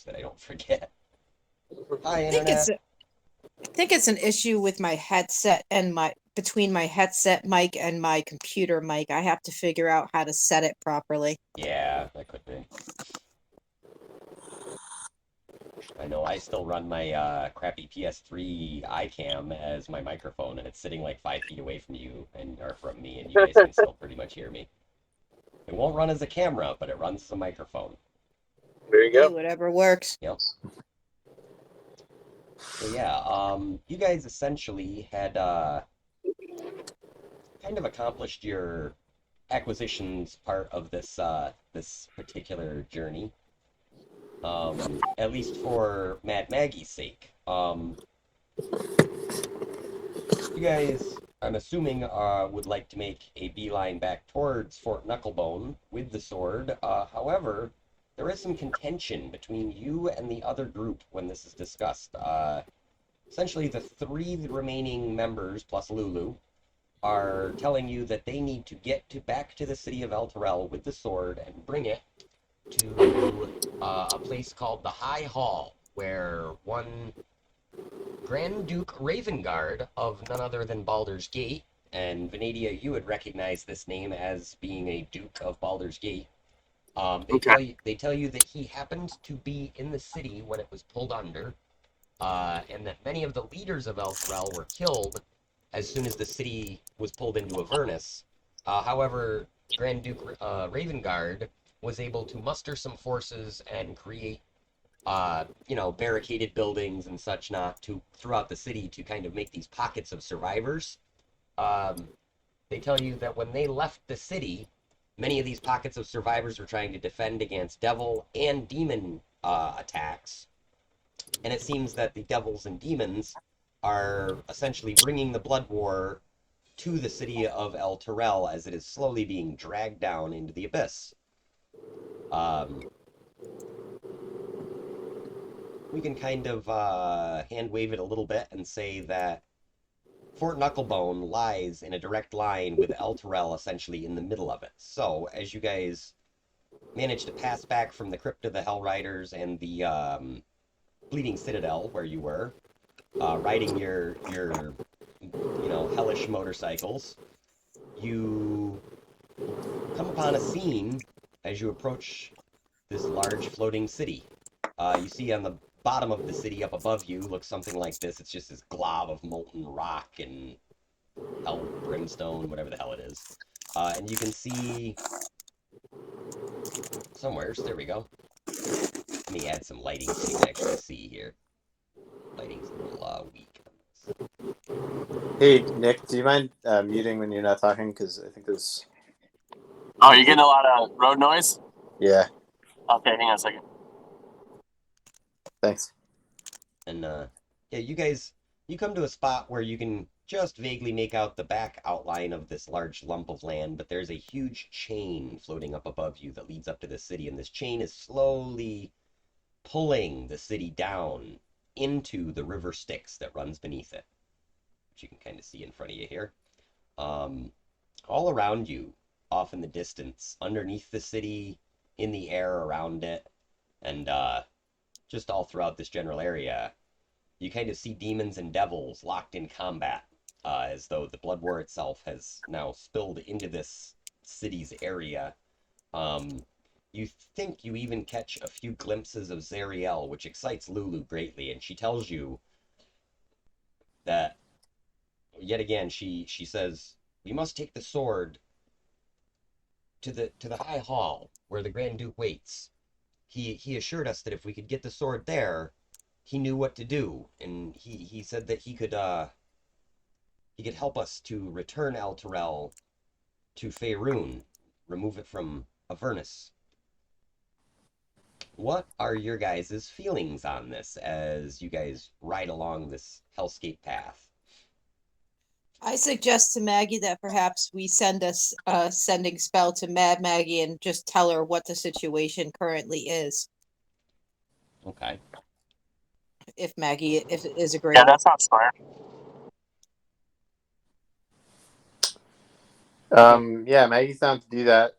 that I don't forget. Hi, I think it's Internet. I think it's an issue with my headset and my between my headset mic and my computer mic. I have to figure out how to set it properly. Yeah, that could be. I know I still run my crappy PS3 iCam as my microphone, and it's sitting like 5 feet away from you and or from me, and you guys can still pretty much hear me. It won't run as a camera, but it runs as a microphone. There you Hey, go. whatever works. Yep. So yeah, you guys essentially had kind of accomplished your acquisitions part of this particular journey. At least for Mad Maggie's sake. You guys, I'm assuming, would like to make a beeline back towards Fort Knucklebone with the sword. However, there is some contention between you and the other group when this is discussed. Essentially, the three remaining members, plus Lulu, are telling you that they need to get back to the city of ellturell with the sword and bring it to a place called the High Hall, where one Grand Duke Ravengard of none other than Baldur's Gate, and Venadia, you would recognize this name as being a Duke of Baldur's Gate. Okay. They tell you that he happened to be in the city when it was pulled under, and that many of the leaders of ellturell were killed as soon as the city was pulled into Avernus. However, Grand Duke Ravengard was able to muster some forces and create barricaded buildings and such not to throughout the city to kind of make these pockets of survivors. Um, they tell you that when they left the city, many of these pockets of survivors were trying to defend against devil and demon attacks, and it seems that the devils and demons are essentially bringing the blood war to the city of ellturell as it is slowly being dragged down into the abyss. Um, we can kind of hand wave it a little bit and say that Fort Knucklebone lies in a direct line with ellturell essentially in the middle of it. So as you guys manage to pass back from the Crypt of the Hell Riders and the Bleeding Citadel, where you were, riding your hellish motorcycles, you come upon a scene as you approach this large floating city. You see on the bottom of the city up above you looks something like this. It's just this glob of molten rock and hell brimstone, whatever the hell it is. And you can see somewheres, there we go. Let me add some lighting so you can actually see here. Lighting's a little weak. Hey, Nick, do you mind muting when you're not talking? Because I think there's... Oh, you're getting a lot of road noise? Yeah, Okay, hang on a second. thanks. And yeah, you come to a spot where you can just vaguely make out the back outline of this large lump of land, but there's a huge chain floating up above you that leads up to the city, and this chain is slowly pulling the city down into the river Styx that runs beneath it, which you can kind of see in front of you here. All around you, off in the distance, underneath the city, in the air around it, and just all throughout this general area, you kind of see demons and devils locked in combat, as though the blood war itself has now spilled into this city's area. You think you even catch a few glimpses of Zariel, which excites Lulu greatly, and she tells you that, yet again, she says, "We must take the sword to the High Hall, where the Grand Duke waits. He assured us that if we could get the sword there, he knew what to do, and he said that he could help us to return ellturell to Faerun, remove it from Avernus." What are your guys' feelings on this as you guys ride along this hellscape path? I suggest to Maggie that perhaps we send a sending spell to Mad Maggie and just tell her what the situation currently is, Okay. if Maggie if it is Yeah, agreeable. that sounds smart. Yeah, Maggie's down to do that.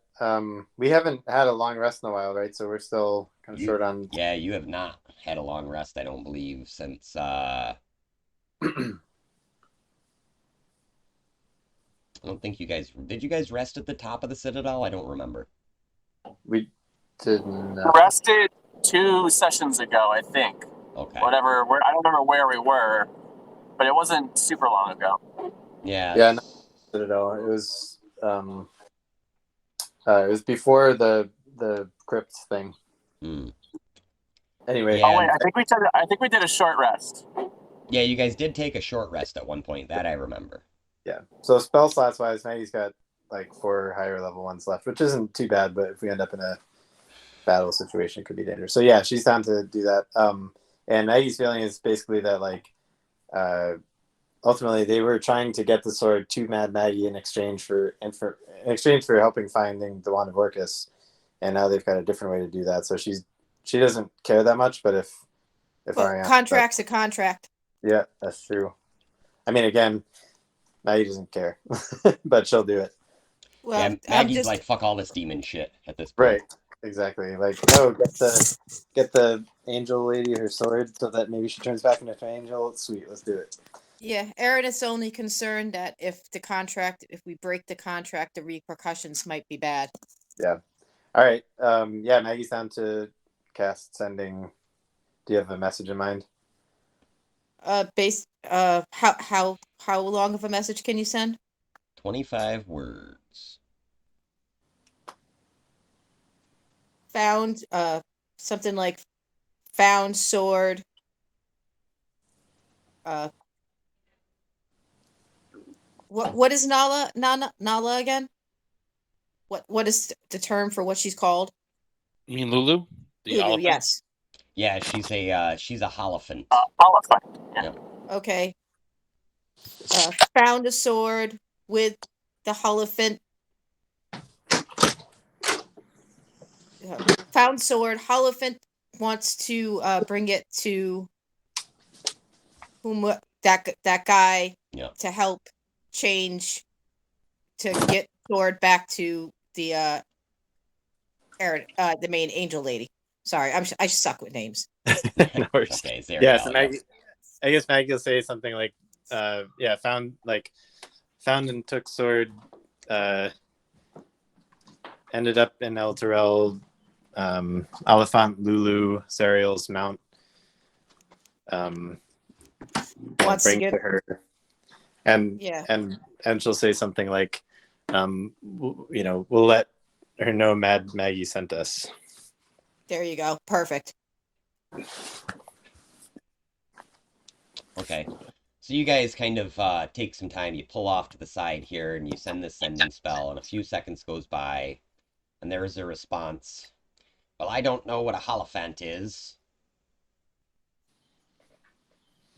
We haven't had a long rest in a while, right? So we're still kind of short on. Yeah, you have not had a long rest, I don't believe, since I don't think you guys did. You guys rest at the top of the Citadel? I don't remember. We did not. Rested 2 sessions ago, I think. Okay. Whatever. I don't remember where we were, but it wasn't super long ago. Yeah. Yeah, no, Citadel. It was before the crypt thing. Hmm. Anyway. Yeah. Oh wait, I think we did a short rest. Yeah, you guys did take a short rest at one point. That I remember. Yeah. So spell slots wise, Maggie's got like 4 higher level ones left, which isn't too bad. But if we end up in a battle situation, it could be dangerous. So yeah, she's down to do that. And Maggie's feeling is basically that like, ultimately they were trying to get the sword to Mad Maggie in exchange for helping finding the Wand of Orcus, and now they've got a different way to do that. So she doesn't care that much, but if Well, Ariana, contract's a contract. yeah, that's true. I mean, again, Maggie doesn't care, but she'll do it. Well, Yeah, I'm Maggie's just like, fuck all this demon shit at this point. Right, exactly. Like, oh, get the angel lady her sword so that maybe she turns back into an angel. Sweet, let's do it. yeah. Aaron is only concerned that if we break the contract, the repercussions might be bad. Yeah. All right. Yeah, Maggie's down to cast sending. Do you have a message in mind? How long of a message can you send? 25 words. Found something like found sword. What is Nala again? What is the term for what she's called? You mean Lulu? The Lulu, elephant? yes. Yeah, she's a Holophant. Holophant. Yeah. Okay. Found a sword with the Holophant. Found sword. Holophant wants to bring it to that guy to help change to get sword back to the main angel lady. Sorry, I suck with names. No worries. Okay, Zariel, Yeah, so Maggie, I guess Maggie will say something like, found and took sword, ended up in ellturell, Elephant Lulu, Zariel's mount. Wants to bring get to her, and Yeah. and she'll say something like, we'll let her know Mad Maggie sent us. There you go. Perfect. Okay. So you guys kind of take some time, you pull off to the side here, and you send this sending spell, and a few seconds goes by, and there is a response. Well, I don't know what a Holophant is,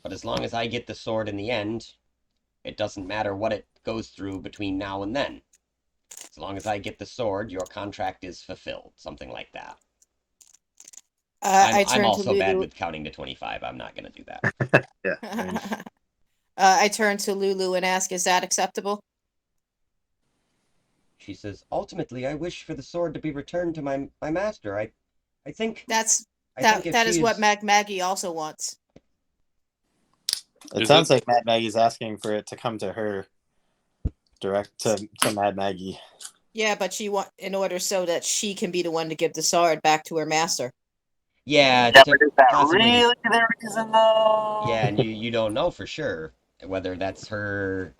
but as long as I get the sword in the end, it doesn't matter what it goes through between now and then. As long as I get the sword, your contract is fulfilled. Something like that. I'm also bad with counting to 25. I'm not going to do that. Yeah. I turn to Lulu and ask, is that acceptable? She says, ultimately, I wish for the sword to be returned to my master. I think that is what Maggie also wants. It sounds like Mad Maggie's asking for it to come to her, direct to Mad Maggie. Yeah, but in order so that she can be the one to give the sword back to her master. Yeah, but is that really the reason though? Yeah, and you don't know for sure whether that's her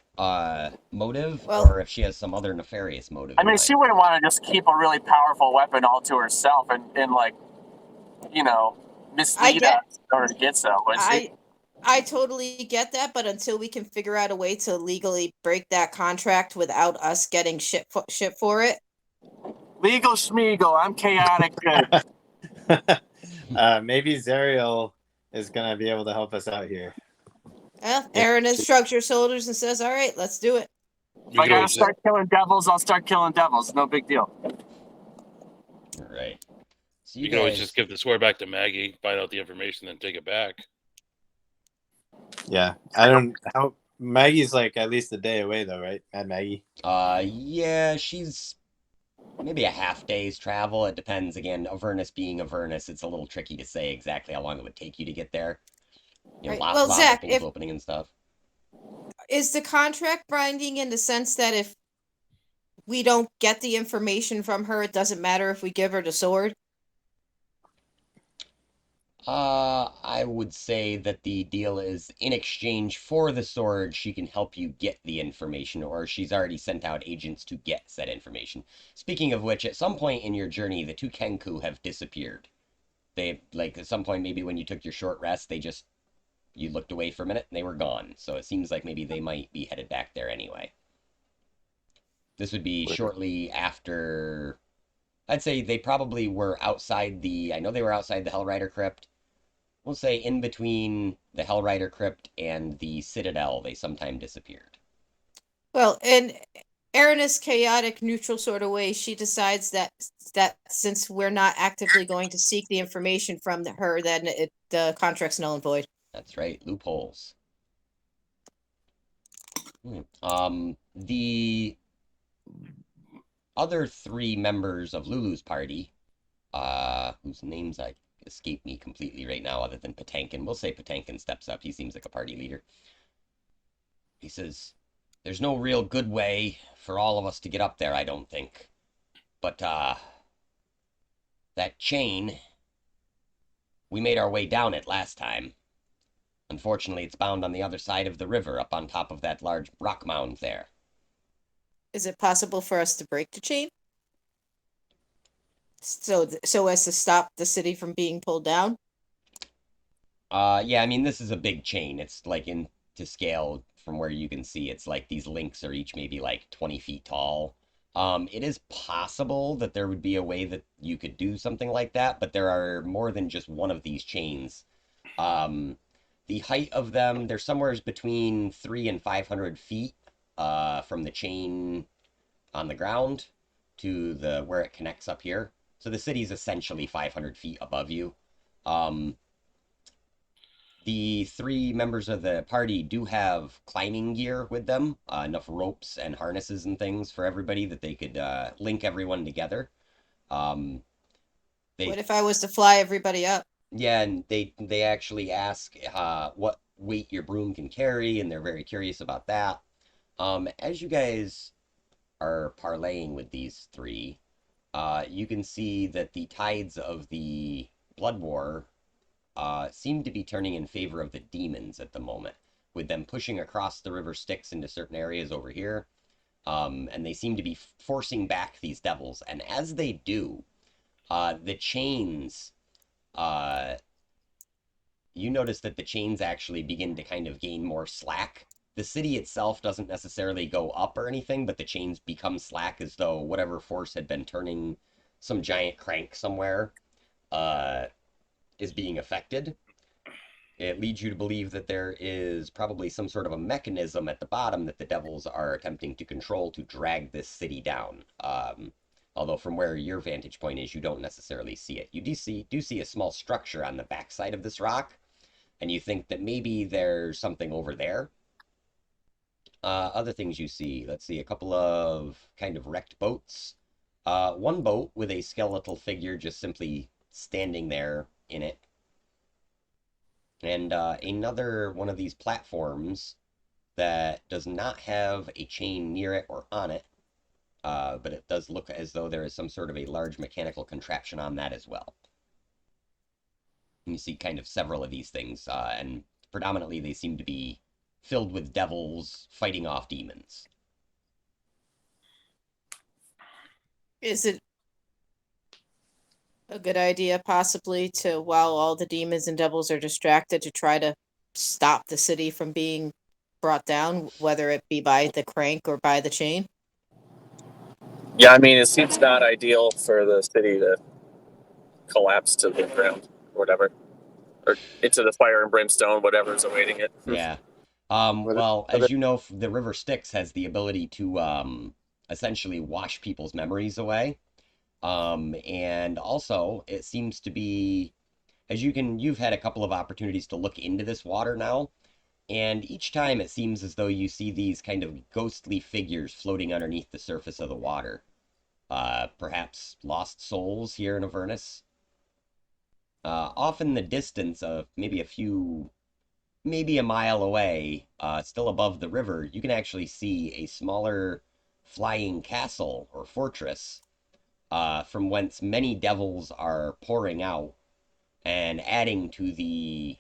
motive Well, or if she has some other nefarious motive. I mean, she wouldn't want to just keep a really powerful weapon all to herself and like, mislead us in order to get so, would she? I totally get that, but until we can figure out a way to legally break that contract without us getting shit for it. Legal schmeagle, I'm chaotic good. Maybe Zariel is gonna be able to help us out here. Well, Aaron has shrugged her shoulders and says, all right, let's do it. If I gotta start killing devils, I'll start killing devils. No big deal. All right. So you can always just give the sword back to Maggie, find out the information, then take it back. Yeah, Maggie's like at least a day away though, right? Mad Maggie. Yeah, she's maybe a half day's travel. It depends. Again, Avernus being Avernus, it's a little tricky to say exactly how long it would take you to get there. You know, Right. Well, lava Zach, pools if opening and stuff. is the contract binding in the sense that if we don't get the information from her, it doesn't matter if we give her the sword? I would say that the deal is in exchange for the sword, she can help you get the information, or she's already sent out agents to get said information. Speaking of which, at some point in your journey, the two Kenku have disappeared. They, like, at some point, maybe when you took your short rest, you looked away for a minute and they were gone. So it seems like maybe they might be headed back there anyway. This would be shortly after. I'd say they probably were outside the. I know they were outside the Hellrider Crypt. We'll say in between the Hellrider Crypt and the Citadel, they sometime disappeared. Well, in Erin's chaotic neutral sort of way, she decides that since we're not actively going to seek the information from her, then the contract's null and void. That's right, loopholes. The other three members of Lulu's party, whose names escape me completely right now, other than Patankin. We'll say Patankin steps up. He seems like a party leader. He says, "There's no real good way for all of us to get up there, I don't think. But that chain, we made our way down it last time. Unfortunately, it's bound on the other side of the river, up on top of that large rock mound there." Is it possible for us to break the chain? So as to stop the city from being pulled down? Yeah, I mean, this is a big chain. It's like in to scale from where you can see. It's like these links are each maybe like 20 feet tall. It is possible that there would be a way that you could do something like that, but there are more than just one of these chains. Um, the height of them, they're somewhere between 300 and 500 feet from the chain on the ground to the where it connects up here. So the city's essentially 500 feet above you. Um, the three members of the party do have climbing gear with them, enough ropes and harnesses and things for everybody that they could link everyone together. Um, What they, if I was to fly everybody up? yeah, and they actually ask what weight your broom can carry, and they're very curious about that. As you guys are parlaying with these three, you can see that the tides of the Blood War seem to be turning in favor of the demons at the moment, with them pushing across the river Styx into certain areas over here. And they seem to be forcing back these devils. And as they do, the chains, uh, you notice that the chains actually begin to kind of gain more slack. The city itself doesn't necessarily go up or anything, but the chains become slack as though whatever force had been turning some giant crank somewhere uh, is being affected. It leads you to believe that there is probably some sort of a mechanism at the bottom that the devils are attempting to control to drag this city down. Although from where your vantage point is, you don't necessarily see it. You do see a small structure on the backside of this rock, and you think that maybe there's something over there. Other things you see, let's see, a couple of kind of wrecked boats. One boat with a skeletal figure just simply standing there in it, and another one of these platforms that does not have a chain near it or on it, but it does look as though there is some sort of a large mechanical contraption on that as well. And you see kind of several of these things, and predominantly they seem to be filled with devils fighting off demons. Is it a good idea possibly to, while all the demons and devils are distracted, to try to stop the city from being brought down, whether it be by the crank or by the chain? Yeah, I mean, it seems not ideal for the city to collapse to the ground or whatever, or into the fire and brimstone, whatever's awaiting it. Yeah. What, Well, what as you know, the River Styx has the ability to essentially wash people's memories away. And also, it seems to be, you've had a couple of opportunities to look into this water now, and each time it seems as though you see these kind of ghostly figures floating underneath the surface of the water. perhaps lost souls here in Avernus. Off in the distance of maybe a mile away, still above the river, you can actually see a smaller flying castle or fortress, from whence many devils are pouring out and adding to the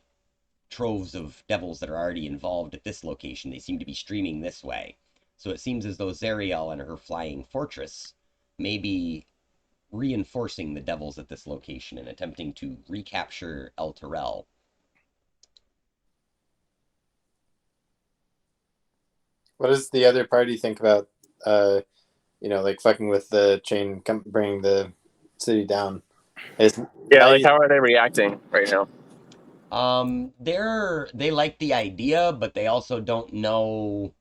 troves of devils that are already involved at this location. They seem to be streaming this way. So it seems as though Zariel and her flying fortress may be reinforcing the devils at this location and attempting to recapture ellturell. What does the other party think about, like fucking with the chain, bringing the city down? Yeah, like how are they reacting right now? They like the idea, but they also don't know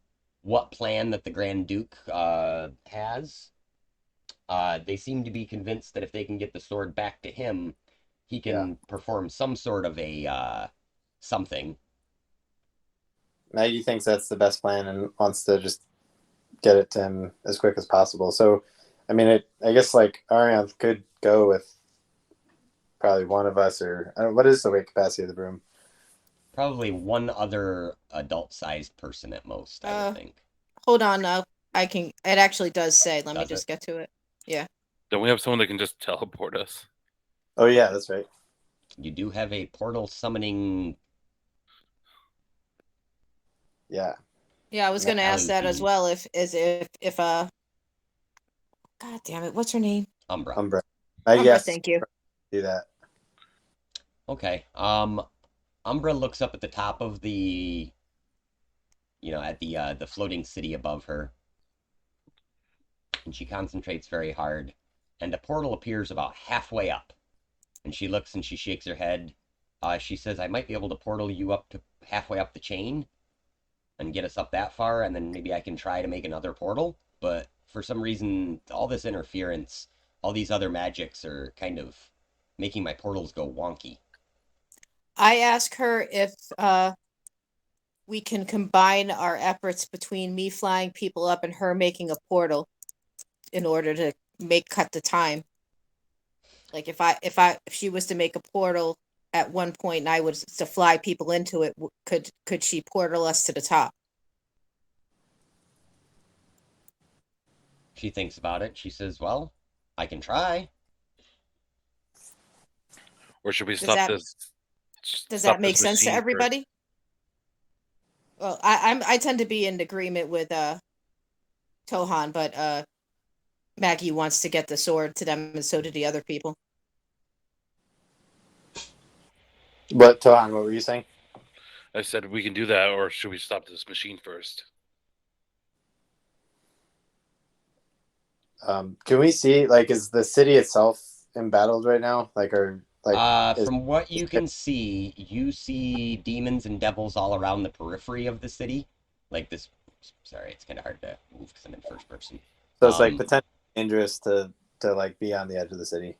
what plan that the Grand Duke has. They seem to be convinced that if they can get the sword back to him, he can perform some sort of a something. Maggie thinks that's the best plan and wants to just get it to him as quick as possible. So, I mean, I guess like Ariane could go with probably one of us, or I don't, what is the weight capacity of the broom? Probably one other adult-sized person at most, I would think. Hold on, I can. It actually does say. Let me Does just it? get to it. Yeah. Don't we have someone that can just teleport us? Oh yeah, that's right. You do have a portal summoning. Yeah. Yeah, I was going to ask that as Alufi. well. If God damn it, what's her name? Umbra. Umbra. Umbra, thank you. Do that. Okay. Umbra looks up at the top of at the floating city above her, and she concentrates very hard, and a portal appears about halfway up, and she looks and she shakes her head. She says, "I might be able to portal you up to halfway up the chain, and get us up that far, and then maybe I can try to make another portal. But for some reason, all this interference, all these other magics are kind of making my portals go wonky." I ask her if we can combine our efforts between me flying people up and her making a portal in order to cut the time. Like if she was to make a portal at one point and I was to fly people into it, could she portal us to the top? She thinks about it. She says, "Well, I can try." Or should we Does stop that this? does Stop that make this sense to machine everybody? Well, I tend to be in agreement with Tohan, but Maggie wants to get the sword to them, and so do the other people. What, Tohan, what were you saying? I said we can do that, or should we stop this machine first? Can we see, like, is the city itself embattled right now? From what you can see, you see demons and devils all around the periphery of the city. Like this. Sorry, it's kind of hard to move because I'm in first person. So it's like potentially dangerous to like be on the edge of the city.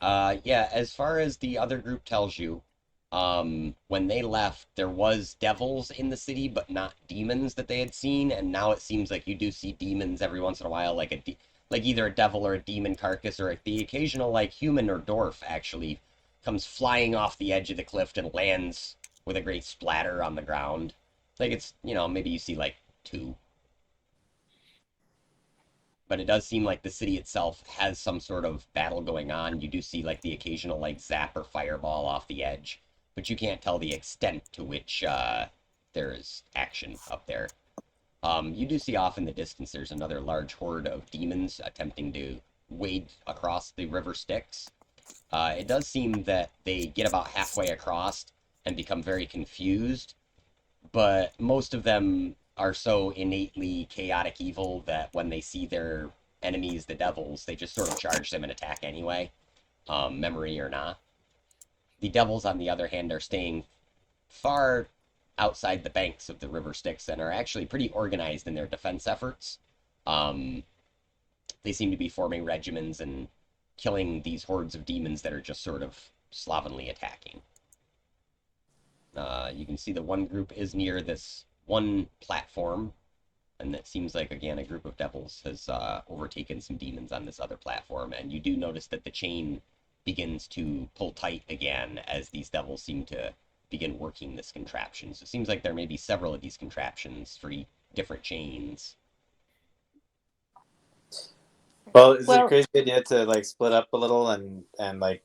Yeah, as far as the other group tells you, when they left, there was devils in the city, but not demons that they had seen, and now it seems like you do see demons every once in a while, like like either a devil or a demon carcass, or the occasional like human or dwarf actually comes flying off the edge of the cliff and lands with a great splatter on the ground. Like it's maybe you see like two. But it does seem like the city itself has some sort of battle going on. You do see like the occasional like zap or fireball off the edge, but you can't tell the extent to which there is action up there. You do see off in the distance there's another large horde of demons attempting to wade across the river Styx. It does seem that they get about halfway across and become very confused, but most of them are so innately chaotic evil that when they see their enemies, the devils, they just sort of charge them and attack anyway, memory or not. The devils, on the other hand, are staying far outside the banks of the river Styx and are actually pretty organized in their defense efforts. They seem to be forming regiments and killing these hordes of demons that are just sort of slovenly attacking. You can see the one group is near this one platform And it seems like, again, a group of devils has overtaken some demons on this other platform. And you do notice that the chain begins to pull tight again as these devils seem to begin working this contraption. So it seems like there may be several of these contraptions for different chains. Well, is it a Well, crazy idea to like split up a little and like,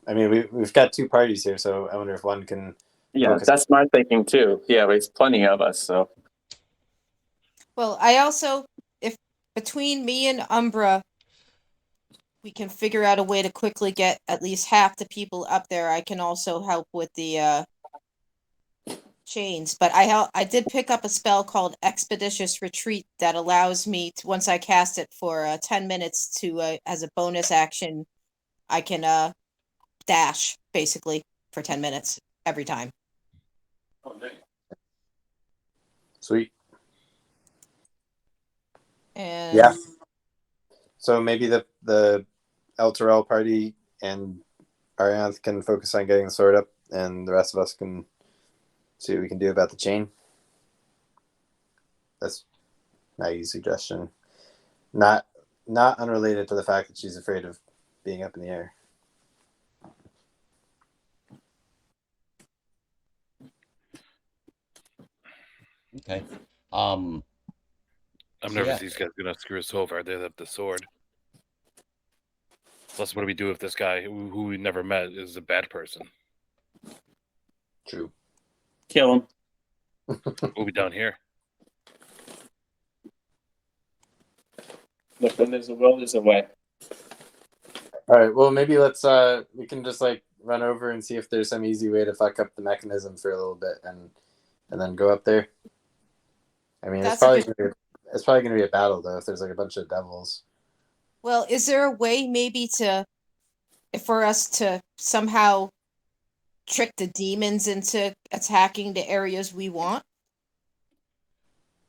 I mean, we've got two parties here, so I wonder if one can Yeah, focus. that's my thinking too. Yeah, there's plenty of us, so well, I also, if between me and Umbra, we can figure out a way to quickly get at least half the people up there, I can also help with the chains. But I did pick up a spell called Expeditious Retreat that allows me to, once I cast it for 10 minutes, to as a bonus action, I can dash basically for 10 minutes every time. Sweet. And Yeah. So maybe the ellturell party and Arianth can focus on getting the sword up, and the rest of us can see what we can do about the chain. That's Maggie's suggestion. Not unrelated to the fact that she's afraid of being up in the air. Okay. I'm So nervous yeah. these guys are gonna screw us over. They have the sword. Plus, what do we do if this guy who we never met is a bad person? True. kill him. We'll be down here. Look, when there's a will, there's a way. All right. Well, maybe let's we can just like run over and see if there's some easy way to fuck up the mechanism for a little bit, and then go up there. I mean, that's a good. it's probably gonna be a battle though if there's like a bunch of devils. Well, is there a way maybe to, for us to somehow trick the demons into attacking the areas we want?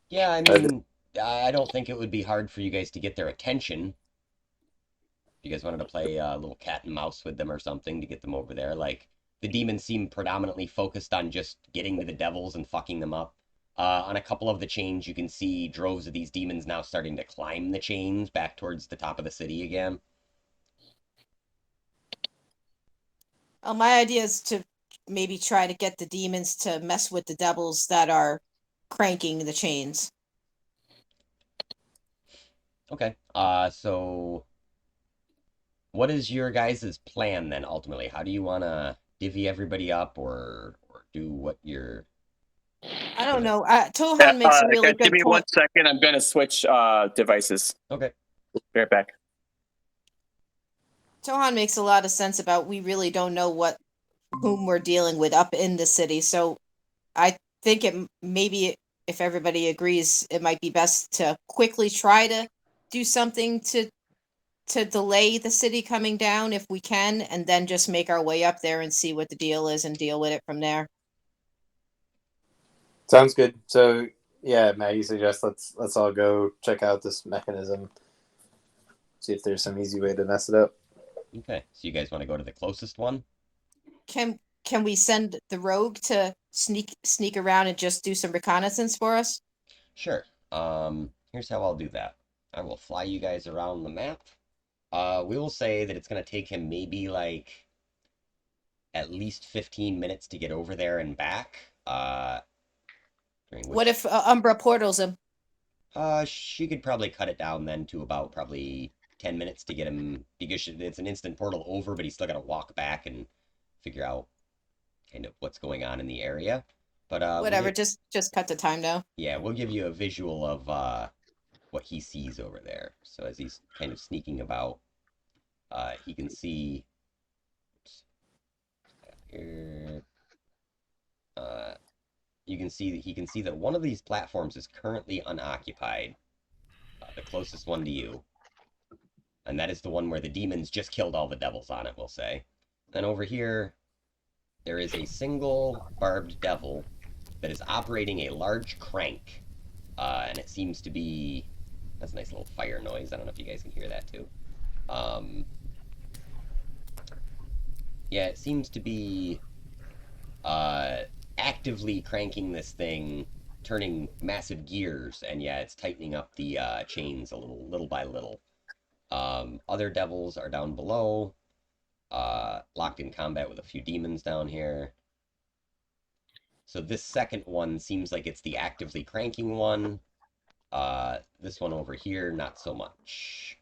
Yeah, I mean, I don't think it would be hard for you guys to get their attention. If you guys wanted to play a little cat and mouse with them or something to get them over there. Like, the demons seem predominantly focused on just getting to the devils and fucking them up. On a couple of the chains, you can see droves of these demons now starting to climb the chains back towards the top of the city again. My idea is to maybe try to get the demons to mess with the devils that are cranking the chains. Okay. So what is your guys' plan then ultimately? How do you want to divvy everybody up or do what you're I don't gonna... know. Tohan makes a really Give good me 1 point. second. I'm gonna switch devices. Okay. Be right back. Tohan makes a lot of sense about we really don't know whom we're dealing with up in the city. So I think maybe if everybody agrees, it might be best to quickly try to do something to delay the city coming down if we can, and then just make our way up there and see what the deal is and deal with it from there. Sounds good. So yeah, Maggie suggests let's all go check out this mechanism, see if there's some easy way to mess it up. Okay. So you guys want to go to the closest one? Can we send the rogue to sneak around and just do some reconnaissance for us? Sure. Here's how I'll do that. I will fly you guys around the map. We will say that it's going to take him maybe like at least 15 minutes to get over there and back. What if Umbra portals him? She could probably cut it down then to about probably 10 minutes to get him, because it's an instant portal over, but he's still got to walk back and figure out kind of what's going on in the area. But Whatever, just cut the time down. yeah, we'll give you a visual of what he sees over there. So as he's kind of sneaking about, he can see. Oops, here, you can see that he can see that one of these platforms is currently unoccupied, the closest one to you, and that is the one where the demons just killed all the devils on it. We'll say. Then over here, there is a single barbed devil that is operating a large crank, and it seems to be... That's a nice little fire noise. I don't know if you guys can hear that too. Yeah, it seems to be actively cranking this thing turning massive gears, and yeah, it's tightening up the chains a little by little. Other devils are down below, locked in combat with a few demons down here. So this second one seems like it's the actively cranking one. This one over here, not so much.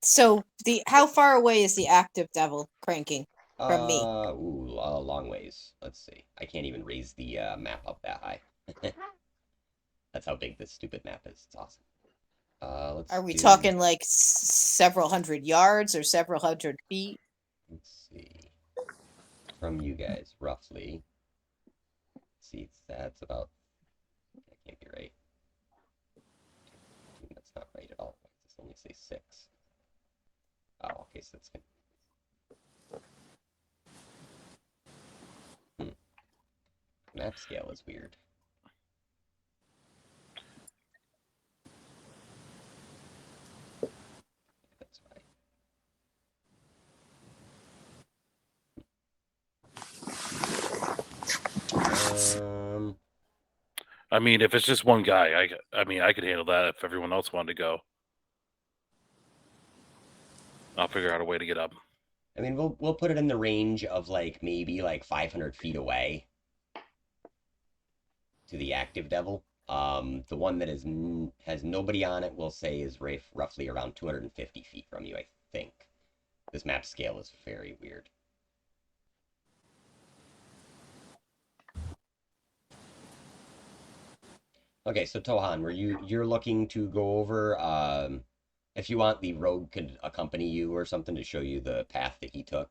So how far away is the active devil cranking from me? A long ways. Let's see. I can't even raise the map up that high. That's how big this stupid map is. It's awesome. Are we talking like several hundred yards or several hundred feet? Let's see. From you guys, roughly. Let's see, that's about. That can't be right. That's not right at all. Let's only say 6. Oh, okay, so that's good. Map scale is weird. That's right. I mean, if it's just one guy, I mean, I could handle that if everyone else wanted to go. I'll figure out a way to get up. I mean, we'll put it in the range of like maybe like 500 feet away to the active devil. The one that has nobody on it, we'll say, is roughly around 250 feet from you, I think. This map scale is very weird. Okay, so Tohan, you're looking to go over, if you want, the rogue could accompany you or something to show you the path that he took.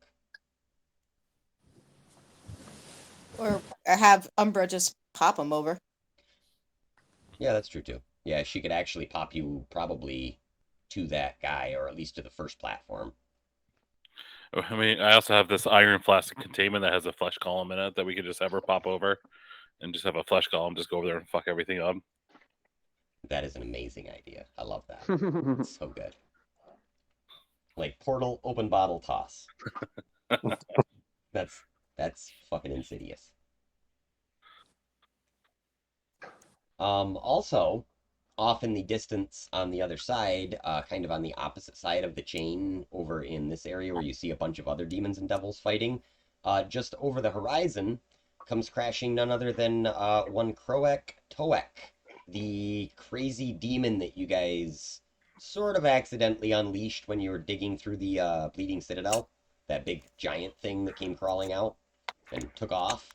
Or have Umbra just pop him over? Yeah, that's true too. Yeah, she could actually pop you probably to that guy, or at least to the first platform. I mean, I also have this iron flask containment that has a flesh column in it that we could just have her pop over and just have a flesh column, just go over there and fuck everything up. That is an amazing idea. I love that. It's so good. Like portal, open bottle, toss. That's fucking insidious. Also, off in the distance on the other side, kind of on the opposite side of the chain, over in this area where you see a bunch of other demons and devils fighting, just over the horizon comes crashing none other than one Kroek Toek, the crazy demon that you guys sort of accidentally unleashed when you were digging through the Bleeding Citadel. That big giant thing that came crawling out and took off.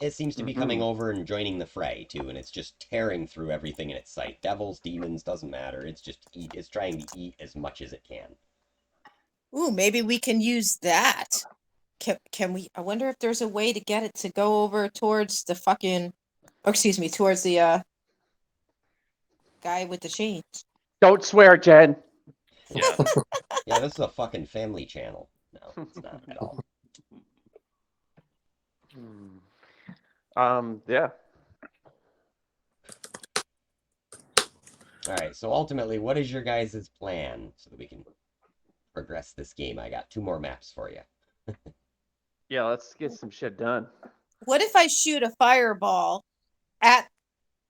It seems to be coming over and joining the fray too, and it's just tearing through everything in its sight. Devils, demons, doesn't matter. It's just it's trying to eat as much as it can. Ooh, maybe we can use that. Can we? I wonder if there's a way to get it to go over towards the fucking, towards the guy with the chains. Don't swear, Jen. Yeah. Yeah, this is a fucking family channel. No, it's not at all. Yeah. All right, so ultimately, what is your guys' plan so that we can progress this game? I got 2 more maps for you. Yeah, let's get some shit done. What if I shoot a fireball at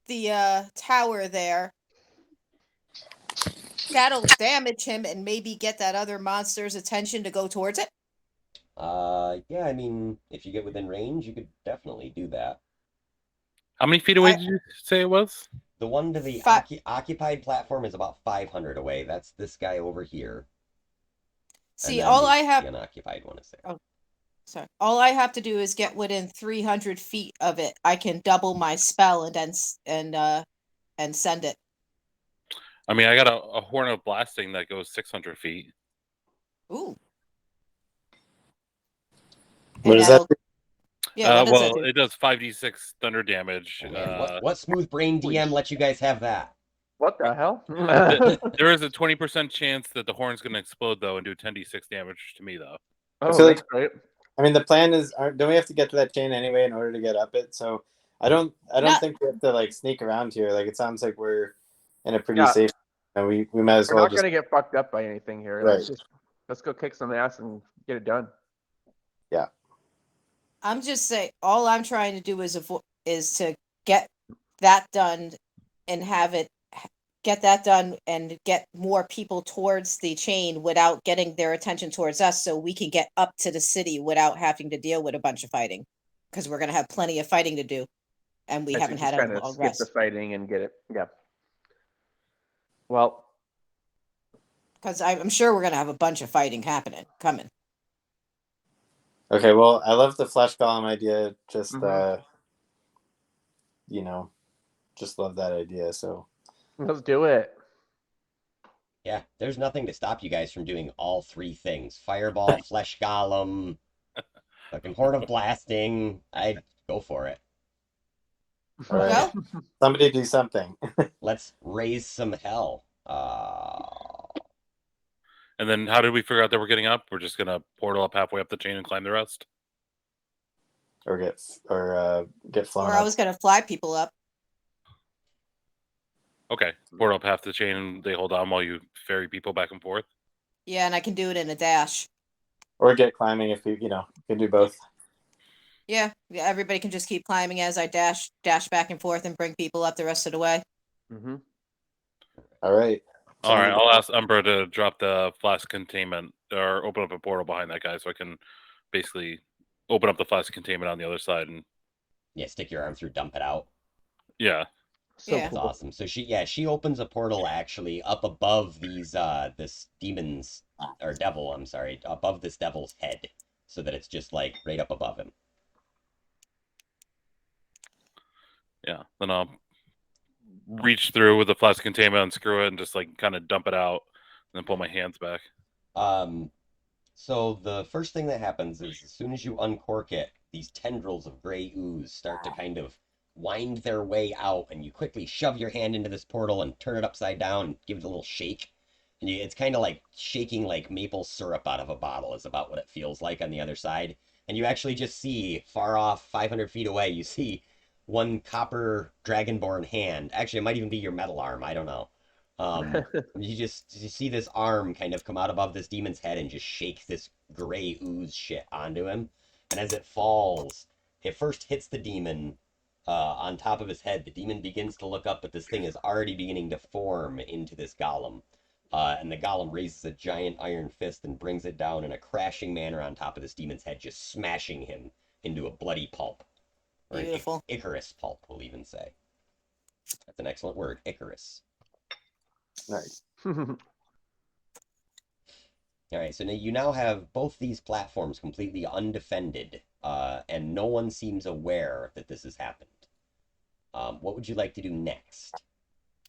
the tower there? That'll damage him and maybe get that other monster's attention to go towards it. Yeah, I mean, if you get within range, you could definitely do that. How many feet away did you say it was? The one to the occupied platform is about 500 away. That's this guy over here. See, all I have. The unoccupied one is there. Oh, sorry. All I have to do is get within 300 feet of it. I can double my spell and then send it. I mean, I got a horn of blasting that goes 600 feet. Ooh. What does that do? Yeah, well, it does 5d6 thunder damage. Oh, man, what smooth brain DM let you guys have that? What the hell? There is a 20% chance that the horn's going to explode, though, and do 10d6 damage to me, though. Oh, feel that's like- great. I mean, the plan is, don't we have to get to that chain anyway in order to get up it? So I don't think we have to like sneak around here. Like it sounds like we're in a pretty safe. And we might as We're well not gonna get fucked up by anything here. Right. Let's go kick some ass and get it done. Yeah. I'm just saying, all I'm trying to do is is to get that done and get that done and get more people towards the chain without getting their attention towards us, so we can get up to the city without having to deal with a bunch of fighting, because we're going to have plenty of fighting to do, and we I see, haven't just had trying a to long skip the rest. fighting and get it. Yeah. Well, Because I'm sure we're going to have a bunch of fighting coming. Okay, well, I love the flesh golem idea. Just Mhm. just love that idea. So let's do it. Yeah, there's nothing to stop you guys from doing all three things: fireball, flesh golem, fucking horde of blasting. I'd go for it. all right, Well, somebody do something. Let's raise some hell. And then how did we figure out that we're getting up? We're just gonna portal up halfway up the chain and climb the rest. or get flown or I up. was going to fly people up. Okay, portal up half the chain and they hold on while you ferry people back and forth. Yeah, and I can do it in a dash. Or get climbing if you can do both. Yeah, everybody can just keep climbing as I dash back and forth and bring people up the rest of the way. Mm-hmm. All right. All right, Somebody- I'll ask Umbra to drop the flask containment or open up a portal behind that guy so I can basically open up the flask containment on the other side. And Yeah, stick your arm through, dump it out. yeah, So Yeah. That's cool. awesome. So she opens a portal actually up above these this demon's or devil, I'm sorry, above this devil's head, so that it's just like right up above him. yeah. Then I'll reach through with the flask containment, unscrew it, and just like kind of dump it out, and then pull my hands back. So the first thing that happens is as soon as you uncork it, these tendrils of gray ooze start to kind of wind their way out, and you quickly shove your hand into this portal and turn it upside down and give it a little shake. And it's kind of like shaking like maple syrup out of a bottle is about what it feels like on the other side. And you actually just see far off, 500 feet away, you see one copper dragonborn hand. Actually, it might even be your metal arm. I don't know. You see this arm kind of come out above this demon's head and just shake this gray ooze shit onto him. And as it falls, it first hits the demon on top of his head. The demon begins to look up, but this thing is already beginning to form into this golem. And the golem raises a giant iron fist and brings it down in a crashing manner on top of this demon's head, just smashing him into a bloody pulp. Or Beautiful. an Icarus pulp, we'll even say. That's an excellent word, Icarus. Nice. All right, so now you have both these platforms completely undefended, and no one seems aware that this has happened. What would you like to do next?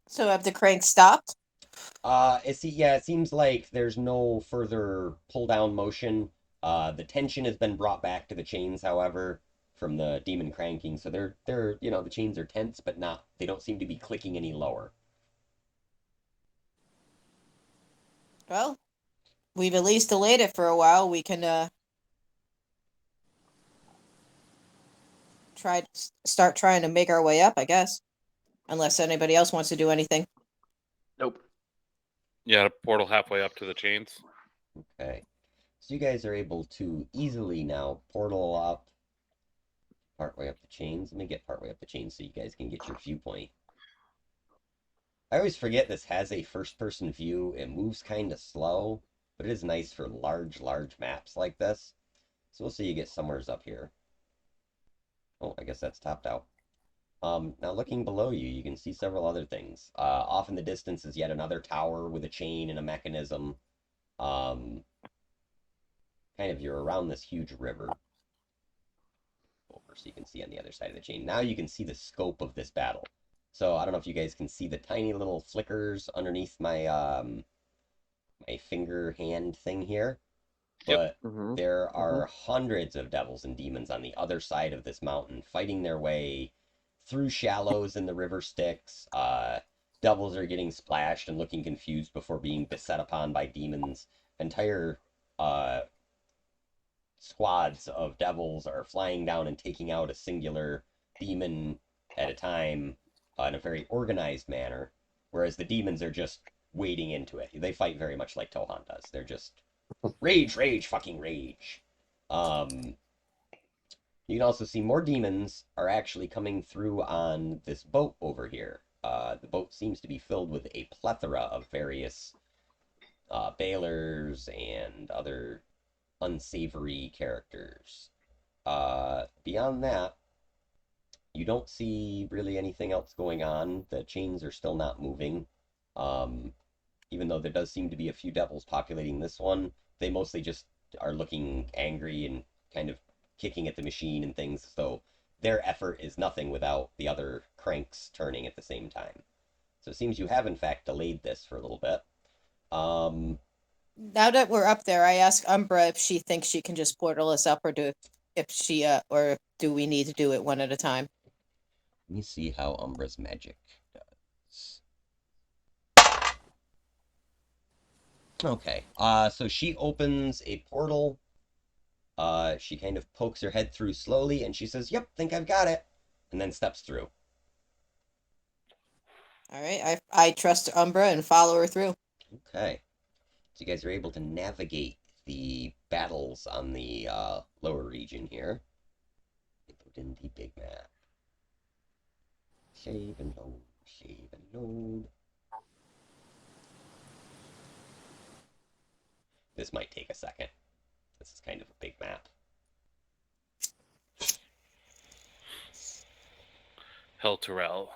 So have the crank stopped? It seems like there's no further pull down motion. The tension has been brought back to the chains, however, from the demon cranking. So they're the chains are tense, but they don't seem to be clicking any lower. Well, we've at least delayed it for a while. We can start trying to make our way up, I guess. Unless anybody else wants to do anything. Nope. Yeah, portal halfway up to the chains. Okay. So you guys are able to easily now portal up partway up the chains. Let me get partway up the chains so you guys can get your viewpoint. I always forget this has a first-person view. It moves kind of slow, but it is nice for large maps like this. So we'll see you get somewheres up here. Oh, I guess that's topped out. Now looking below you, you can see several other things. Off in the distance is yet another tower with a chain and a mechanism. Kind of you're around this huge river. Over so you can see on the other side of the chain. Now you can see the scope of this battle. So I don't know if you guys can see the tiny little flickers underneath my my finger hand thing here. But Mhm. there are hundreds of devils and demons on the other side of this mountain fighting their way through shallows in the river Styx. Devils are getting splashed and looking confused before being beset upon by demons. Entire squads of devils are flying down and taking out a singular demon at a time in a very organized manner, whereas the demons are just wading into it. They fight very much like Tohan does. They're just rage, fucking rage. You can also see more demons are actually coming through on this boat over here. The boat seems to be filled with a plethora of various Bailers and other unsavory characters. Beyond that, you don't see really anything else going on. The chains are still not moving. Um, Even though there does seem to be a few devils populating this one, they mostly just are looking angry and kind of kicking at the machine and things, so their effort is nothing without the other cranks turning at the same time. So it seems you have, in fact, delayed this for a little bit. Now that we're up there, I ask Umbra if she thinks she can just portal us up, or do we need to do it one at a time? Let me see how Umbra's magic does. Okay, so she opens a portal. She kind of pokes her head through slowly, and she says, "Yep, think I've got it," and then steps through. All right, I trust Umbra and follow her through. Okay, so you guys are able to navigate the battles on the lower region here. Put in the big map. Save and load, save and load. This might take a second. This is kind of a big map. ellturell.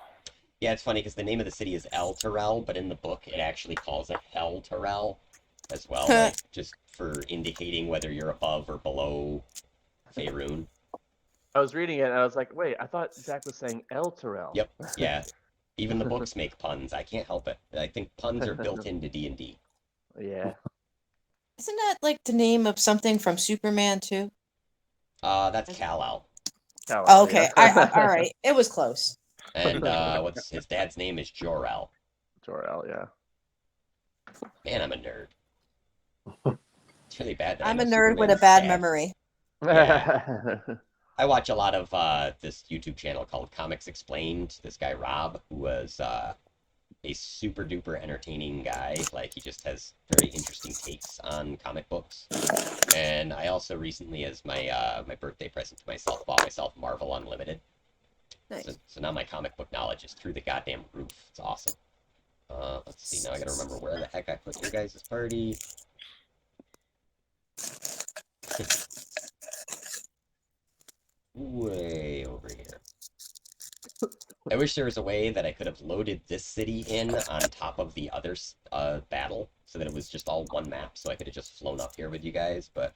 Yeah, it's funny because the name of the city is ellturell, but in the book it actually calls it ellturell as well, like just for indicating whether you're above or below Faerun. I was reading it and I was like, wait, I thought Zach was saying ellturell. Yep, yeah. Even the books make puns. I can't help it. I think puns are built into D&D. Yeah. Isn't that like the name of something from Superman too? That's Kal-El. Oh, okay, all right, it was close. And what's his dad's name is Jor-El. Zariel, yeah. Man, I'm a nerd. It's really bad that I I'm know a nerd with a Superman's bad dad. memory. Yeah. I watch a lot of this YouTube channel called Comics Explained. This guy Rob, who was a super duper entertaining guy. Like he just has very interesting takes on comic books. And I also recently, as my birthday present to myself, bought myself Marvel Unlimited. Nice. So now my comic book knowledge is through the goddamn roof. It's awesome. Let's see. Now I gotta remember where the heck I put your guys' party. Way over here. I wish there was a way that I could have loaded this city in on top of the other battle, so that it was just all one map, so I could have just flown up here with you guys, but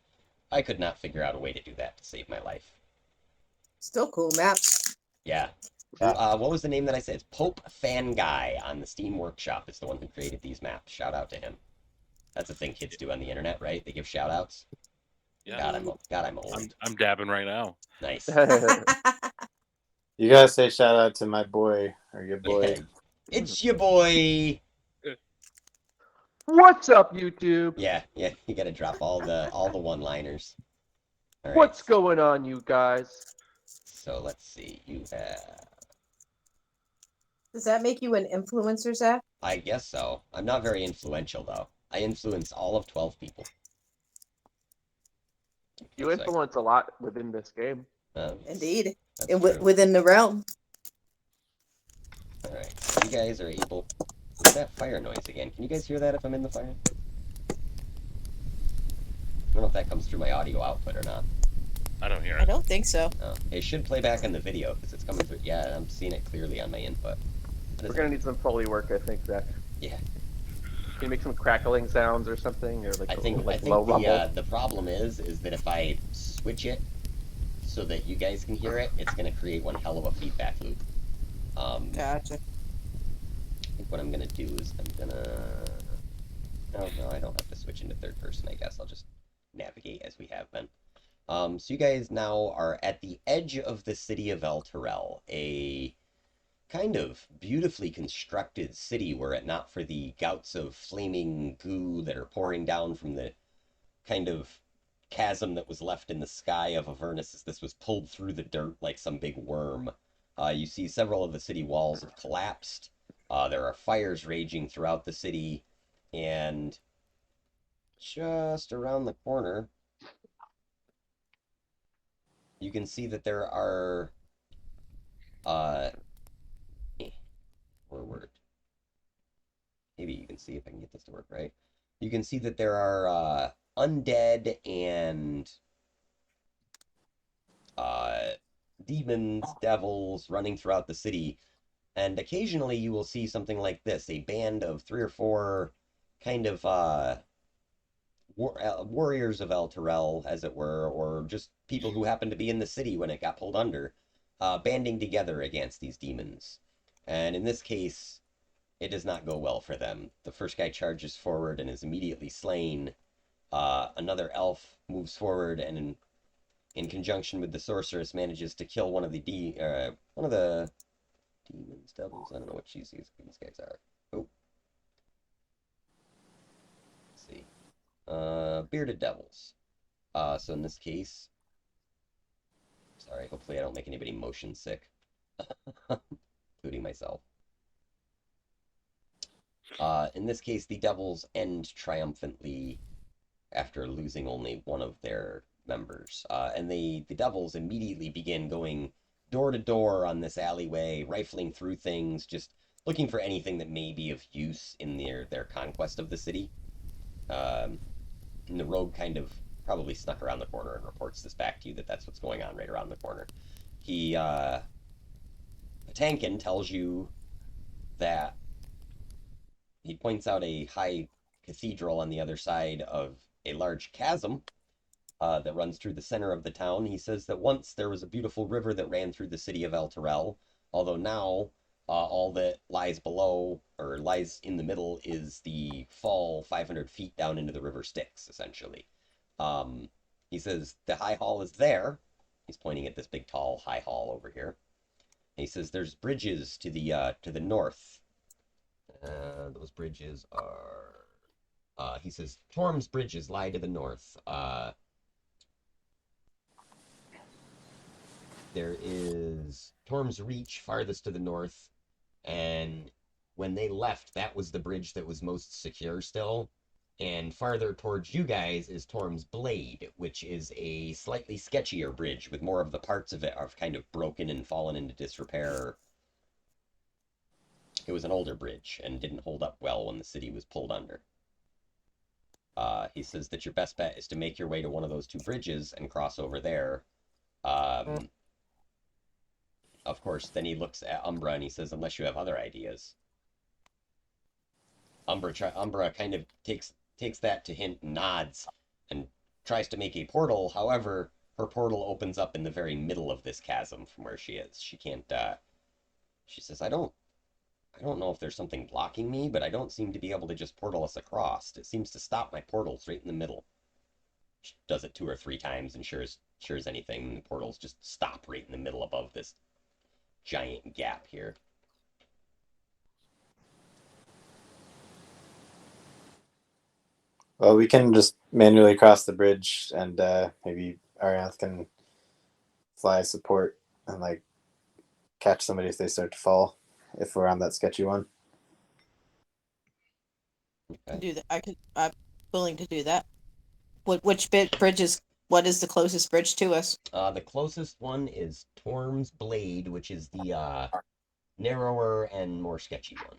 I could not figure out a way to do that to save my life. Still cool maps. Yeah. What was the name that I said? It's Pope Fan Guy on the Steam Workshop is the one who created these maps. Shout out to him. That's a thing kids do on the internet, right? They give shout outs. Yeah. God, I'm old. I'm dabbing right now. Nice. You gotta say shout out to my boy or your boy. It's your boy. What's up, YouTube? Yeah, you gotta drop all the one-liners. All right. What's going on, you guys? So let's see. You have. Does that make you an influencer, Zach? I guess so. I'm not very influential though. I influence all of 12 people. You Looks like. influence a lot within this game. Indeed, That's true. within the realm. All right. So you guys are able. What's that fire noise again? Can you guys hear that if I'm in the fire? I don't know if that comes through my audio output or not. I don't hear I it. don't think so. Oh, it should play back in the video because it's coming through. Yeah, I'm seeing it clearly on my input. We're gonna need some Foley work, I think, Zach. Yeah. Can you make some crackling sounds or something, or like I think low rumble? the problem is that if I switch it so that you guys can hear it, it's gonna create one hell of a feedback loop. Gotcha. I think what I'm gonna do is I'm gonna. No, I don't have to switch into third person. I guess I'll just navigate as we have been. So you guys now are at the edge of the city of ellturell, a kind of beautifully constructed city were it not for the gouts of flaming goo that are pouring down from the kind of chasm that was left in the sky of Avernus as this was pulled through the dirt like some big worm. You see several of the city walls have collapsed. There are fires raging throughout the city, and just around the corner you can see that there are forward. Maybe you can see if I can get this to work right. You can see that there are undead and demons, devils running throughout the city. And occasionally you will see something like this, a band of 3 or 4 kind of warriors of ellturell, as it were, or just people who happened to be in the city when it got pulled under, banding together against these demons. And in this case, it does not go well for them. The first guy charges forward and is immediately slain. Another elf moves forward and, in conjunction with the sorceress, manages to kill one of the demons, devils. I don't know what these guys are. Oh, let's see. Bearded devils. So in this case, sorry, hopefully I don't make anybody motion sick, including myself. In this case, the devils end triumphantly after losing only one of their members. And the devils immediately begin going door to door on this alleyway, rifling through things, just looking for anything that may be of use in their conquest of the city. And the rogue kind of probably snuck around the corner and reports this back to you, that that's what's going on right around the corner. He, Patankin tells you that he points out a high cathedral on the other side of a large chasm that runs through the center of the town. He says that once there was a beautiful river that ran through the city of ellturell, although now all that lies below, or lies in the middle, is the fall 500 feet down into the river Styx, essentially. He says the high hall is there. He's pointing at this big, tall, high hall over here. And he says there's bridges to the north. Those bridges are... he says Torm's bridges lie to the north. There is Torm's Reach farthest to the north, and when they left, that was the bridge that was most secure still. And farther towards you guys is Torm's Blade, which is a slightly sketchier bridge with more of the parts of it are kind of broken and fallen into disrepair. It was an older bridge and didn't hold up well when the city was pulled under. He says that your best bet is to make your way to one of those 2 bridges and cross over there. Of course, then he looks at Umbra and he says, unless you have other ideas. Umbra kind of takes that to hint, nods, and tries to make a portal. However, her portal opens up in the very middle of this chasm from where she is. She can't, she says, I don't know if there's something blocking me, but I don't seem to be able to just portal us across. It seems to stop my portals right in the middle. She does it 2 or 3 times, and sure as anything, the portals just stop right in the middle above this giant gap here. Well, we can just manually cross the bridge, and maybe Arianth can fly support and like catch somebody if they start to fall, if we're on that sketchy one. Okay. Do that. I'm willing to do that. Which bridge is? What is the closest bridge to us? The closest one is Torm's Blade, which is the narrower and more sketchy one.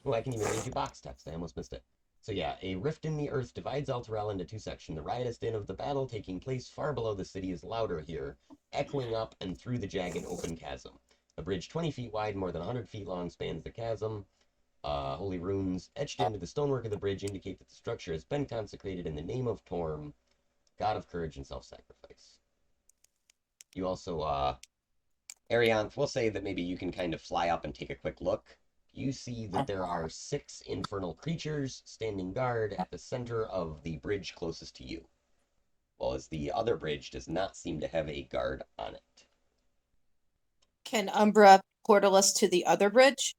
Oh, I can even read you box text. I almost missed it. So yeah, a rift in the earth divides ellturell into 2 sections. The riotous din of the battle taking place far below the city is louder here, echoing up and through the jagged open chasm. A bridge 20 feet wide, more than 100 feet long, spans the chasm. Holy runes etched into the stonework of the bridge indicate that the structure has been consecrated in the name of Torm, god of courage and self-sacrifice. You also, Arianth, we'll say that maybe you can kind of fly up and take a quick look. You see that there are 6 infernal creatures standing guard at the center of the bridge closest to you, while as the other bridge does not seem to have a guard on it. Can Umbra portal us to the other bridge?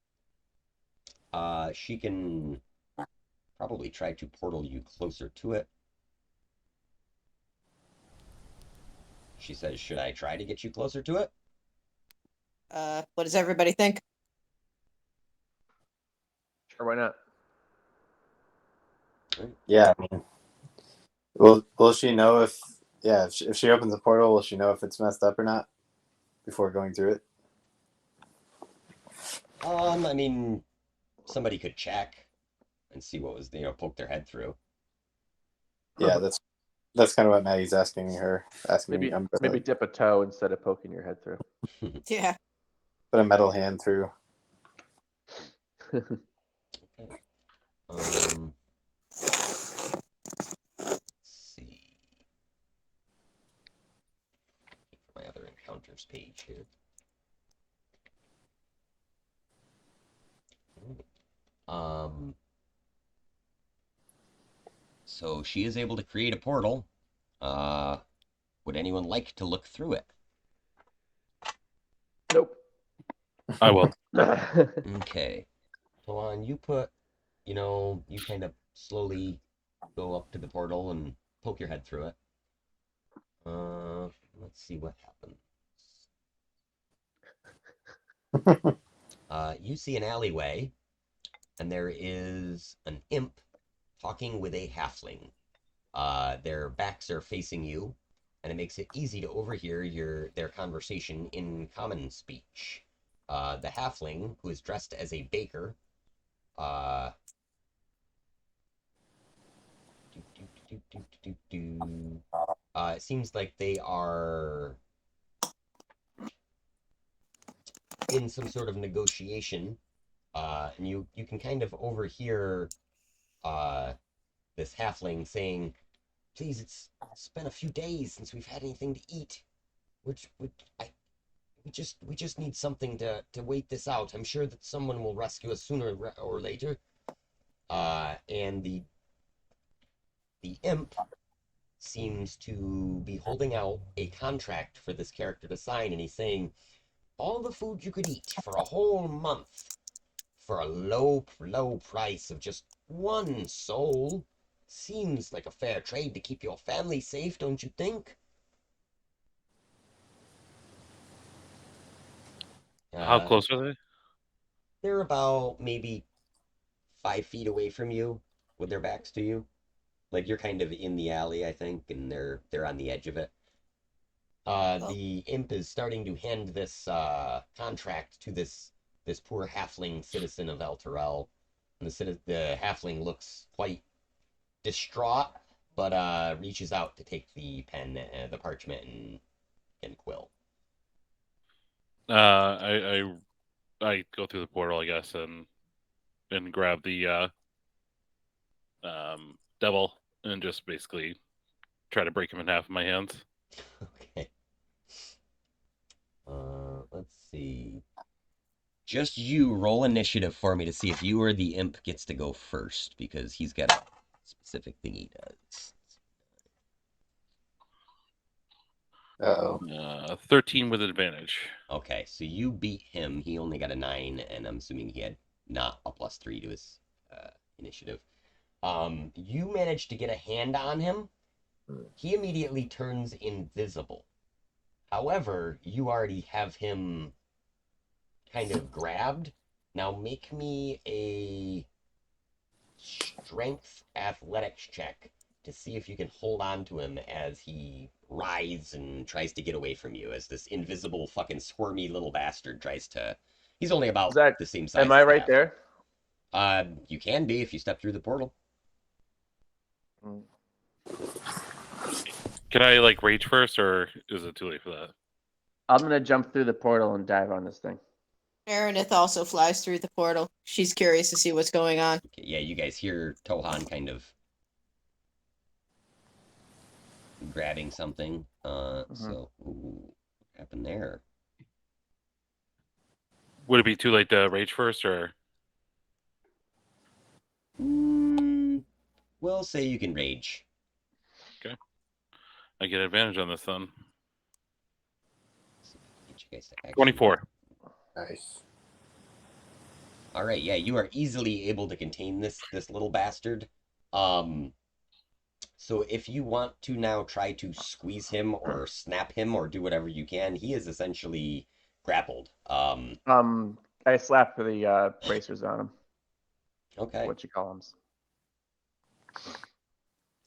She can probably try to portal you closer to it. She says, should I try to get you closer to it? What does everybody think? Sure, why not? Yeah, I mean, will she know if Yeah, if she opens the portal, will she know if it's messed up or not before going through it? I mean, somebody could check and see what was, poke their head through. Yeah, that's kind of what Maggie's asking her. Asking Maybe me. maybe dip a toe instead of poking your head through. Yeah. Put a metal hand through. Okay. Let's see. My other encounters page here. Um, so she is able to create a portal. Would anyone like to look through it? Nope. I will. Okay. Tohan, you kind of slowly go up to the portal and poke your head through it. Let's see what happens. You see an alleyway, and there is an imp talking with a halfling. Their backs are facing you, and it makes it easy to overhear their conversation in common speech. The halfling, who is dressed as a baker, uh, it seems like they are in some sort of negotiation, and you can kind of overhear this halfling saying, "Please, it's been a few days since we've had anything to eat. Which we just need something to wait this out. I'm sure that someone will rescue us sooner or later." And the imp seems to be holding out a contract for this character to sign, and he's saying, "All the food you could eat for a whole month for a low price of just one soul. Seems like a fair trade to keep your family safe, don't you think?" How Uh, close are they? they're about maybe 5 feet away from you with their backs to you. Like you're kind of in the alley, I think, and they're on the edge of it. Well, The imp is starting to hand this contract to this poor halfling citizen of ellturell, and the halfling looks quite distraught, but reaches out to take the pen, the parchment, and quill. I go through the portal, I guess, and grab the devil and just basically try to break him in half with my hands. Okay. Let's see. Just you roll initiative for me to see if you or the imp gets to go first, because he's got a specific thing he does. 13 with advantage. Okay, so you beat him. He only got a 9, and I'm assuming he had not a +3 to his initiative. You managed to get a hand on him. He immediately turns invisible. However, you already have him kind of grabbed. Now make me a strength athletics check to see if you can hold on to him as he writhes and tries to get away from you, as this invisible fucking squirmy little bastard tries to. He's only about Zach, the same size am as I the right there? You can be if you step through the portal. Can I rage first, or is it too late for that? I'm gonna jump through the portal and dive on this thing. Meredith also flies through the portal. She's curious to see what's going on. Okay, yeah, you guys hear Tohan kind of grabbing something. So, what happened there? Would it be too late to rage first, or? We'll say you can rage. Okay. I get advantage on this then. Get you guys to actually... 24. Nice. All right, yeah, you are easily able to contain this little bastard. So if you want to now try to squeeze him or snap him or do whatever you can, he is essentially grappled. I slap the bracers on him. Okay. What you call them?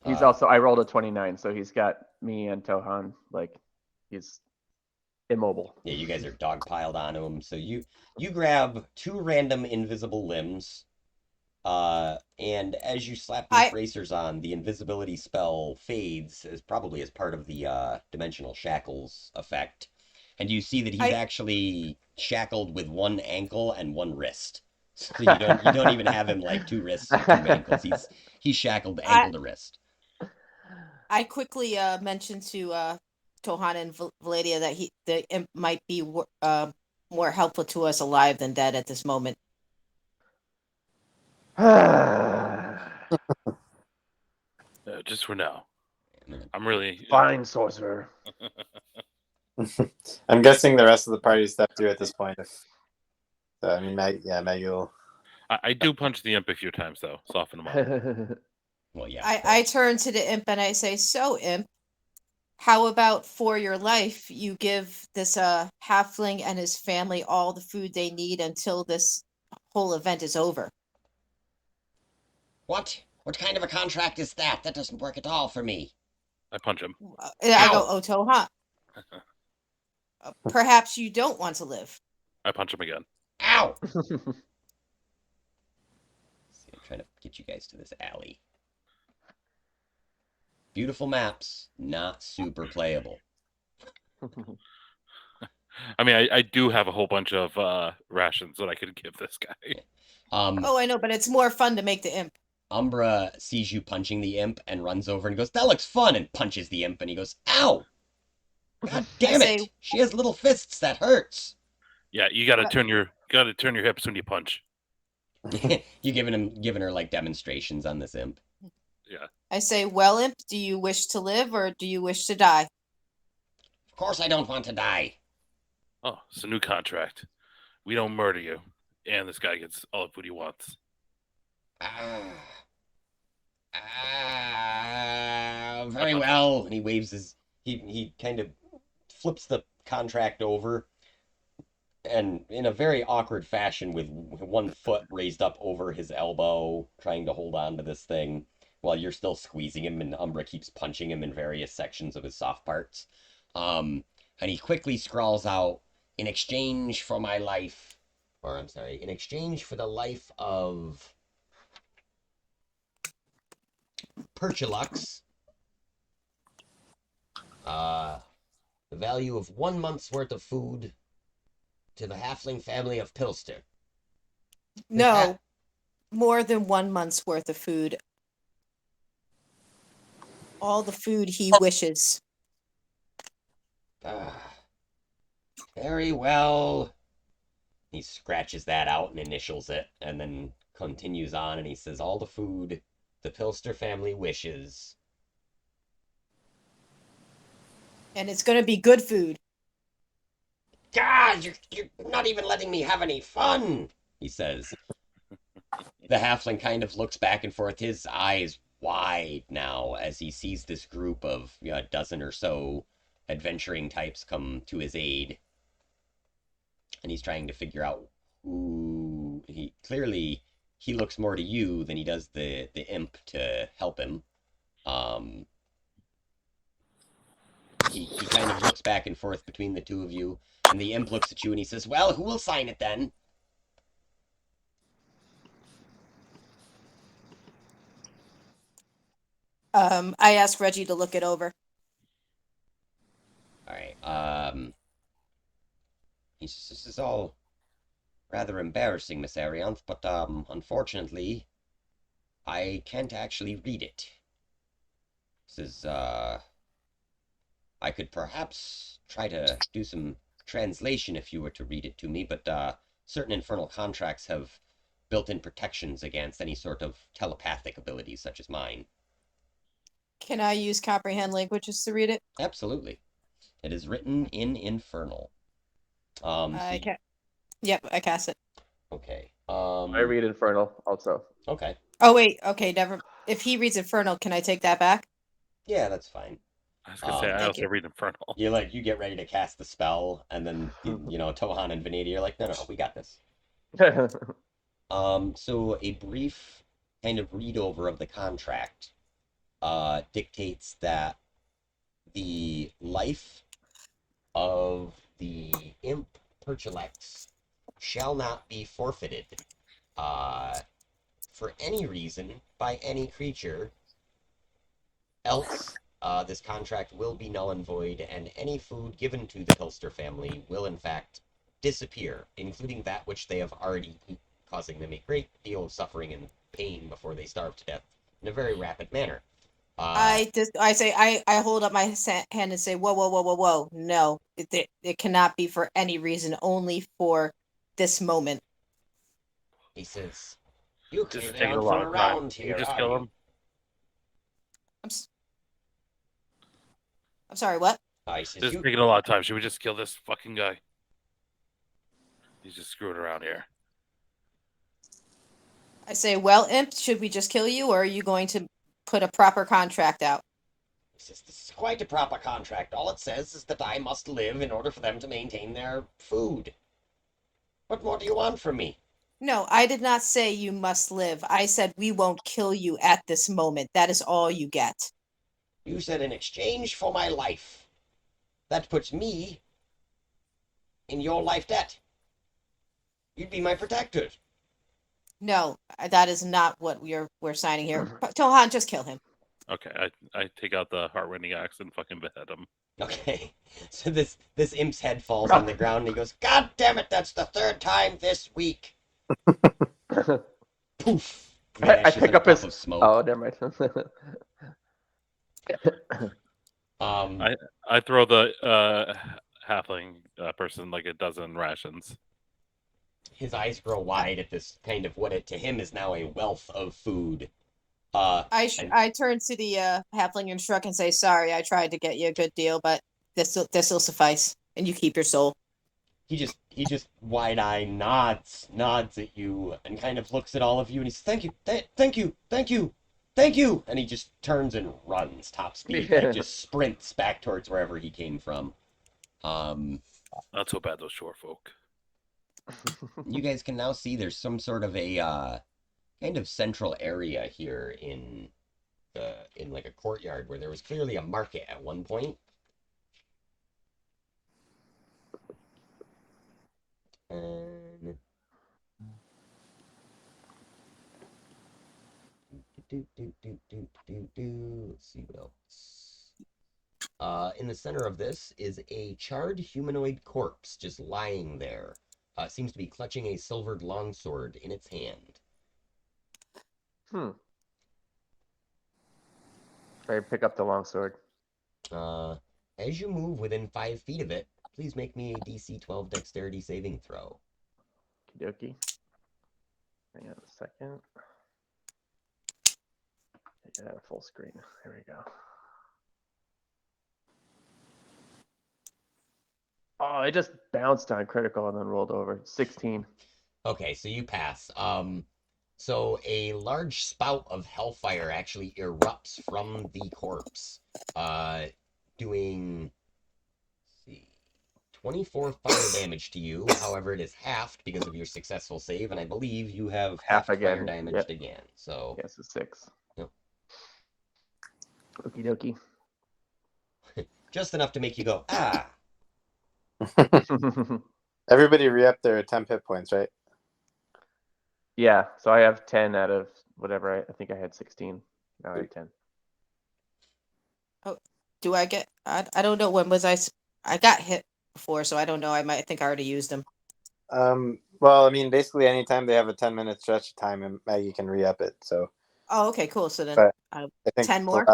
He's also, I rolled a 29, so he's got me and Tohan, like, he's immobile. Yeah, you guys are dogpiled onto him. So you grab 2 random invisible limbs, and as you slap these I bracers on, the invisibility spell fades as probably as part of the dimensional shackles effect. And you see that he's I actually shackled with 1 ankle and 1 wrist. So you don't even have him like 2 wrists or 2 ankles. He's shackled I ankle to wrist. I quickly mentioned to Tohana and Valadia that the imp might be more helpful to us alive than dead at this moment. Just for now. I'm gonna- I'm really. Fine, sorcerer. I'm guessing the rest of the party stepped through at this point. So, I mean, Maggie will. I do punch the imp a few times though, soften him up. Well, yeah. I turn to the imp and I say, "So, imp, how about for your life you give this halfling and his family all the food they need until this whole event is over?" What? What kind of a contract is that? That doesn't work at all for me. I punch him. And I go, Ow! "Oh, Tohan, perhaps you don't want to live." I punch him again. Ow! See, I'm trying to get you guys to this alley. Beautiful maps, not super playable. I mean, I do have a whole bunch of rations that I could give this guy. Oh, I know, but it's more fun to make the imp. Umbra sees you punching the imp and runs over and goes, "That looks fun," and punches the imp and he goes, "Ow! God damn it! say- She has little fists, that hurts." Yeah, you gotta What? turn your hips when you punch. You giving her like demonstrations on this imp. Yeah. I say, "Well, imp, do you wish to live or do you wish to die?" Of course I don't want to die. Oh, it's a new contract. We don't murder you, and this guy gets all the food he wants. Very well. And he waves his. He kind of flips the contract over, and in a very awkward fashion, with 1 foot raised up over his elbow, trying to hold on to this thing, while you're still squeezing him, and Umbra keeps punching him in various sections of his soft parts. And he quickly scrawls out, "In exchange for my life," or I'm sorry, "in exchange for the life of Perchilux, the value of 1 month's worth of food to the halfling family of Pilster." No, more than 1 month's worth of food. All the food he wishes. Very well. He scratches that out and initials it, and then continues on, and he says, "All the food the Pilster family wishes." And it's going to be good food. God, you're not even letting me have any fun, he says. The halfling kind of looks back and forth, his eyes wide now as he sees this group of a dozen or so adventuring types come to his aid. And he's trying to figure out who he looks more to you than he does the imp to help him. He kind of looks back and forth between the two of you, and the imp looks at you and he says, "Well, who will sign it then?" I asked Reggie to look it over. All right. He says, "This is all rather embarrassing, Miss Arianth, but unfortunately, I can't actually read it. This is I could perhaps try to do some translation if you were to read it to me, but certain infernal contracts have built-in protections against any sort of telepathic abilities such as mine." Can I use comprehend languages to read it? Absolutely. It is written in infernal. I can. Yep, I cast it. Okay. I read Infernal also. Okay. Oh wait, okay, never. If he reads Infernal, can I take that back? Yeah, that's fine. I was gonna say I Thank also you. read Infernal. You get ready to cast the spell, and then Tohan and Vanity are like, "No, we got this." So a brief kind of read over of the contract. dictates that the life of the imp Perchilex shall not be forfeited uh, for any reason by any creature, else this contract will be null and void, and any food given to the Pilster family will in fact disappear, including that which they have already eaten, causing them a great deal of suffering and pain before they starve to death in a very rapid manner. I hold up my hand and say, whoa, whoa, whoa, whoa, whoa. No, it cannot be for any reason, only for this moment. He says, "You This is came taking a down lot from of time. around Can we here, just are kill you?" him? I'm sorry, what? He says, This is "You taking a lot of time. Should we just kill this fucking guy? He's just screwing around here. I say, well, Imp, should we just kill you, or are you going to put a proper contract out? He says, "This is quite a proper contract. All it says is that I must live in order for them to maintain their food. What more do you want from me?" No, I did not say you must live. I said we won't kill you at this moment. That is all you get. "You said in exchange for my life. That puts me in your life debt. You'd be my protector." No, that is not what we're signing here. Tohan, just kill him. Okay, I take out the heart-rending axe and fucking behead him. Okay, so this imp's head falls on the ground, and he goes, "God damn it! That's the third time this week." Poof! I Vanishes pick in a up his. puff of smoke. Oh, never mind. Um, I throw the halfling person like a dozen rations. his eyes grow wide at this kind of what it to him is now a wealth of food. And I turn to the halfling and shrug and say, "Sorry, I tried to get you a good deal, but this will suffice, and you keep your soul." he just wide eye nods at you and kind of looks at all of you and he says, "Thank you, thank you, thank you, thank you," and he just turns and runs top speed, like just sprints back towards wherever he came from. Not so bad, those shore folk. You guys can now see there's some sort of a kind of central area here in like a courtyard where there was clearly a market at one point. And let's see what else. In the center of this is a charred humanoid corpse just lying there. Seems to be clutching a silvered longsword in its hand. I pick up the longsword. As you move within 5 feet of it, please make me a DC 12 dexterity saving throw. Okie dokie. Hang on a second. Yeah, full screen. There we go. Oh, it just bounced on critical and then rolled over. 16. Okay, so you pass. So a large spout of hellfire actually erupts from the corpse, doing, let's see, 24 fire damage to you. However, it is halved because of your successful save, and I believe you have half Half fire again. damaged Yep. again. So Yes, it's 6. Yep. Okie dokie. just enough to make you go, ah. Everybody re-up their temp hit points, right? Yeah, so I have 10 out of whatever. I think I had 16. Now I have 10. Do I get? I don't know. When was I got hit before, so I don't know. I think I already used them. Well, I mean, basically, anytime they have a 10-minute stretch of time, and Maggie can re-up it. So. Oh, okay, cool. So then, But I think 10 more.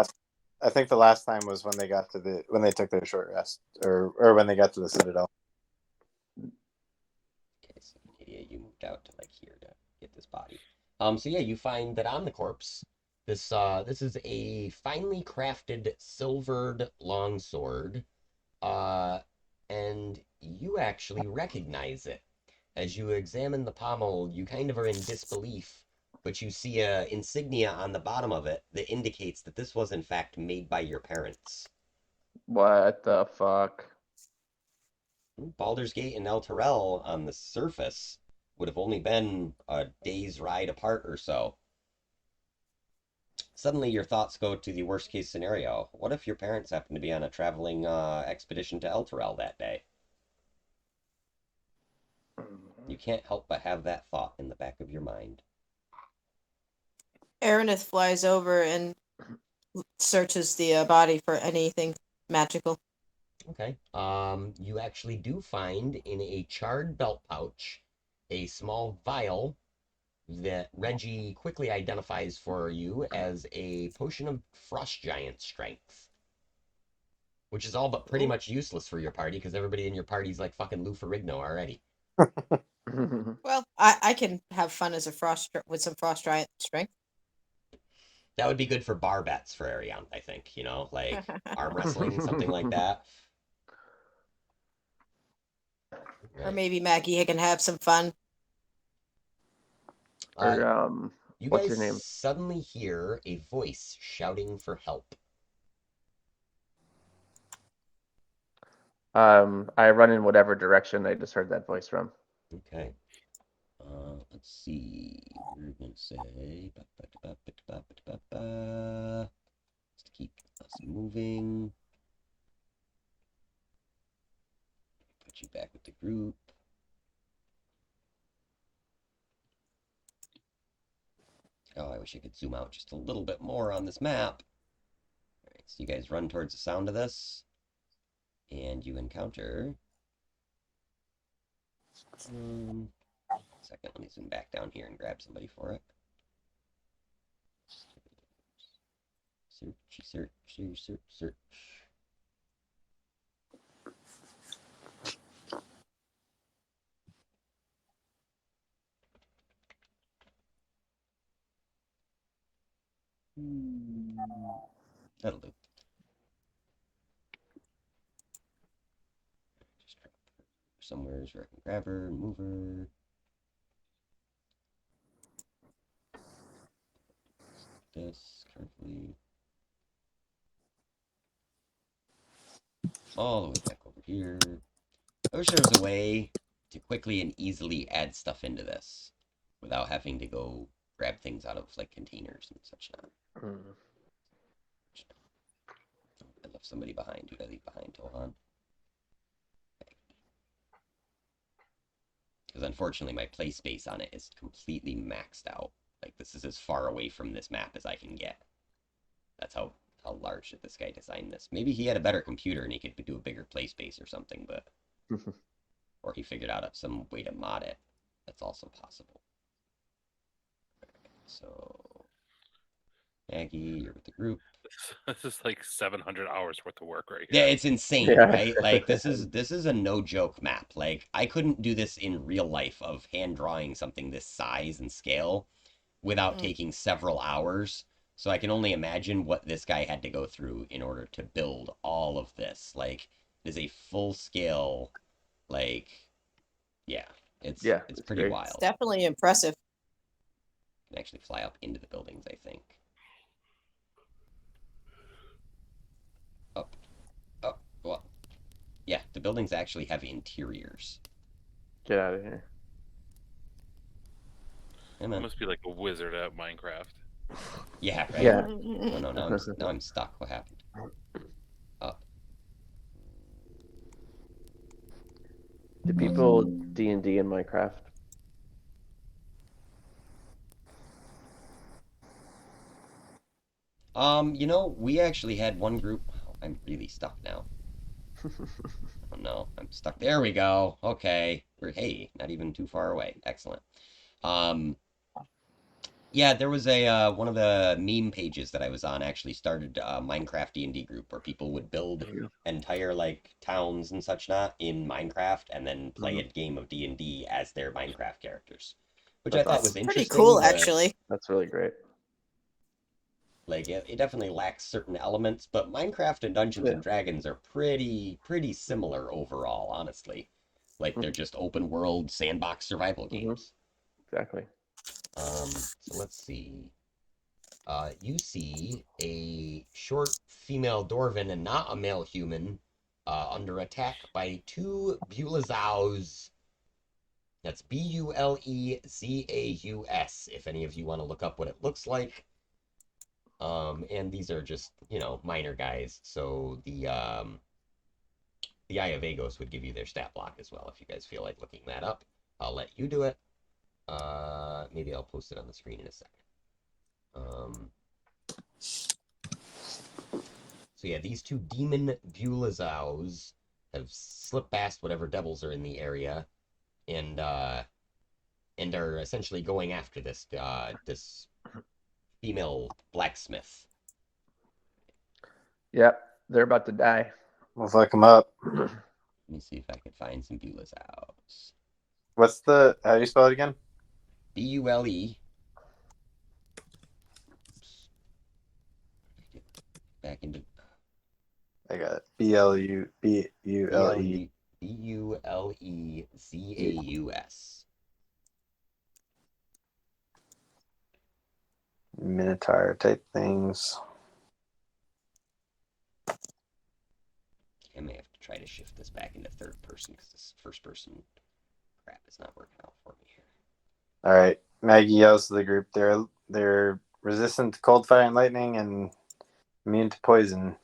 I think the last time was when they got to when they took their short rest, or when they got to the Citadel. Okay, so idiot, you moved out to like here to get this body. So yeah, you find that on the corpse, this is a finely crafted silvered longsword, and you actually recognize it. As you examine the pommel, you kind of are in disbelief, but you see a insignia on the bottom of it that indicates that this was in fact made by your parents. What the fuck? Baldur's Gate and ellturell on the surface would have only been a day's ride apart or so. suddenly your thoughts go to the worst case scenario. What if your parents happen to be on a traveling expedition to ellturell that day? You can't help but have that thought in the back of your mind. Aranith flies over and searches the body for anything magical. Okay. You actually do find in a charred belt pouch a small vial that Reggie quickly identifies for you as a potion of frost giant strength, which is all but pretty much useless for your party because everybody in your party's like fucking Lou Ferrigno already. Well, I can have fun as a with some frost giant strength. That would be good for bar bets for Ariane, I think, like arm wrestling, something like that. Or Right. maybe Maggie can have some fun. Or You what's guys your name? suddenly hear a voice shouting for help. I run in whatever direction I just heard that voice from. Okay. Let's see. We're gonna say let's keep us moving. Put you back with the group. Oh, I wish I could zoom out just a little bit more on this map. All right, so you guys run towards the sound of this, and you encounter. Second, let me zoom back down here and grab somebody for it. Search. That'll do. Just drop her somewhere where I can grab her and move her. This carefully. All the way back over here. I wish there was a way to quickly and easily add stuff into this without having to go grab things out of like containers and such not. I left somebody behind. Who did I leave behind? Tohan. Because unfortunately my play space on it is completely maxed out. Like this is as far away from this map as I can get. That's how large did this guy design this. Maybe he had a better computer and he could do a bigger play space or something, but or he figured out some way to mod it. That's also possible. So Maggie, you're with the group. This is like 700 hours worth of work right Yeah, here. it's insane, Yeah. right? Like this is a no joke map. Like I couldn't do this in real life of hand drawing something this size and scale without taking several hours. So I can only imagine what this guy had to go through in order to build all of this. Like it is a full scale, like yeah, it's pretty great. wild. It's definitely impressive. Can actually fly up into the buildings, I think. Up. Well, yeah, the buildings actually have interiors. Get out of here. Hey, I man. must be like a wizard at Minecraft. Yeah, right? Yeah. Oh, no, now I'm stuck. What happened? Up. Do people D&D in Minecraft? We actually had one group. Oh, I'm really stuck now. Oh no, I'm stuck. There we go. Okay. Hey, not even too far away. Excellent. Yeah, there was a one of the meme pages that I was on actually started a Minecraft D&D group where people would build entire like towns and such not in Minecraft and then play a game of D&D as their Minecraft characters, which I thought was Pretty interesting. cool, but, actually. That's really great. like it definitely lacks certain elements, but Minecraft and Dungeons and Dragons are pretty similar overall, honestly. Like they're just open world sandbox survival games. Exactly. So let's see. You see a short female dwarven and not a male human under attack by two Bulezaus. That's Bulezaus, if any of you want to look up what it looks like. And these are just, minor guys. So the Eye of Agos would give you their stat block as well if you guys feel like looking that up. I'll let you do it. Maybe I'll post it on the screen in a second. So yeah, these two demon Bulizaus have slipped past whatever devils are in the area, and are essentially going after this female blacksmith. Yep, they're about to die. We'll fuck them up. Let me see if I can find some Bulizaus. What's the? How do you spell it again? Bule. Back into I got it. B-L-U-B-U-L-E. Bulezaus. Minotaur type things. I may have to try to shift this back into third person because this first person crap is not working out for me here. All right, Maggie yells to the group. They're resistant to cold, fire, and lightning, and immune to poison.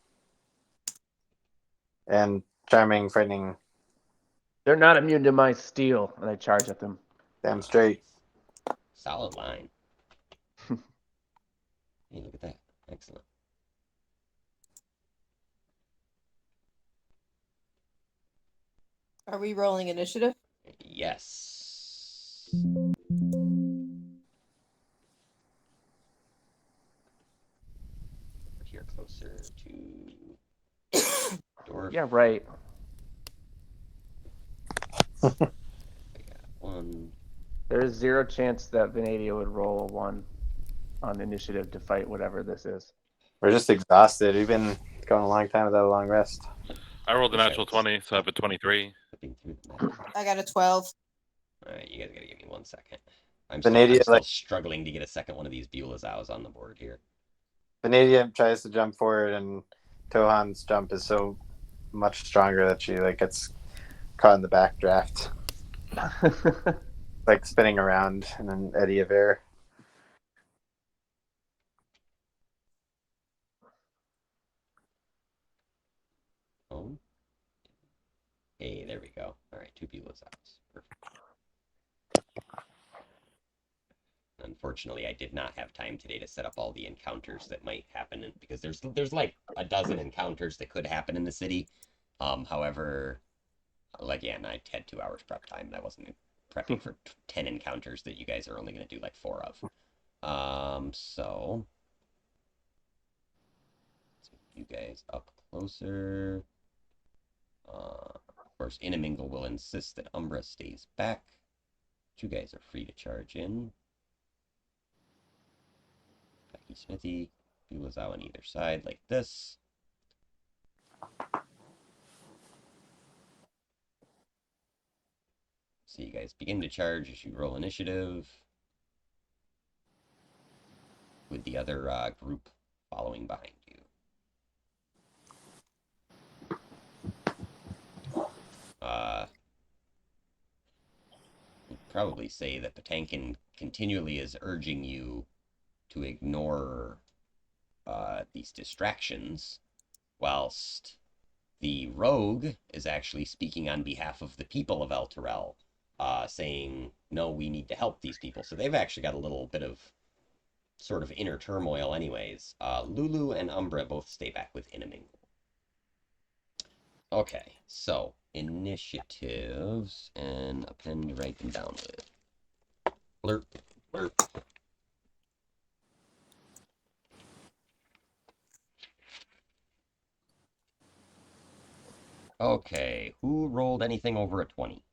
And charming, frightening. They're not immune to my steel, and I charge at them. Damn straight. Solid line. Hey, look at that. Excellent. Are we rolling initiative? Yes. Here, closer to dwarf. Yeah, right. I got one. There's 0 chance that Venadia would roll a 1 on initiative to fight whatever this is. We're just exhausted. We've been going a long time without a long rest. I rolled a natural 20, so I have a 23. Flipping through the map. I got a 12. All right, you guys gotta give me 1 second. I'm Venadia, still like- struggling to get a second one of these Bulizaus on the board here. Venadia tries to jump forward, and Tohan's jump is so much stronger that she gets caught in the backdraft, spinning around in an eddy of air. Oh. Hey, there we go. All right, 2 Bulizaus. Perfect. Unfortunately, I did not have time today to set up all the encounters that might happen, because there's like a dozen encounters that could happen in the city. However, and I had 2 hours prep time, and I wasn't prepping for 10 encounters that you guys are only going to do 4 of. So let's get you guys up closer. Of course, Inamingle will insist that Umbra stays back. You guys are free to charge in. Becky Smithy, Bulazao on either side like this. So you guys begin to charge as you roll initiative, with the other group following behind you. Would probably say that Patankin continually is urging you to ignore these distractions, whilst the rogue is actually speaking on behalf of the people of ellturell, saying, no, we need to help these people. So they've actually got a little bit of sort of inner turmoil anyways. Lulu and Umbra both stay back with Inamingle. Okay, so initiatives, and a pen to write them down with. Blurp, blurp. Okay, who rolled anything over a 20?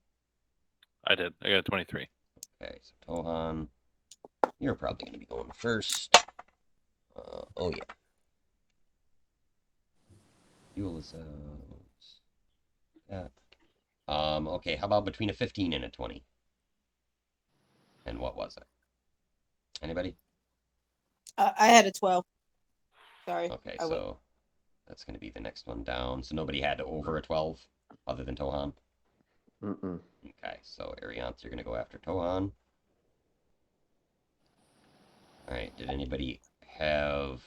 I did. I got a 23. Okay, so Tohan, you're probably going to be going first. Oh yeah. Bulizaus. Yeah. Okay, how about between a 15 and a 20? And what was it? Anybody? I had a 12. Sorry. Okay, I would- so that's going to be the next one down. So nobody had over a 12 other than Tohan? Mm-mm. Okay, so Arianth, you're going to go after Tohan. Alright, did anybody have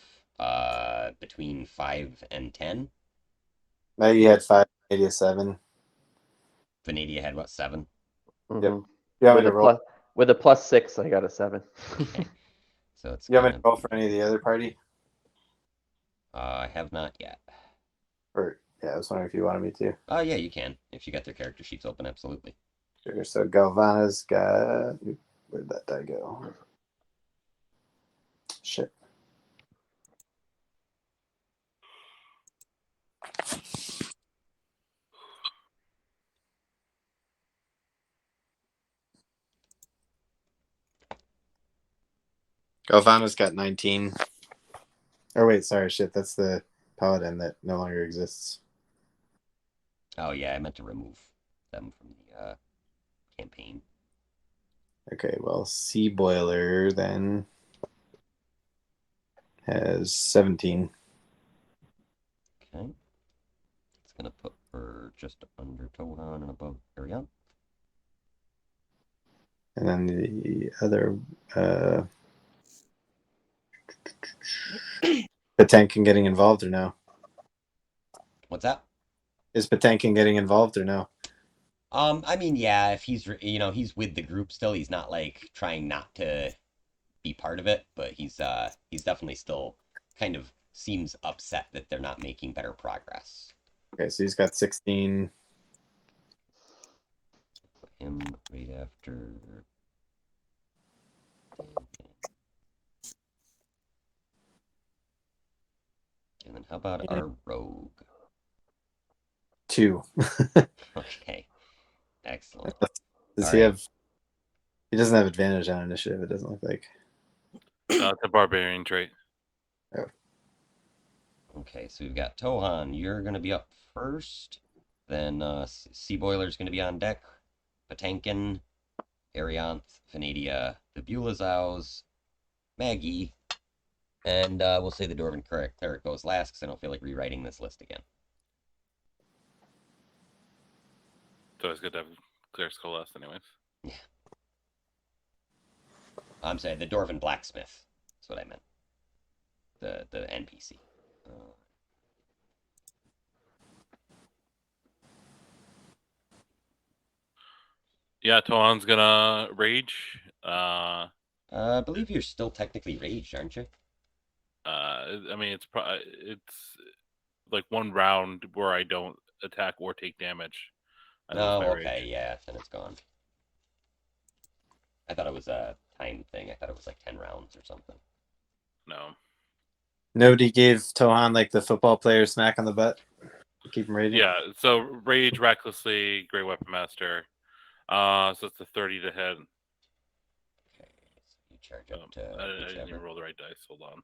Between 5 and 10. Maggie had 5, 87. Venadia had what, 7? Mhm. You want me With to a roll? with a +6, I got a 7. Okay. So it's You want me to gonna roll be, for any of the other party? I have not yet. Or yeah, I was wondering if you wanted me to. Oh yeah, you can if you got their character sheets open. Absolutely. Sure. So Galvana's got. Where'd that die go? Shit. Galvana's got 19. Oh wait, sorry, shit. That's the paladin that no longer exists. Oh yeah, I meant to remove them from the campaign. Okay, well, Sea Boiler then has 17. Okay. It's gonna put her just under Tohan and above Arion. And then the other Patankin getting involved or no? What's that? Is Patankin getting involved or no? I mean, yeah, if he's he's with the group still, he's not like trying not to be part of it, but he's definitely still kind of seems upset that they're not making better progress. Okay, so he's got 16. Put him right after. And then how about our rogue? 2. Okay, excellent. Does All he right. have? He doesn't have advantage on initiative. It doesn't look like. It's a barbarian trait. Okay, so we've got Tohan. You're gonna be up first. Then Sea Boiler's gonna be on deck. Patankin, Arianth, Venadia, the Bulazows, Maggie, and we'll say the Dwarven Cleric goes last because I don't feel like rewriting this list again. It's always good to have clear skull last, anyways. I'm sorry, the Dwarven Blacksmith. That's what I meant. The NPC. Yeah, Tohan's gonna rage. I believe you're still technically raged, aren't you? I mean, it's like one round where I don't attack or take damage. I lose No, my okay, rage. yeah, then it's gone. I thought it was a time thing. I thought it was like 10 rounds or something. No. Nobody gave Tohan like the football player smack on the butt to keep him raging. Yeah, so rage recklessly, great weapon master. So it's a 30 to hit. Okay, so you charge up to I didn't even whichever. roll the right dice. Hold on.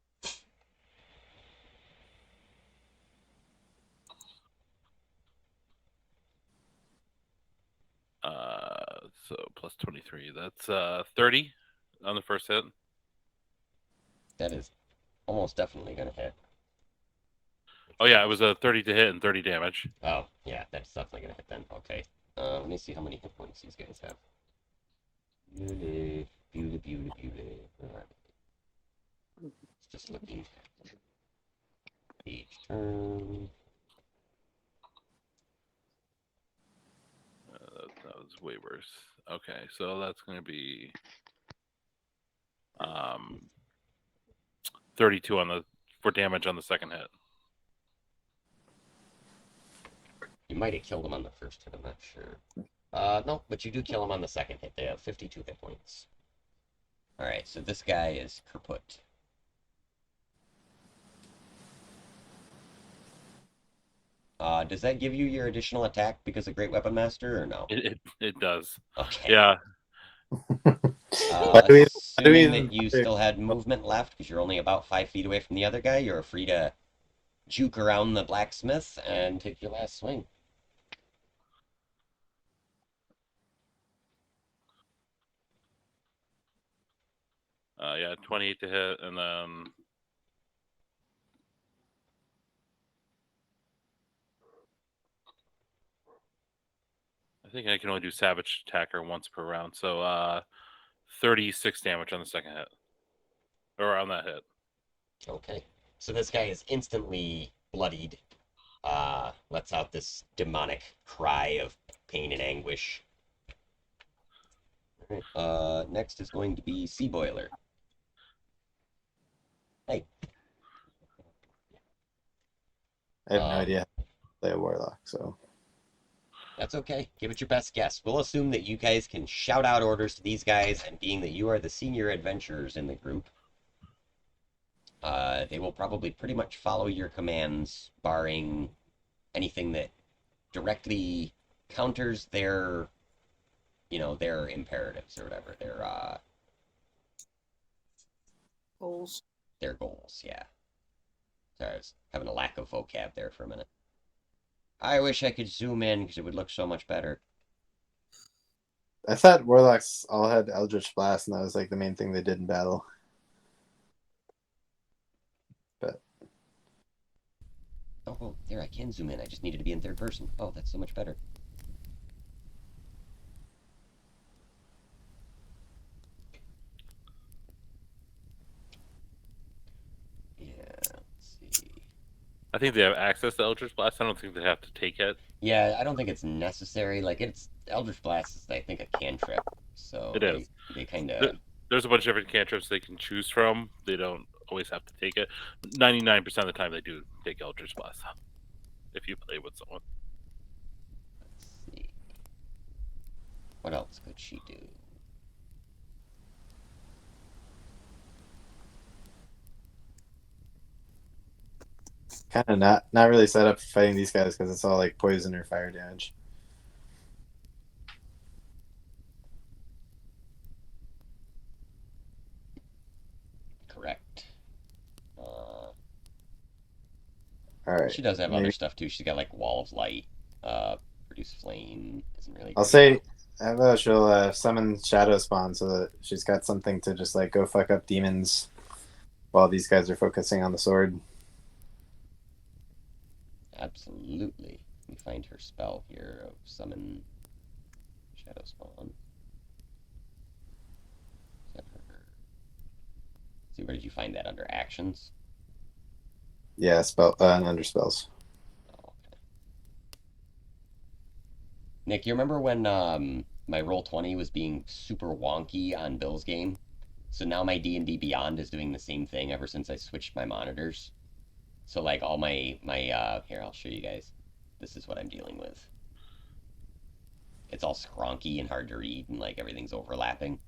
So plus 23. That's 30 on the first hit. That is almost definitely gonna hit. Oh yeah, it was a 30 to hit and 30 damage. Oh, yeah, that's definitely gonna hit then. Okay. Let me see how many hit points these guys have. Beauty. Alright. It's just looking. Each turn. That was way worse. Okay, so that's going to be 32 for damage on the second hit. You might have killed him on the first hit, I'm not sure. No, but you do kill him on the second hit. They have 52 hit points. Alright, so this guy is kaput. Does that give you your additional attack because of Great Weapon Master, or no? It does. Okay. Yeah. Why do we Assuming even that you still had movement left, because you're only about 5 feet away from the other guy, you're free to juke around the blacksmith and take your last swing. Yeah, 28 to hit, and then I think I can only do Savage Attacker once per round. So 36 damage on the second hit. Or on that hit. Okay. So this guy is instantly bloodied. Lets out this demonic cry of pain and anguish. All right. Next is going to be Sea Boiler. Hey. I have no Um, idea how to play a warlock, so That's okay. Give it your best guess. We'll assume that you guys can shout out orders to these guys, and being that you are the senior adventurers in the group, they will probably pretty much follow your commands, barring anything that directly counters their, their imperatives or whatever, Goals. their goals. Yeah. Sorry, I was having a lack of vocab there for a minute. I wish I could zoom in because it would look so much better. I thought warlocks all had Eldritch Blast, and that was like the main thing they did in battle. But Oh, there, I can zoom in. I just needed to be in third person. Oh, that's so much better. Yeah, let's see. I think they have access to Eldritch Blast. I don't think they have to take it. Yeah, I don't think it's necessary. Like, it's Eldritch Blast is, I think, a cantrip. So It is. they kind of. There's a bunch of different cantrips they can choose from. They don't always have to take it. 99% of the time, they do take Eldritch Blast if you play with someone. Let's see. What else could she do? kind of not really set up for fighting these guys because it's all like poison or fire damage. Correct. All right. She does have maybe- other stuff too. She's got like Wall of Light, produce flame. Isn't really. I'll great. say how about she'll summon Shadow Spawn so that she's got something to just like go fuck up demons while these guys are focusing on the sword. Absolutely. Let me find her spell here of summon Shadow Spawn. Is that her? See, where did you find that under actions? Yeah, spell under spells. Oh, okay. Nick, you remember when my Roll20 was being super wonky on Bill's game? So now my D&D Beyond is doing the same thing ever since I switched my monitors. So like all my here, I'll show you guys. This is what I'm dealing with. It's all scronky and hard to read, and like everything's overlapping.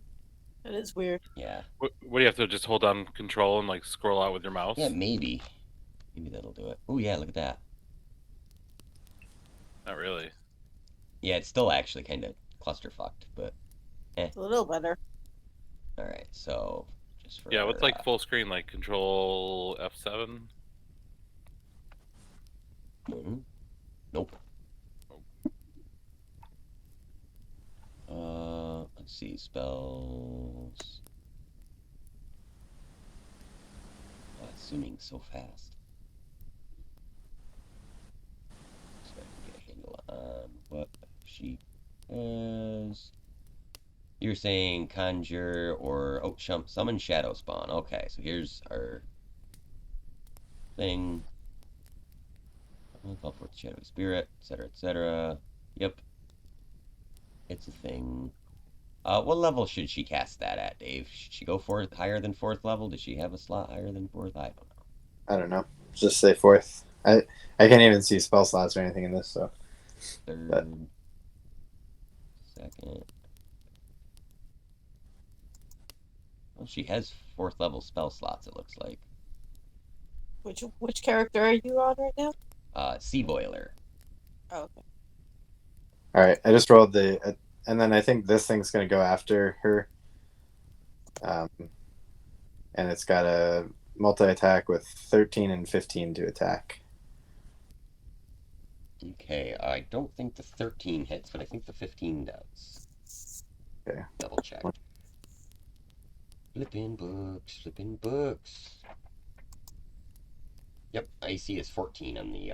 That is weird. Yeah. What do you have to just hold down control and like scroll out with your mouse? Yeah, maybe. Maybe that'll do it. Oh yeah, look at that. Not really. Yeah, it's still actually kind of clusterfucked, but A little better. all right. So just for Yeah, what's like full screen, like Control F7? Nope. Let's see spells. Oh, it's zooming so fast. So I can get a handle on what she has. You're saying conjure or summon Shadow Spawn. Okay, so here's our thing. Call forth Shadow Spirit, etc., etc. Yep, it's a thing. What level should she cast that at, Dave? Should she go higher than 4th level? Does she have a slot higher than 4th? I don't know. I don't know. Just say 4th. I can't even see spell slots or anything in this, so 3rd, but 2nd. Well, she has 4th level spell slots. It looks like. Which character are you on right now? Sea Boiler. Oh, okay. all right. I just rolled the and then I think this thing's gonna go after her. And it's got a multi-attack with 13 and 15 to attack. Okay, I don't think the 13 hits, but I think the 15 does. Okay. Double check. Flipping books. Yep, AC is 14 on the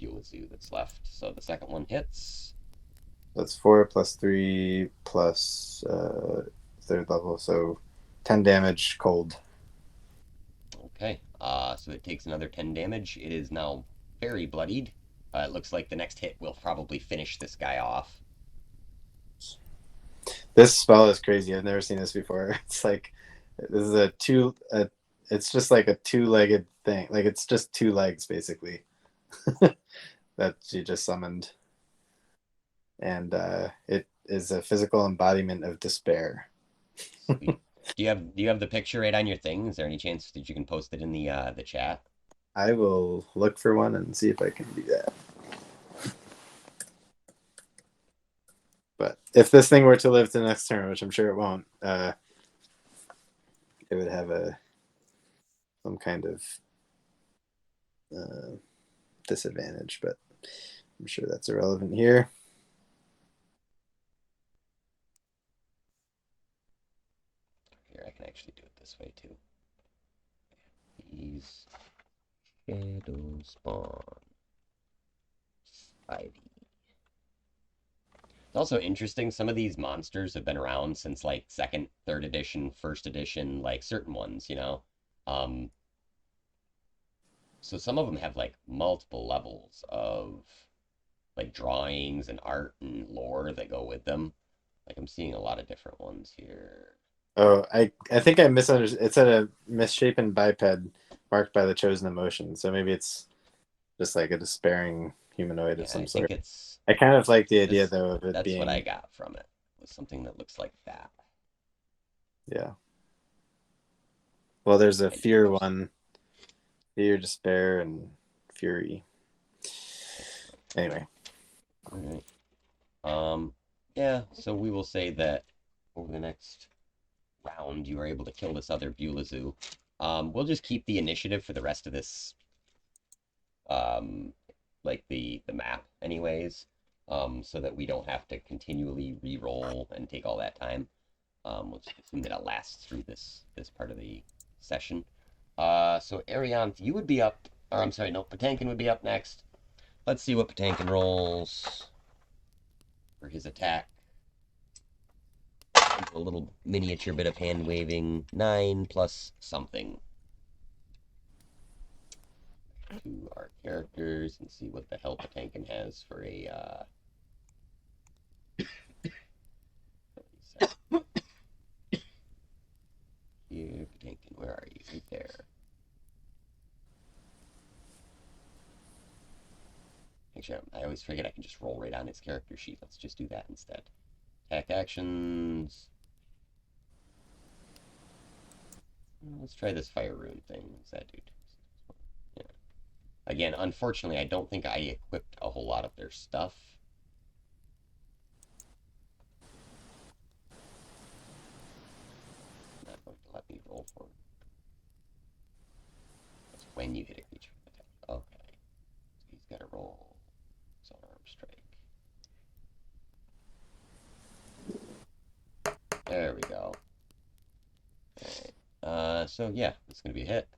Yulizu that's left. So the second one hits. That's 4 plus 3 plus 3rd level, so 10 damage cold. Okay. So it takes another 10 damage. It is now very bloodied. It looks like the next hit will probably finish this guy off. This spell is crazy. I've never seen this before. It's like this is it's just like a two-legged thing. Like it's just two legs basically that she just summoned, and it is a physical embodiment of despair. Do you have the picture right on your thing? Is there any chance that you can post it in the chat? I will look for one and see if I can do that. But if this thing were to live to the next turn, which I'm sure it won't, it would have some kind of disadvantage. But I'm sure that's irrelevant here. Here, I can actually do it this way too. These shadow spawn. Spidey. It's also interesting, some of these monsters have been around since like 2nd, 3rd edition, 1st edition, like certain ones, you know? So some of them have like multiple levels of like drawings and art and lore that go with them. Like I'm seeing a lot of different ones here. Oh, I think I misunderstood. It said a misshapen biped marked by the chosen emotion. So maybe it's just like a despairing humanoid Yeah, of some I sort. think it's I kind of like the idea this, though of it that's being. what I got from it. Was something that looks like that. Yeah. Well, there's a I fear just- one. Fear, despair, and fury. Anyway. All right. Yeah, so we will say that over the next round you are able to kill this other Beulah Zoo. We'll just keep the initiative for the rest of this like the map anyways. So that we don't have to continually re-roll and take all that time. We'll just assume that it lasts through this part of the session. So Arianth, you would be up, or I'm sorry, no, Patankin would be up next. Let's see what Patankin rolls for his attack. A little miniature bit of hand waving. 9 plus something. To our characters and see what the hell Patankin has for a here, Patankin, where are you? Right there. Actually, I always forget I can just roll right on his character sheet. Let's just do that instead. Attack actions. Let's try this fire rune thing. What's that do? Yeah. Again, unfortunately, I don't think I equipped a whole lot of their stuff. Not going to let me roll for it. That's when you hit a creature with attack. Okay. So he's got to roll. It's on arm strike. There we go. Alright. So yeah, it's gonna be a hit.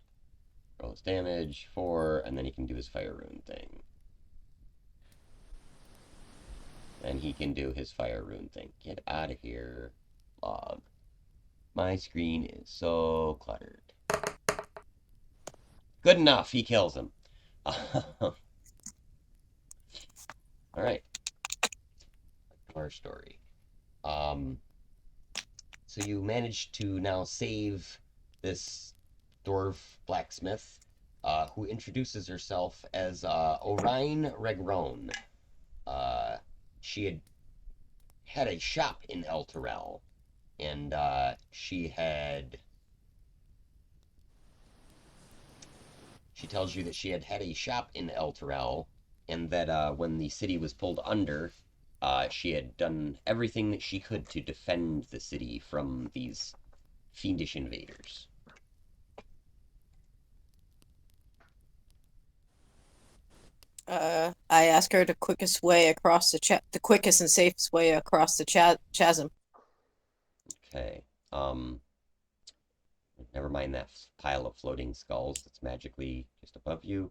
Roll his damage, 4, and then he can do his fire rune thing. And he can do his fire rune thing. Get out of here, log. My screen is so cluttered. Good enough, he kills him. Alright. Our story. So you managed to now save this dwarf blacksmith, who introduces herself as Orion Regrone. She had a shop in ellturell, and she tells you that she had a shop in ellturell, and that when the city was pulled under, she had done everything that she could to defend the city from these fiendish invaders. I ask her the quickest way across the quickest and safest way across the chasm. Okay. Never mind that pile of floating skulls that's magically just above you.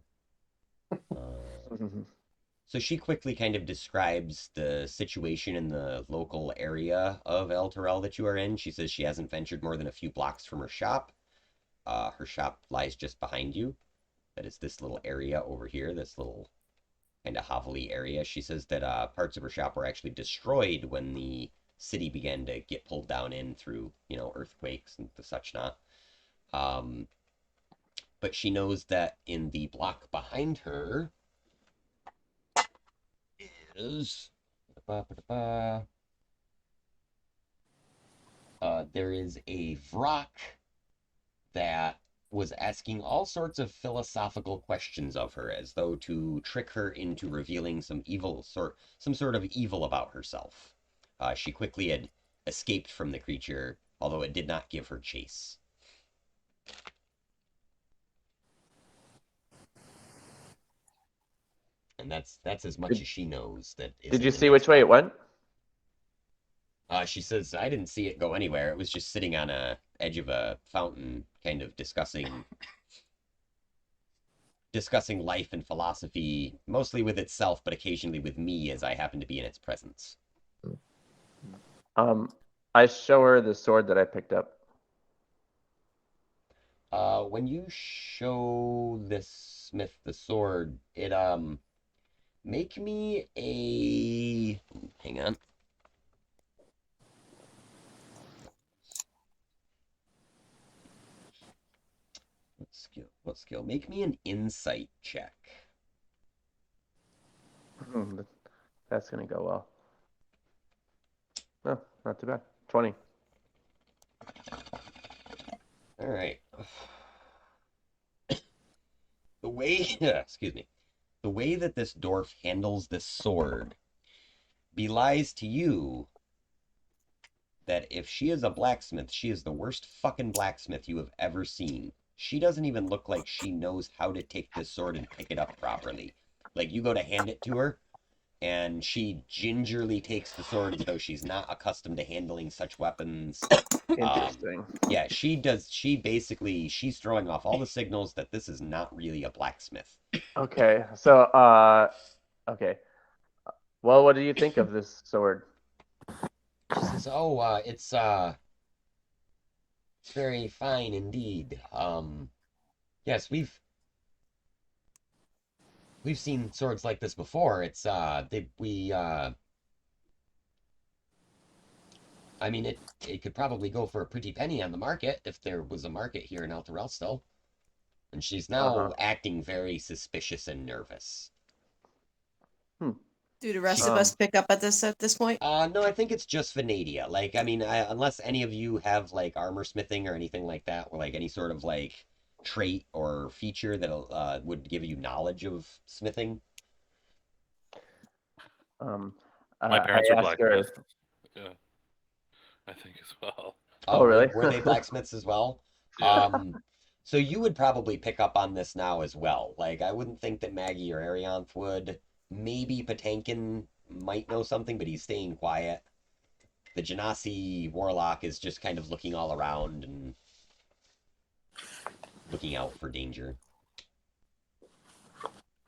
So she quickly kind of describes the situation in the local area of ellturell that you are in. She says she hasn't ventured more than a few blocks from her shop. her shop lies just behind you. That is this little area over here, this little kind of hovelly area. She says that parts of her shop were actually destroyed when the city began to get pulled down in through, earthquakes and the such not. Um, but she knows that in the block behind her is there is a Vrock that was asking all sorts of philosophical questions of her, as though to trick her into revealing some sort of evil about herself. She quickly had escaped from the creature, although it did not give her chase. And that's as much as she knows. Did you see which way it went? She says, I didn't see it go anywhere. It was just sitting on a edge of a fountain, kind of discussing life and philosophy, mostly with itself, but occasionally with me, as I happen to be in its presence. I show her the sword that I picked up. When you show this smith the sword, it make me a hang on. What skill? Make me an insight check. That's gonna go well. No, not too bad. 20. All right. The way, excuse me, the way that this dwarf handles this sword belies to you that if she is a blacksmith, she is the worst fucking blacksmith you have ever seen. She doesn't even look like she knows how to take this sword and pick it up properly. Like, you go to hand it to her, and she gingerly takes the sword as though she's not accustomed to handling such weapons. Interesting. Yeah, she's throwing off all the signals that this is not really a blacksmith. Okay, so okay. Well, what do you think of this sword? She says, it's very fine indeed. Yes, we've seen swords like this before. It's I mean, it could probably go for a pretty penny on the market if there was a market here in ellturell still. And she's now acting very suspicious and nervous. Do the rest of us pick up at this point? No, I think it's just Venadia. Like, I mean, unless any of you have like armor smithing or anything like that, or like any sort of like trait or feature that would give you knowledge of smithing. My parents were blacksmiths. Yeah, I think as well. Oh, really? Were they blacksmiths as well? Yeah. So you would probably pick up on this now as well. Like, I wouldn't think that Maggie or Arianth would. Maybe Patankin might know something, but he's staying quiet. The Genasi warlock is just kind of looking all around and looking out for danger.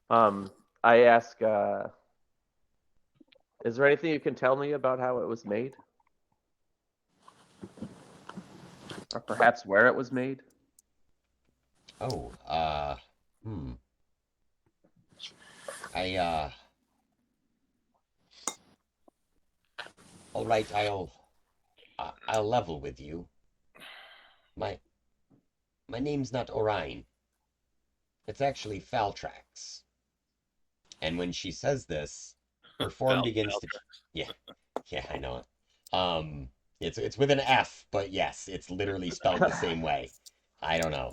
I ask, is there anything you can tell me about how it was made? Or perhaps where it was made? Oh, all right, I'll level with you. My name's not Orion. It's actually Faltrax. And when she says this, her form begins to... Yeah, I know it. It's with an F, but yes, it's literally spelled the same way. I don't know.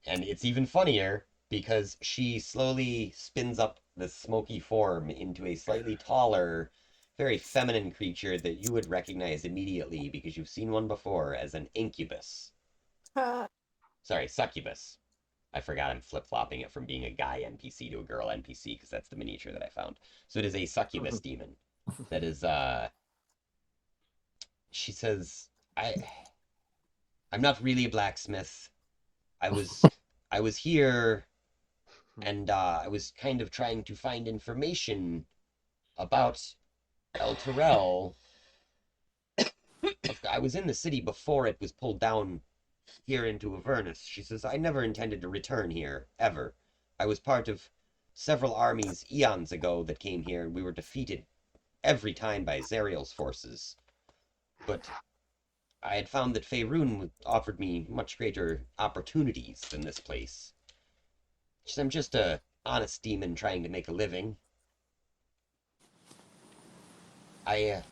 And it's even funnier because she slowly spins up the smoky form into a slightly taller, very feminine creature that you would recognize immediately because you've seen one before as an incubus. Sorry, succubus. I forgot I'm flip-flopping it from being a guy NPC to a girl NPC because that's the miniature that I found. So it is a succubus demon. That is, she says, I'm not really a blacksmith. I was here and I was kind of trying to find information about ellturell. I was in the city before it was pulled down here into Avernus. She says, I never intended to return here, ever. I was part of several armies eons ago that came here, and we were defeated every time by Zariel's forces. But I had found that Faerun offered me much greater opportunities than this place. She said, I'm just a honest demon trying to make a living. I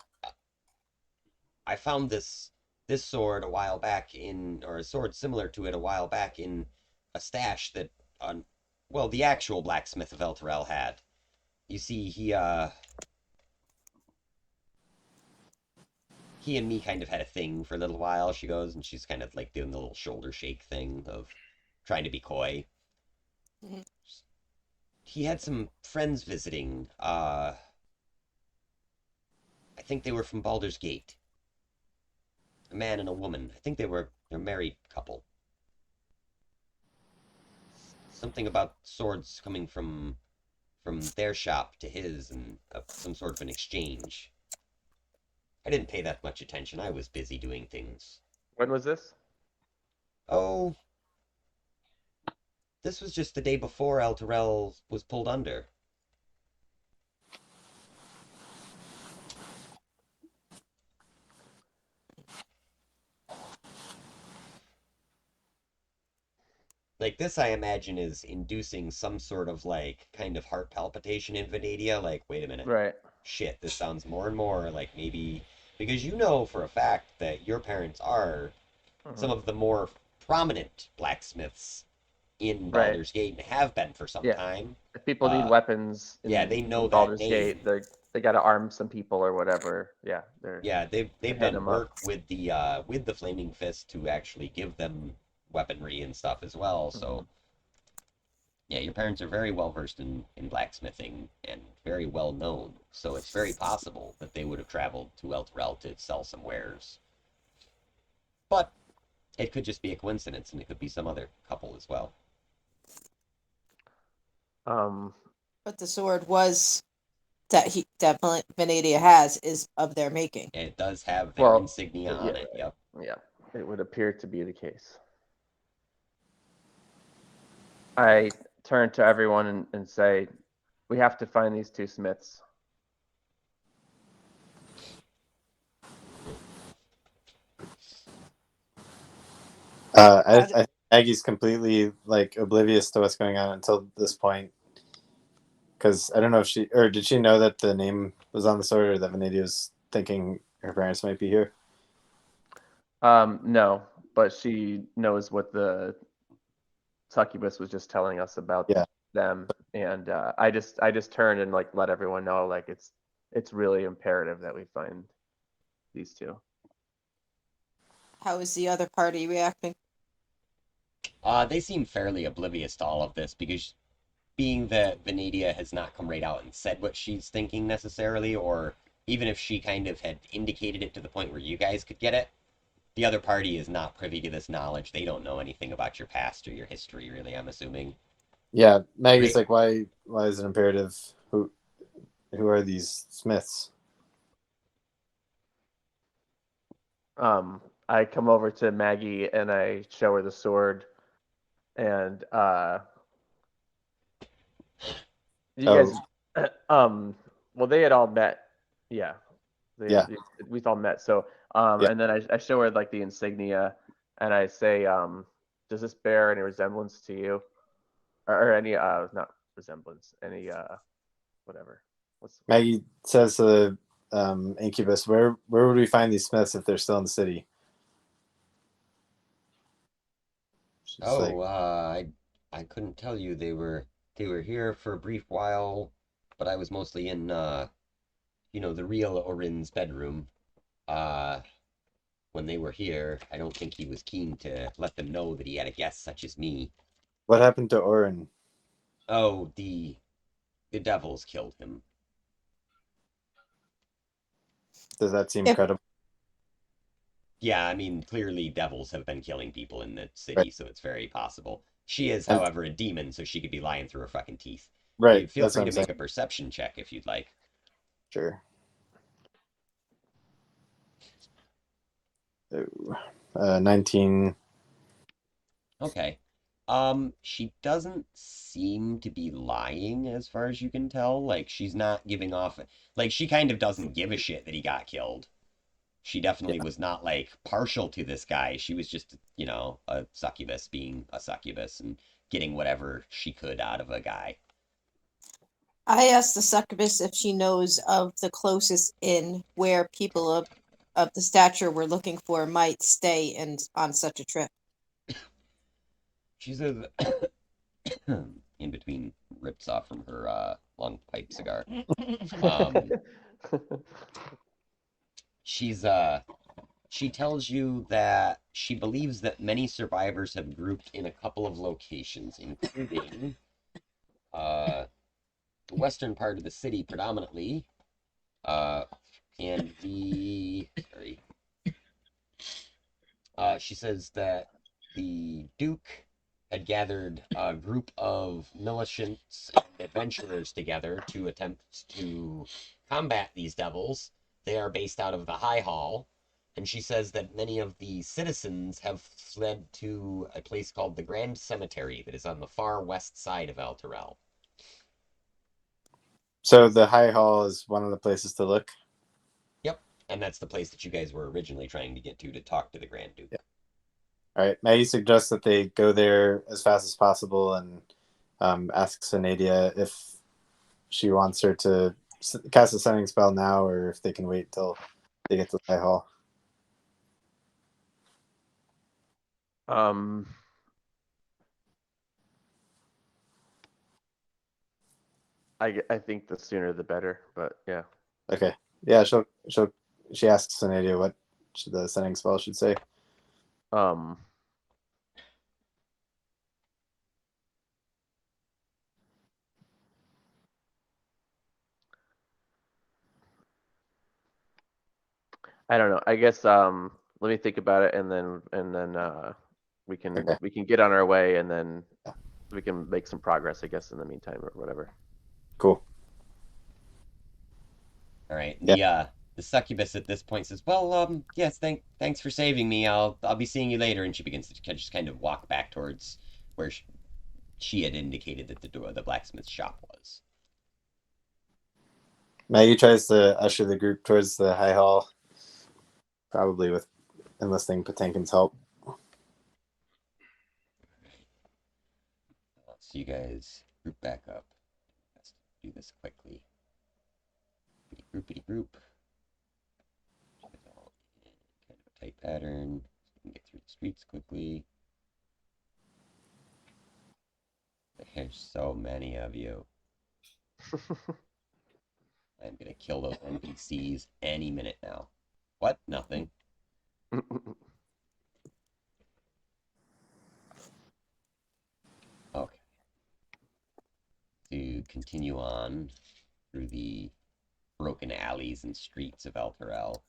I found this sword a while back in, or a sword similar to it a while back in a stash that, well, the actual blacksmith of ellturell had. You see, he and me kind of had a thing for a little while. She goes, and she's kind of like doing the little shoulder shake thing of trying to be coy. Mhm. He had some friends visiting. I think they were from Baldur's Gate. A man and a woman. I think they're a married couple. Something about swords coming from their shop to his, and some sort of an exchange. I didn't pay that much attention. I was busy doing things. When was this? Oh, this was just the day before ellturell was pulled under. Like, this, I imagine, is inducing some sort of, like, kind of heart palpitation in Venadia. Like, wait a minute. Right. Shit, this sounds more and more like maybe. Because you know for a fact that your parents are some Mhm. of the more prominent blacksmiths in Right. Baldur's Gate and have been for some Yeah. time. If people need Uh, weapons yeah, they know in that Baldur's name. Gate, they got to arm some people or whatever. Yeah, they're Yeah, they've hitting done them up. work with the Flaming Fist to actually give them weaponry and stuff as well. So Mhm. yeah, your parents are very well versed in blacksmithing and very well known. So it's very possible that they would have traveled to ellturell to sell some wares. But it could just be a coincidence, and it could be some other couple as well. Um, But the sword was that Venadia has is of their making. And it does have their well, insignia yeah, on it. Yep. yeah, it would appear to be the case. I turn to everyone and say, we have to find these two smiths. I think Aggie's completely like oblivious to what's going on until this point. Because I don't know if she, or did she know that the name was on the sword, or that Venadia was thinking her parents might be here? No, but she knows what the succubus was just telling us about Yeah. them, and I just turned and like let everyone know like it's really imperative that we find these two. How is the other party reacting? They seem fairly oblivious to all of this because being that Venadia has not come right out and said what she's thinking necessarily, or even if she kind of had indicated it to the point where you guys could get it, the other party is not privy to this knowledge. They don't know anything about your past or your history, really, I'm assuming. Yeah, Maggie's Right. like, why is it imperative? Who are these Smiths? I come over to Maggie and I show her the sword, and you Oh, guys, well, they had all met. Yeah, yeah. we've all met. So, Yeah. and then I show her like the insignia, and I say, does this bear any resemblance to you, or any not resemblance, any whatever. What's Maggie says to the incubus, where would we find these Smiths if they're still in the city? She's like, Oh, I couldn't tell you they were here for a brief while, but I was mostly in the real Orin's bedroom. Uh, when they were here, I don't think he was keen to let them know that he had a guest such as me. what happened to Orin? Oh, the devils killed him. Does that seem If credible? Yeah, I mean, clearly devils have been killing people in the Right. city, so it's very possible. She is, And however, a demon, so she could be lying through her fucking teeth. right, Feel that's what free I'm to saying. make a perception check if you'd like. Sure. Oh, 19. Okay. She doesn't seem to be lying as far as you can tell. Like, she's not giving off, like, she kind of doesn't give a shit that he got killed. She definitely Yeah. was not, like, partial to this guy. She was just, a succubus being a succubus and getting whatever she could out of a guy. I asked the succubus if she knows of the closest inn where people of the stature we're looking for might stay and on such a trip. She's in between rips off from her long pipe cigar. She's She tells you that she believes that many survivors have grouped in a couple of locations, including the western part of the city predominantly, and she says that the Duke had gathered a group of militiants and adventurers together to attempt to combat these devils. They are based out of the High Hall, and she says that many of the citizens have fled to a place called the Grand Cemetery that is on the far west side of ellturell. So the High Hall is one of the places to look. Yep, and that's the place that you guys were originally trying to get to talk to the Grand Duke. Yeah. All right. Maggie suggests that they go there as fast as possible and asks Anadia if she wants her to cast a sending spell now or if they can wait till they get to the High Hall. I think the sooner the better, but yeah. Okay. Yeah, she asks Anadia what the sending spell should say. I don't know. I guess let me think about it and then we can Okay. get on our way and then Yeah. we can make some progress, I guess, in the meantime or whatever. Cool. All right. Yeah. The succubus at this point says, "Well, yes, thanks for saving me. I'll be seeing you later." And she begins to just kind of walk back towards where she had indicated that the door of the blacksmith's shop was. Maggie tries to usher the group towards the High Hall, probably with enlisting Patinkin's help. So you guys group back up. Let's do this quickly. Groupity group. Kind of a tight pattern. So you can get through the streets quickly. There's so many of you. I'm gonna kill those NPCs any minute now. What? Nothing. Okay. To continue on through the broken alleys and streets of ellturell.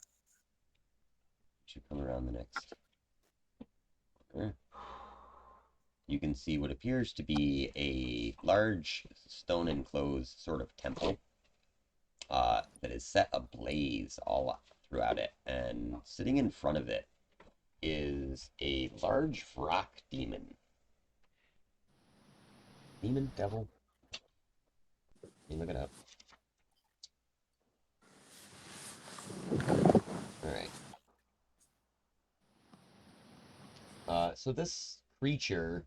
Should come around the next corner. You can see what appears to be a large stone enclosed sort of temple that is set ablaze all throughout it, and sitting in front of it is a large Vrock demon. Demon? Devil? Let me look it up. Alright. So this creature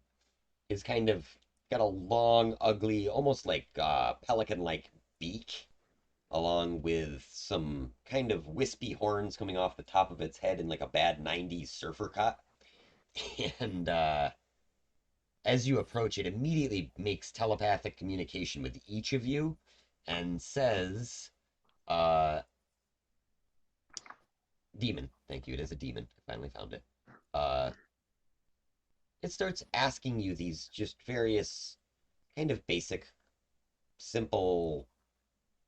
is kind of got a long, ugly, almost like pelican-like beak, along with some kind of wispy horns coming off the top of its head in like a bad 90s surfer cut. And as you approach, it immediately makes telepathic communication with each of you and says, demon. Thank you, it is a demon. I finally found it. It starts asking you these just various kind of basic, simple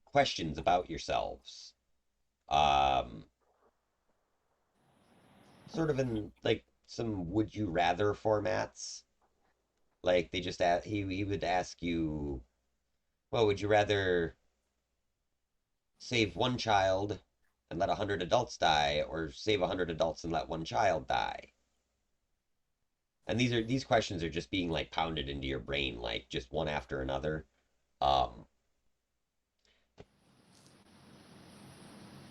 questions about yourselves. Sort of in like some would you rather formats. Like they just he would ask you, well, would you rather save one child and let 100 adults die, or save 100 adults and let one child die? And these questions are just being like pounded into your brain, like just one after another. Um,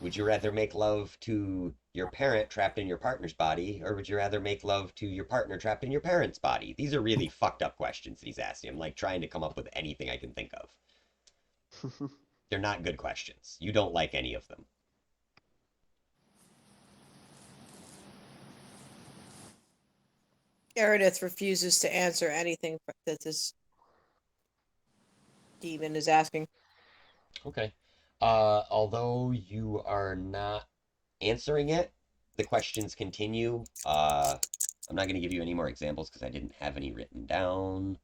would you rather make love to your parent trapped in your partner's body, or would you rather make love to your partner trapped in your parent's body? These are really fucked up questions that he's asking. I'm like trying to come up with anything I can think of. They're not good questions. You don't like any of them. Meredith refuses to answer anything that this demon is asking. Okay. Although you are not answering it, the questions continue. I'm not going to give you any more examples because I didn't have any written down.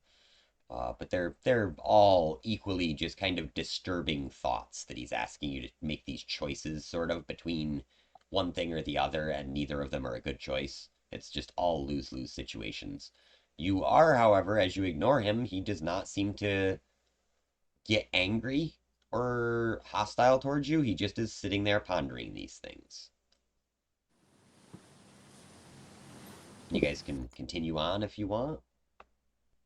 But they're all equally just kind of disturbing thoughts that he's asking you to make these choices sort of between one thing or the other, and neither of them are a good choice. It's just all lose-lose situations. You are, however, as you ignore him, he does not seem to get angry or hostile towards you. He just is sitting there pondering these things. You guys can continue on if you want.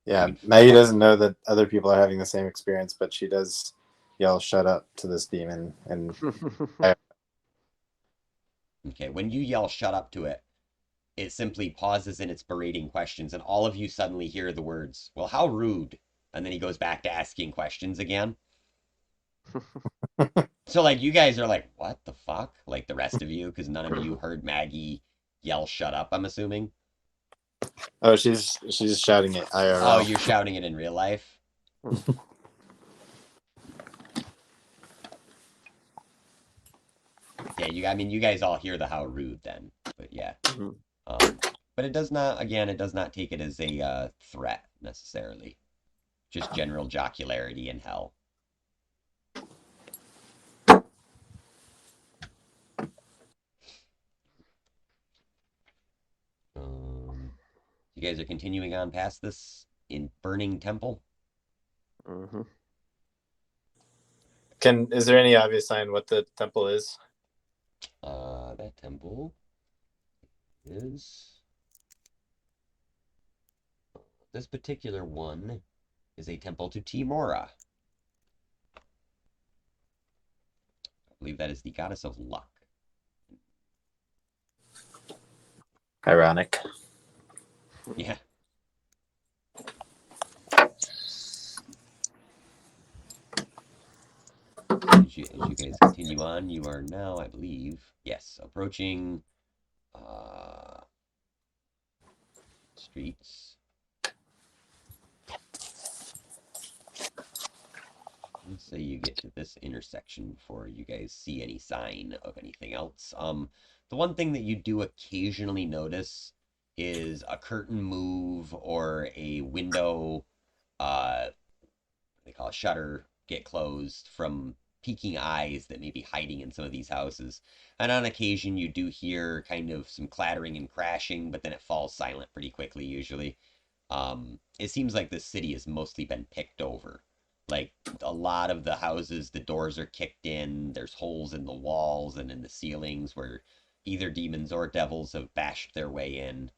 Yeah, Maggie doesn't know that other people are having the same experience, but she does yell "shut up" to this demon, and Okay, when you yell "shut up" to it, it simply pauses in its berating questions, and all of you suddenly hear the words, "Well, how rude," and then he goes back to asking questions again. So, like, you guys are like, what the fuck? Like, the rest of you, because none of you heard Maggie yell "shut up," I'm assuming. oh, she's shouting it IRL. Oh, you're shouting it in real life? Yeah, I mean, you guys all hear the "how rude" then, but yeah. But it does not, again, it does not take it as a threat, necessarily. Just general jocularity in hell. You guys are continuing on past this in burning temple? Mm-hmm. Is there any obvious sign what the temple is? That temple is... This particular one is a temple to Timora. I believe that is the goddess of luck. Ironic. Yeah. As you guys continue on, you are now, I believe, yes, approaching streets. Let's say you get to this intersection before you guys see any sign of anything else. The one thing that you do occasionally notice is a curtain move or a window, they call a shutter, get closed from peeking eyes that may be hiding in some of these houses. And on occasion, you do hear kind of some clattering and crashing, but then it falls silent pretty quickly, usually. It seems like this city has mostly been picked over. Like, a lot of the houses, the doors are kicked in, there's holes in the walls and in the ceilings where either demons or devils have bashed their way in.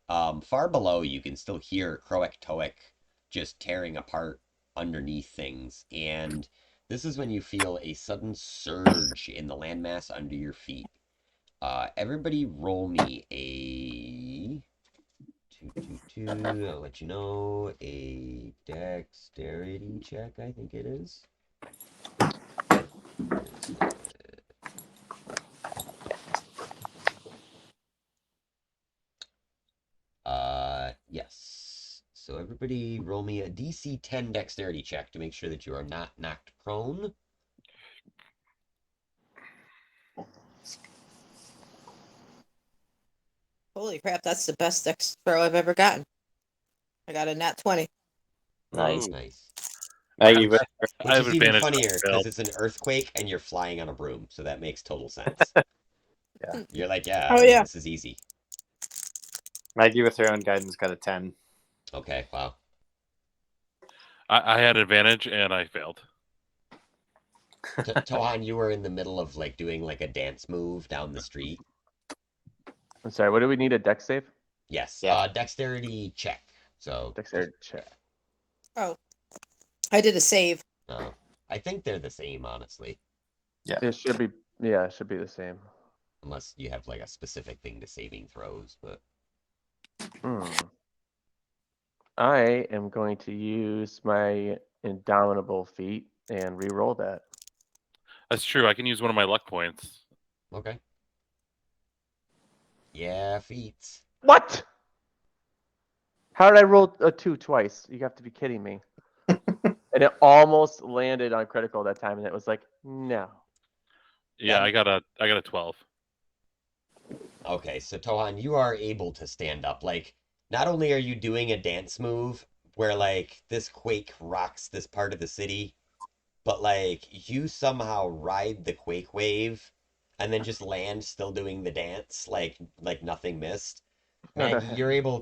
Far below, you can still hear Croatoic just tearing apart underneath things, and this is when you feel a sudden surge in the landmass under your feet. Everybody roll me a... I'll let you know, a dexterity check, I think it is. Yes. So everybody roll me a DC 10 dexterity check to make sure that you are not knocked prone. Holy crap, that's the best dex throw I've ever gotten. I got a nat 20. Nice. Nice. Maggie, Which I have is even advantage funnier on because failed. it's an earthquake and you're flying on a broom, so that makes total sense. Yeah. You're like, yeah, Oh, yeah. this is easy. Maggie with her own guidance got a 10. Okay, wow. I had advantage and I failed. Tohan, you were in the middle of like doing like a dance move down the street. I'm sorry. What do we need a dex save? Yes. Yeah. Dexterity check. So Dexterity check. Oh, I did a save. I think they're the same, honestly, It should be. Yeah, it should be the same. unless you have like a specific thing to saving throws. But I am going to use my indomitable feat and re-roll that. That's true. I can use one of my luck points. okay. Yeah, feats. What? How did I roll a 2 twice? You have to be kidding me. And it almost landed on critical that time, and it was like, no. Yeah, That- I got a 12. Okay, so Tohan, you are able to stand up. Like, not only are you doing a dance move where like this quake rocks this part of the city, but like you somehow ride the quake wave and then just land still doing the dance like nothing missed. Maggie, you're able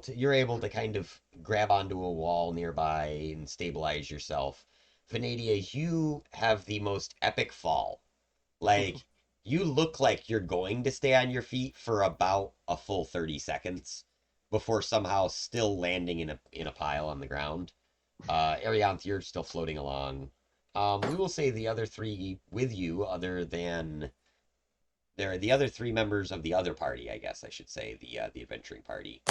to kind of grab onto a wall nearby and stabilize yourself. Venadia, you have the most epic fall. Like you look like you're going to stay on your feet for about a full 30 seconds before somehow still landing in a pile on the ground. Arianth, you're still floating along. We will say the other three with you, other than there are the other three members of the other party, I guess I should say, the adventuring party.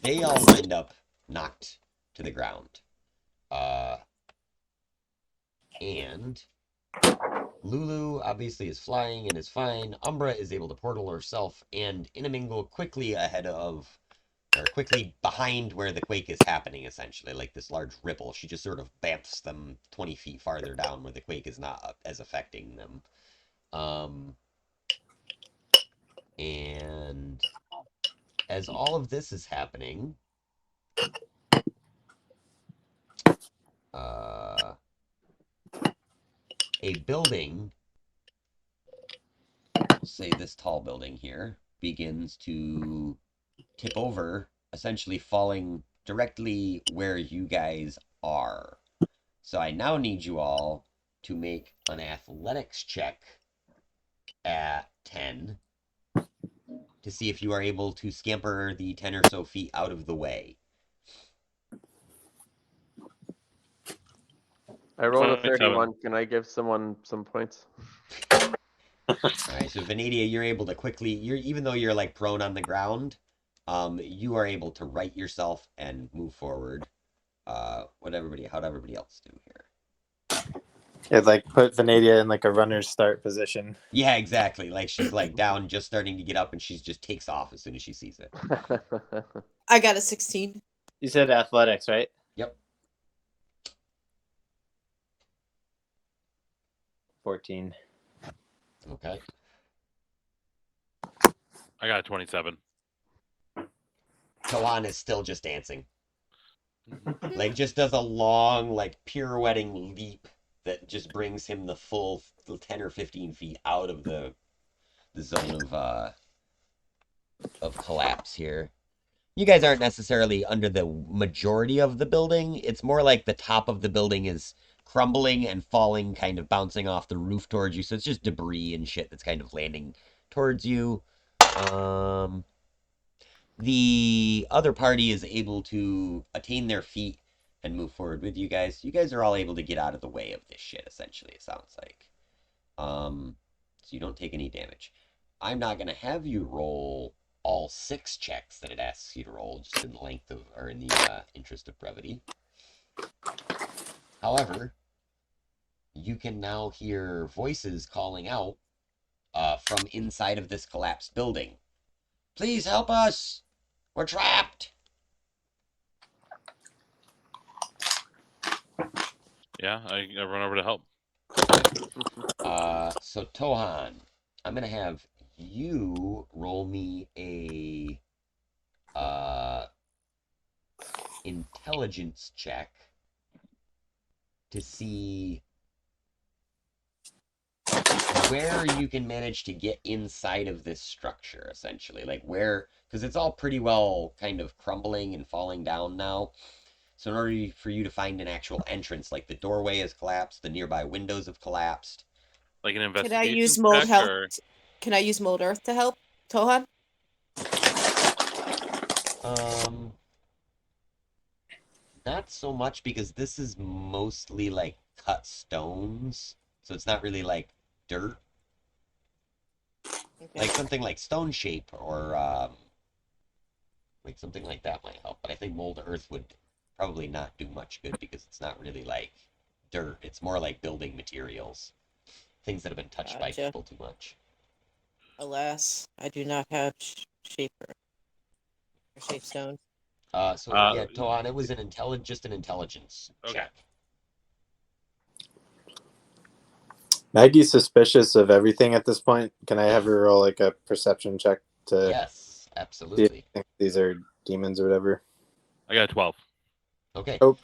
They all wind up knocked to the ground. And Lulu obviously is flying and is fine. Umbra is able to portal herself and intermingle quickly quickly behind where the quake is happening, essentially, like this large ripple. She just sort of bamfs them 20 feet farther down where the quake is not as affecting them. And as all of this is happening, a building, say this tall building here, begins to tip over, essentially falling directly where you guys are. So I now need you all to make an athletics check at 10 to see if you are able to scamper the 10 or so feet out of the way. I rolled a 27. 31. Can I give someone some points? All right, so Venadia, you're able to quickly, even though you're like prone on the ground, you are able to right yourself and move forward. How'd everybody else do here? It like put Venadia in like a runner's start position. Yeah, exactly. Like she's like down, just starting to get up, and she just takes off as soon as she sees it. I got a 16. You said athletics, right? Yep. 14. Okay. I got a 27. Toan is still just dancing. Like just does a long, like pirouetting leap that just brings him the full 10 or 15 feet out of the zone of collapse here. You guys aren't necessarily under the majority of the building. It's more like the top of the building is crumbling and falling, kind of bouncing off the roof towards you. So it's just debris and shit that's kind of landing towards you. The other party is able to attain their feet and move forward with you guys. You guys are all able to get out of the way of this shit, essentially, it sounds like. So you don't take any damage. I'm not going to have you roll all 6 checks that it asks you to roll, just in the length of, or in the interest of brevity. However, you can now hear voices calling out from inside of this collapsed building. Please help us! We're trapped! Yeah, I run over to help. So Tohan, I'm gonna have you roll me a intelligence check to see where you can manage to get inside of this structure, essentially. Like where, because it's all pretty well kind of crumbling and falling down now. So in order for you to find an actual entrance, like the doorway has collapsed, the nearby windows have collapsed. Like an Can investigation I use mold check, help? or Can I use mold earth to help, Tohan? Um, not so much because this is mostly like cut stones, so it's not really like dirt. Okay. Like something like stone shape or like something like that might help. But I think mold earth would probably not do much good because it's not really like dirt. It's more like building materials, things that have been touched by Gotcha. people too much. Alas, I do not have shape or shape stone. So yeah, Toan, it was just an intelligence Okay. check. Maggie's suspicious of everything at this point. Can I have her roll like a perception check to Yes, see if absolutely. you think these are demons or whatever? I got a 12. Okay. Oh.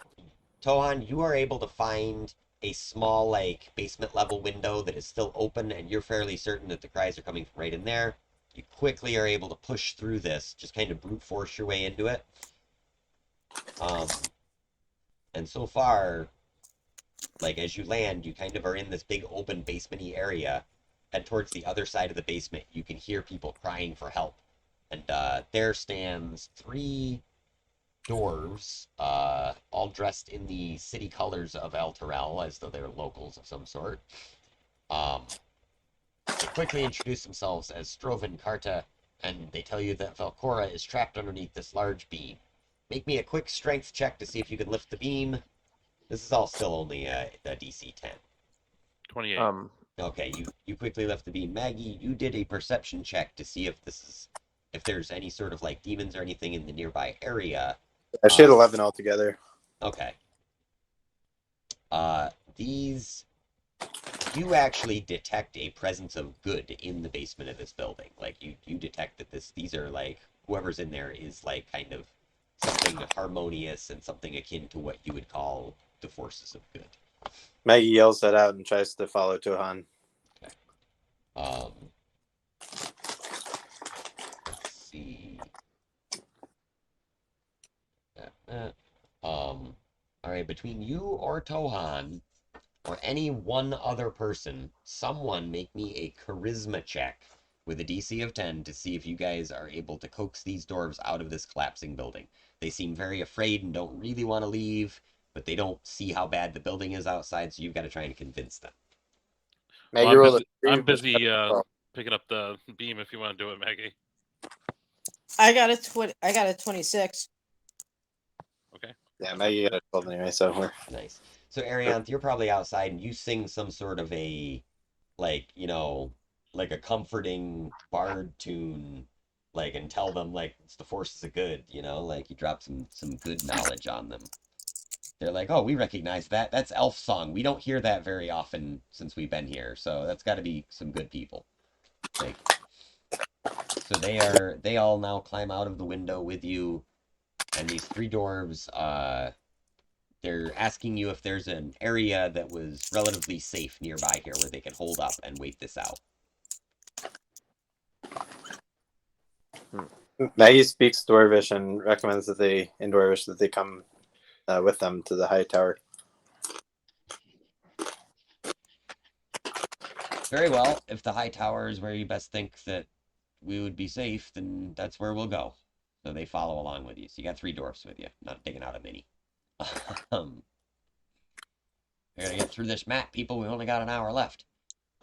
Tohan, you are able to find a small, like, basement level window that is still open, and you're fairly certain that the cries are coming from right in there. You quickly are able to push through this, just kind of brute force your way into it. And so far, like, as you land, you kind of are in this big open basement-y area, and towards the other side of the basement, you can hear people crying for help. And there stands 3 dwarves, all dressed in the city colors of ellturell, as though they're locals of some sort. They quickly introduce themselves as Strove and Karta, and they tell you that Valcora is trapped underneath this large beam. Make me a quick strength check to see if you can lift the beam. This is all still only a DC 10. 28. Okay, you quickly lift the beam. Maggie, you did a perception check to see if there's any sort of like demons or anything in the nearby area. She had 11 altogether. Okay. These you actually detect a presence of good in the basement of this building. Like you detect that these are like whoever's in there is like kind of something harmonious and something akin to what you would call the forces of good. Maggie yells that out and tries to follow Tohan. Okay. Let's see. All right, between you or Tohan or any one other person, someone make me a charisma check with a DC of 10 to see if you guys are able to coax these dwarves out of this collapsing building. They seem very afraid and don't really want to leave, but they don't see how bad the building is outside, so you've got to try and convince them. Maggie Well, rolled I'm busy picking up the beam if you want to do it, Maggie. I got a 26. Okay. Yeah, Maggie got a 12 anyway, so we're Nice. So Arianth, you're probably outside and you sing some sort of like, like a comforting bard tune, like, and tell them like it's the forces of good, like you drop some good knowledge on them. They're like, oh, we recognize that. That's elf song. We don't hear that very often since we've been here, so that's got to be some good people. Like, so they all now climb out of the window with you, and these 3 dwarves, they're asking you if there's an area that was relatively safe nearby here where they can hold up and wait this out. Maggie speaks Dwarvish and recommends that in Dwarvish that they come with them to the high tower. Very well. If the high tower is where you best think that we would be safe, then that's where we'll go. So they follow along with you. So you got 3 dwarfs with you, not digging out a mini. We're gonna get through this map, people. We've only got an hour left.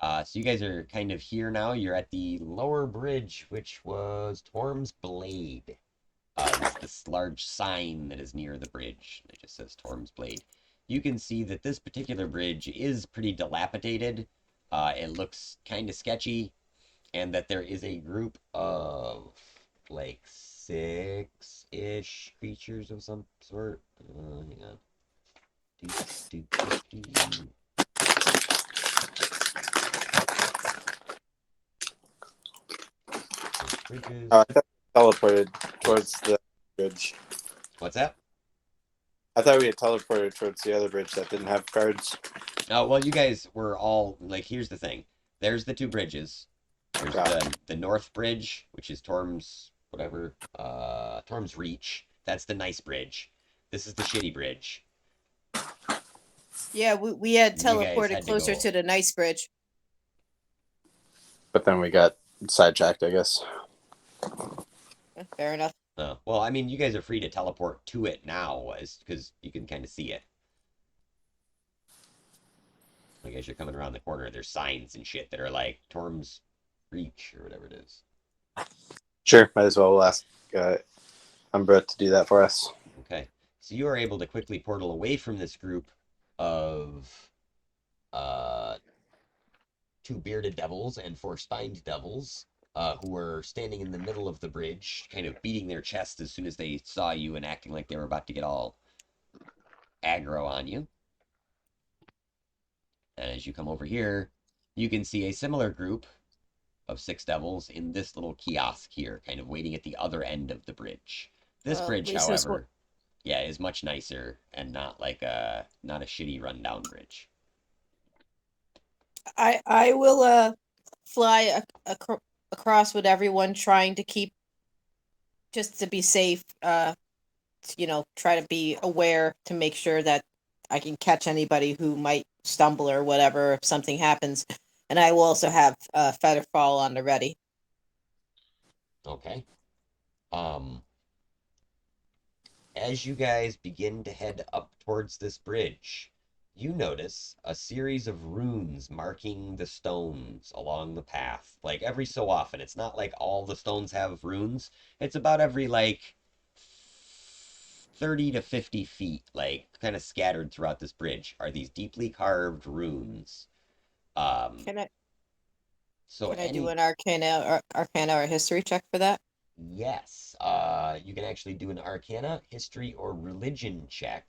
So you guys are kind of here now. You're at the lower bridge, which was Torm's Blade. It's this large sign that is near the bridge. It just says Torm's Blade. You can see that this particular bridge is pretty dilapidated. It looks kind of sketchy, and that there is a group of like 6-ish creatures of some sort. Hang on. Bridges. I thought we teleported towards the bridge. What's that? I thought we had teleported towards the other bridge that didn't have guards. Oh, well, you guys were all like, here's the thing. There's the 2 bridges. There's the North Bridge, which is Torm's whatever, Torm's Reach. That's the nice bridge. This is the shitty bridge. Yeah, we had You guys teleported had to closer go- to the nice bridge. But then we got sidetracked, I guess. Fair enough. Well, I mean, you guys are free to teleport to it now, because you can kind of see it. Like as you're coming around the corner, there's signs and shit that are like Torm's Reach or whatever it is. Sure, might as well. We'll ask Umbra to do that for us. Okay, so you are able to quickly portal away from this group of two bearded devils and four spined devils who were standing in the middle of the bridge, kind of beating their chest as soon as they saw you and acting like they were about to get all aggro on you. And as you come over here, you can see a similar group of six devils in this little kiosk here, kind of waiting at the other end of the bridge. This Well, at bridge, least this one, however, yeah, is much nicer and not like not a shitty rundown bridge. I will fly across with everyone, trying to keep, just to be safe. Try to be aware to make sure that I can catch anybody who might stumble or whatever if something happens. And I will also have feather fall on the ready. Okay. As you guys begin to head up towards this bridge, you notice a series of runes marking the stones along the path. Like every so often. It's not like all the stones have runes. It's about every like 30 to 50 feet, like kind of scattered throughout this bridge, are these deeply carved runes. Um, Can I so can I do any an arcana or history check for that? Yes, you can actually do an Arcana, History, or Religion check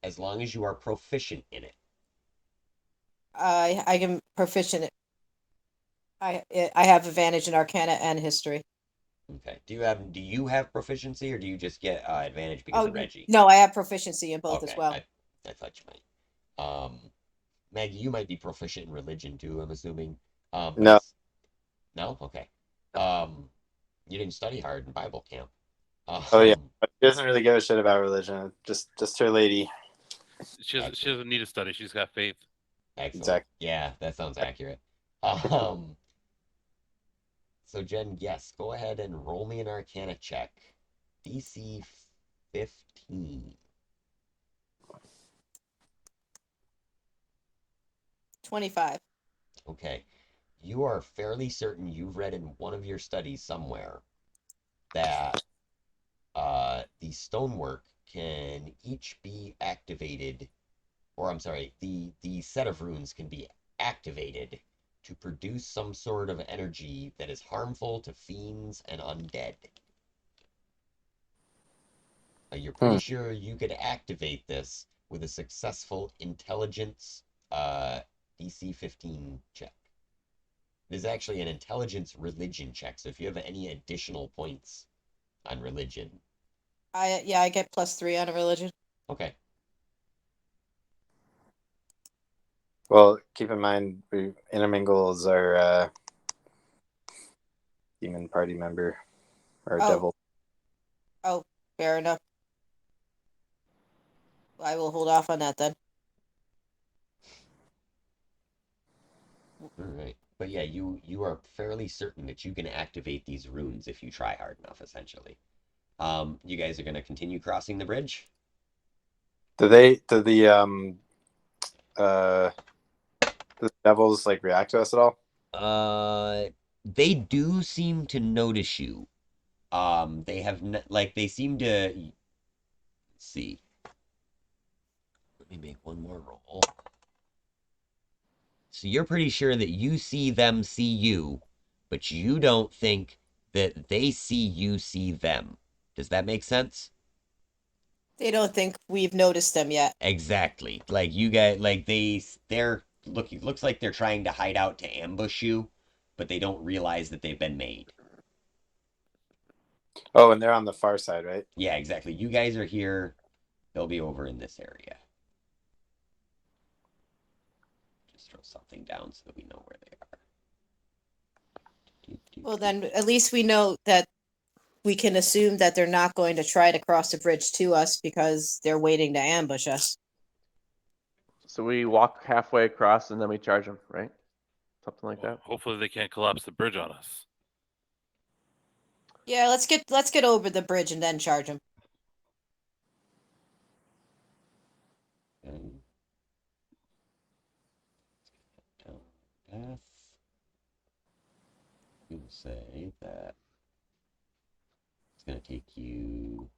as long as you are proficient in it. I can proficient. I have advantage in arcana and history. Okay. Do you have proficiency, or do you just get advantage because of Oh Reggie? no, I have proficiency in both as Okay, well. I thought you might. Maggie, you might be proficient in religion too, I'm assuming. But No. it's no, okay. Um, you didn't study hard in Bible camp. Oh yeah, Um, she doesn't really give a shit about religion. Just her lady. She doesn't need to study. She's got faith. Excellent. Exactly. Yeah, that sounds accurate. Um, So Jen, yes, go ahead and roll me an Arcana check. DC 15. 25. Okay. You are fairly certain you've read in one of your studies somewhere that the stonework can each be activated, or I'm sorry, the set of runes can be activated to produce some sort of energy that is harmful to fiends and undead. You're pretty sure you could activate this with a successful intelligence DC 15 check. It is actually an intelligence religion check, so if you have any additional points on religion. I get +3 on a religion. Okay. Well, keep in mind we intermingle as our demon party member, our Oh. devil. Oh, fair enough. I will hold off on that then. Alright. But yeah, you are fairly certain that you can activate these runes if you try hard enough, essentially. You guys are gonna continue crossing the bridge? Do the devils like react to us at all? They do seem to notice you. They have like they seem to. Let's see. Let me make one more roll. So you're pretty sure that you see them see you, but you don't think that they see you see them. Does that make sense? They don't think we've noticed them yet. Exactly. Like you guys, like they're looking. Looks like they're trying to hide out to ambush you, but they don't realize that they've been made. Oh, and they're on the far side, right? Yeah, exactly. You guys are here. They'll be over in this area. Just throw something down so that we know where they are. Well, then at least we know that we can assume that they're not going to try to cross the bridge to us because they're waiting to ambush us. So we walk halfway across and then we charge them, right? Something like that. Hopefully they can't collapse the bridge on us. Yeah, let's get over the bridge and then charge him. And down the path. We will say that it's going to take you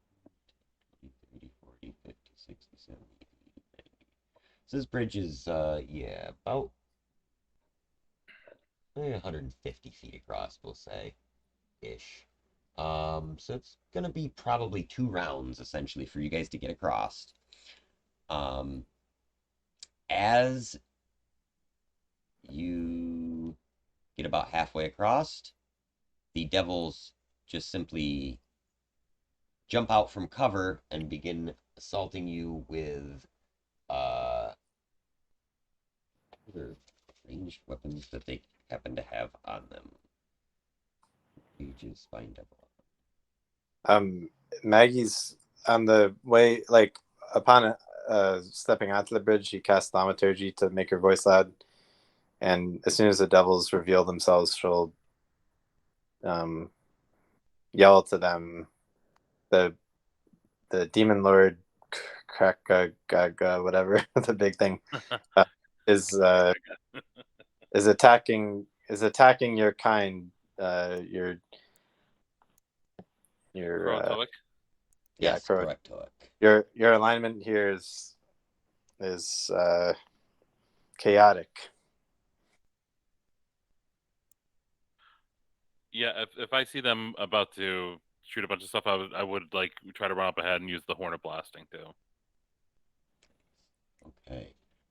20, 30, 40, 50, 60, 70, 80, 90. So this bridge is, yeah, about 150 feet across, we'll say, ish. So it's gonna be probably 2 rounds essentially for you guys to get across. Um, as you get about halfway across, the devils just simply jump out from cover and begin assaulting you with other ranged weapons that they happen to have on them. Aegis, Spine Devil. Maggie's on the way, like upon stepping onto the bridge, she casts thaumaturgy to make her voice loud, and as soon as the devils reveal themselves, she'll yell to them, the demon lord, crack, whatever the big thing is attacking your kind, your Croatoic? yeah, Yes, Croat. correct, Toic. Your alignment here is chaotic. Yeah, if I see them about to shoot a bunch of stuff, I would like try to run up ahead and use the horn of blasting too. Okay.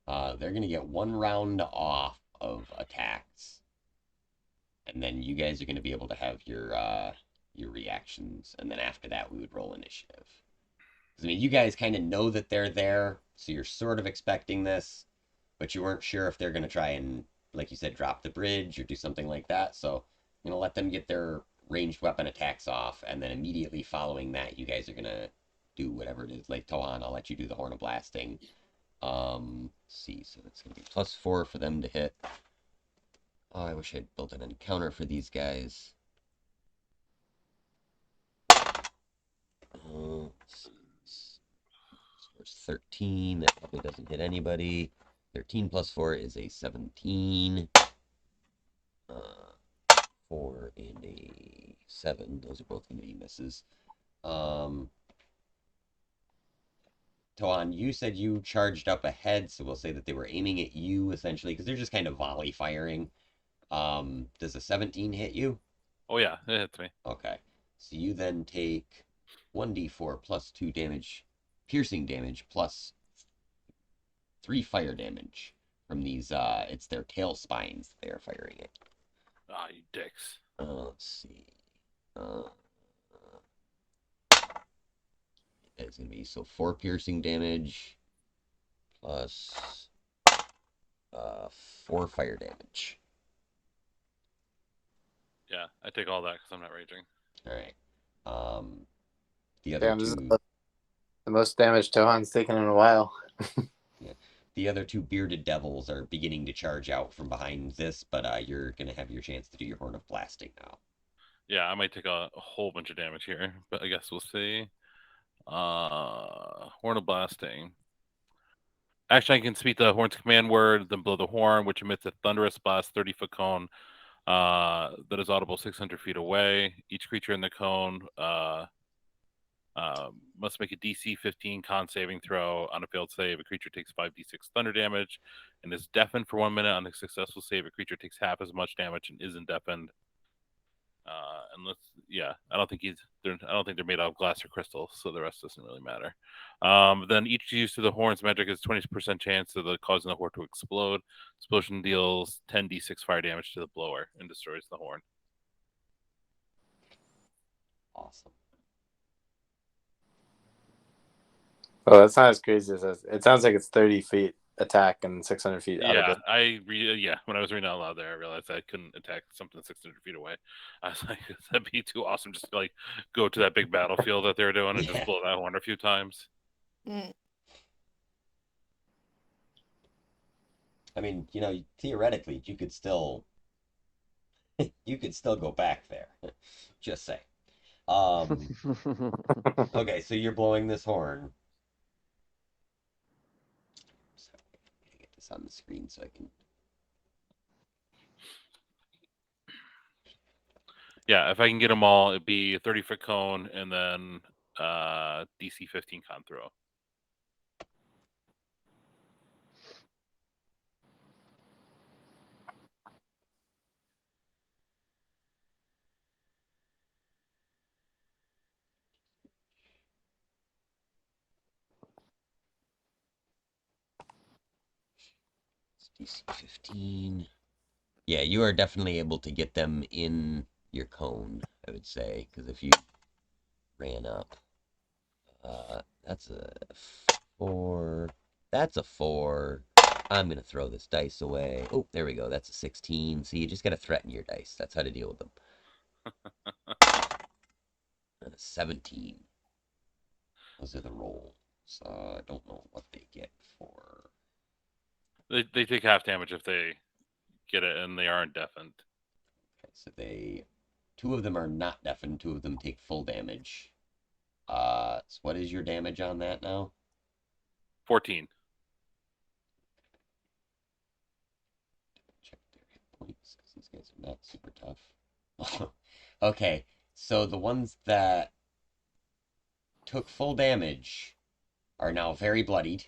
They're gonna get 1 round off of attacks, and then you guys are gonna be able to have your reactions, and then after that we would roll initiative. 'Cause, I mean, you guys kind of know that they're there, so you're sort of expecting this, but you weren't sure if they're gonna try and, like you said, drop the bridge or do something like that. So I'm gonna let them get their ranged weapon attacks off, and then immediately following that, you guys are gonna do whatever it is. Like Tohan, I'll let you do the horn of blasting. Let's see, so that's gonna be +4 for them to hit. Oh, I wish I'd built an encounter for these guys. Score's 13. That probably doesn't hit anybody. 13 +4 is a 17. 4 and a 7. Those are both going to be misses. Toan, you said you charged up ahead, so we'll say that they were aiming at you essentially because they're just kind of volley firing. Does a 17 hit you? Oh yeah, it hits me. Okay. So you then take 1d4 +2 damage, piercing damage, +3 fire damage from these. It's their tail spines they are firing at. Ah, you dicks. Let's see. It's gonna be so 4 piercing damage plus 4 fire damage. Yeah, I take all that because I'm not raging. All right. The other Damn, this is two. the most damage Tohan's taken in a while. Yeah. The other two bearded devils are beginning to charge out from behind this, but you're gonna have your chance to do your horn of blasting now. Yeah, I might take a whole bunch of damage here, but I guess we'll see. Horn of blasting. Actually, I can speak the horn's command word, then blow the horn, which emits a thunderous blast 30-foot cone that is audible 600 feet away. Each creature in the cone must make a DC 15 con saving throw. On a failed save, a creature takes 5d6 thunder damage and is deafened for 1 minute. On a successful save, a creature takes half as much damage and isn't deafened. Unless, yeah, I don't think they're made out of glass or crystal, so the rest doesn't really matter. Then each use of the horn's magic is 20% chance of causing the horn to explode. Explosion deals 10d6 fire damage to the blower and destroys the horn. Awesome. Oh, that's not as crazy as it sounds like it's 30 feet attack and 600 feet out of Yeah, when I was reading out loud there, I realized I couldn't attack something 600 feet away. I was like, that'd be too awesome just to like go to that big battlefield that they were doing and just blow that horn a few times. Mm. I mean, theoretically, you could still go back there. Just say. Okay, so you're blowing this horn. Sorry, I gotta get this on the screen so I can. Yeah, if I can get them all, it'd be a 30-foot cone and then DC 15 con throw. DC 15. Yeah, you are definitely able to get them in your cone, I would say, because if you ran up, that's a 4. That's a 4. I'm gonna throw this dice away. Oh, there we go. That's a 16. So you just gotta threaten your dice. That's how to deal with them. And a 17. Those are the rolls. I don't know what they get for. They take half damage if they get it, and they aren't deafened. Okay, so 2 of them are not deafened. 2 of them take full damage. So what is your damage on that now? 14. Check their hit points because these guys are not super tough. Okay, so the ones that took full damage are now very bloodied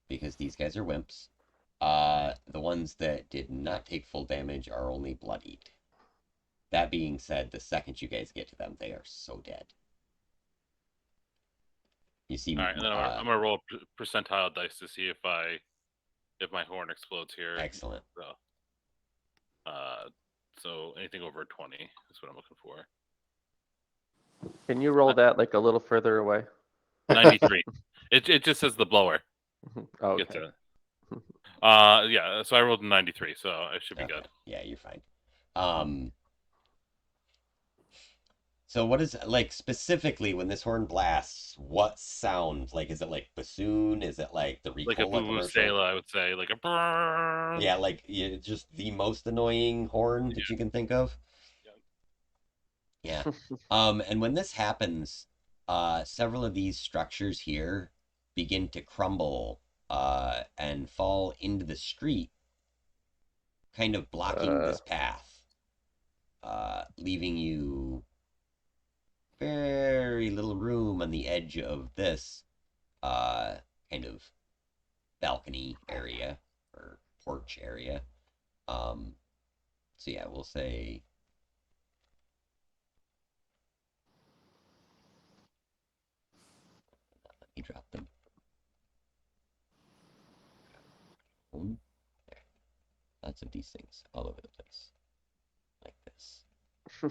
because these guys are wimps. The ones that did not take full damage are only bloodied. That being said, the second you guys get to them, they are so dead. You see, All right, and then I'm gonna roll a percentile dice to see if my horn explodes here. excellent. So anything over 20 is what I'm looking for. Can you roll that like a little further away? 93. It just says the blower. Oh, Gets okay. it. Yeah. So I rolled a 93, so I should be good. Yeah, you're fine. So what is like specifically when this horn blasts? What sound? Like, is it like bassoon? Is it like the Like a Ricola commercial? vuvuzela, I would say, like a brrrr. Yeah, like just the most annoying horn that you can think of. Yeah. And when this happens, several of these structures here begin to crumble and fall into the street, kind of blocking this path, leaving you very little room on the edge of this kind of balcony area or porch area. So yeah, we'll say let me drop them. Boom. There. Lots of these things all over the place. Like this.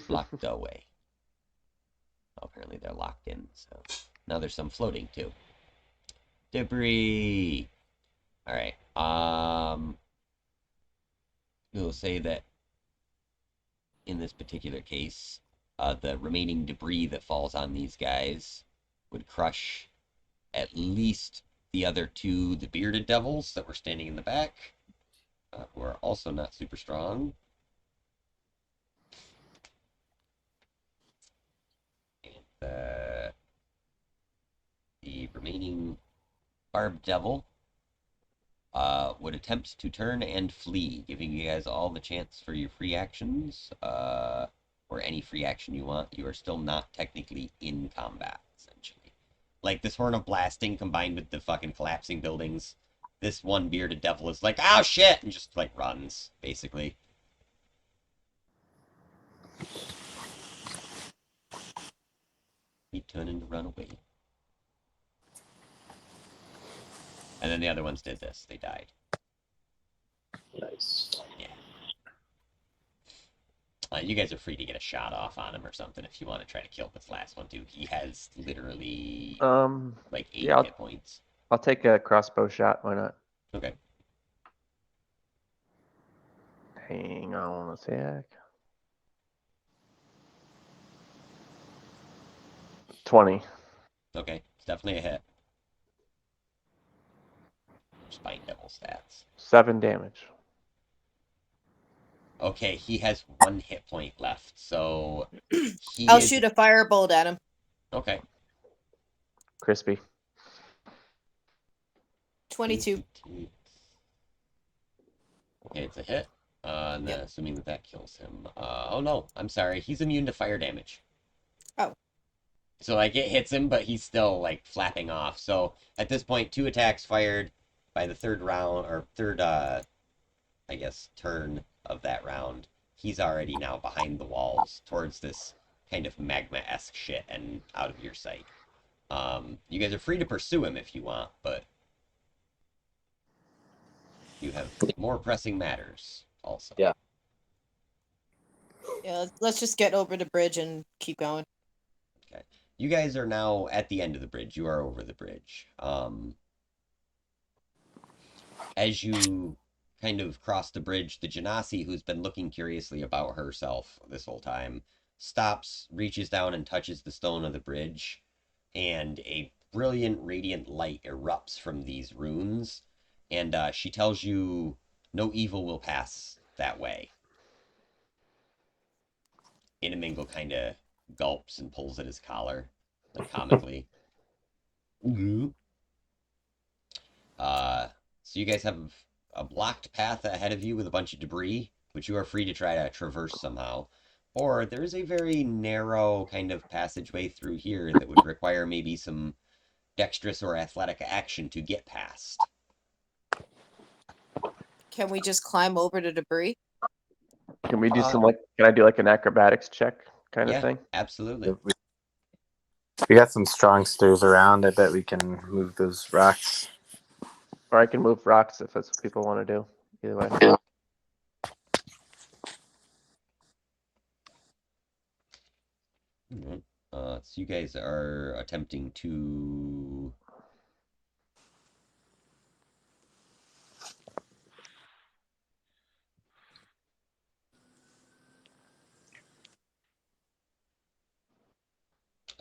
Locked away. Oh, apparently they're locked in, so now there's some floating too. Debris. Alright. We'll say that in this particular case, the remaining debris that falls on these guys would crush at least the other 2, the bearded devils that were standing in the back, who are also not super strong. And the remaining barbed devil would attempt to turn and flee, giving you guys all the chance for your free actions, or any free action you want. You are still not technically in combat, essentially. Like, this horn of blasting combined with the fucking collapsing buildings, this one bearded devil is like, oh shit, and just, like, runs, basically. He turned and run away. And then the other ones did this. They died. Nice. Yeah. You guys are free to get a shot off on him or something if you want to try to kill this last one too. He has literally like 80 yeah, hit points. I'll take a crossbow shot. Why not? Okay. Hang on a sec. 20. Okay. It's definitely a hit. Spine devil stats. 7 damage. Okay, he has 1 hit point left, so he I'll is shoot a firebolt at him. okay. Crispy. 22. Okay, it's a hit. And then Yep. assuming that kills him. Oh no, I'm sorry. He's immune to fire damage. Oh. So like it hits him, but he's still like flapping off. So at this point, 2 attacks fired by the third round or third I guess turn of that round. He's already now behind the walls towards this kind of magma-esque shit and out of your sight. You guys are free to pursue him if you want, but you have more pressing matters also. Yeah. Yeah, let's just get over the bridge and keep going. Okay. You guys are now at the end of the bridge. You are over the bridge. As you kind of cross the bridge, the Genasi, who's been looking curiously about herself this whole time, stops, reaches down, and touches the stone of the bridge, and a brilliant, radiant light erupts from these runes, and she tells you no evil will pass that way. Inamingle kind of gulps and pulls at his collar, like comically. So you guys have a blocked path ahead of you with a bunch of debris, which you are free to try to traverse somehow. Or there's a very narrow kind of passageway through here that would require maybe some dexterous or athletic action to get past. Can we just climb over the debris? Can we do some can I do like an acrobatics check kind of Yeah, thing? absolutely. We got some strong stairs around. I bet we can move those rocks. Or I can move rocks if that's what people want to do. Either way. So you guys are attempting to...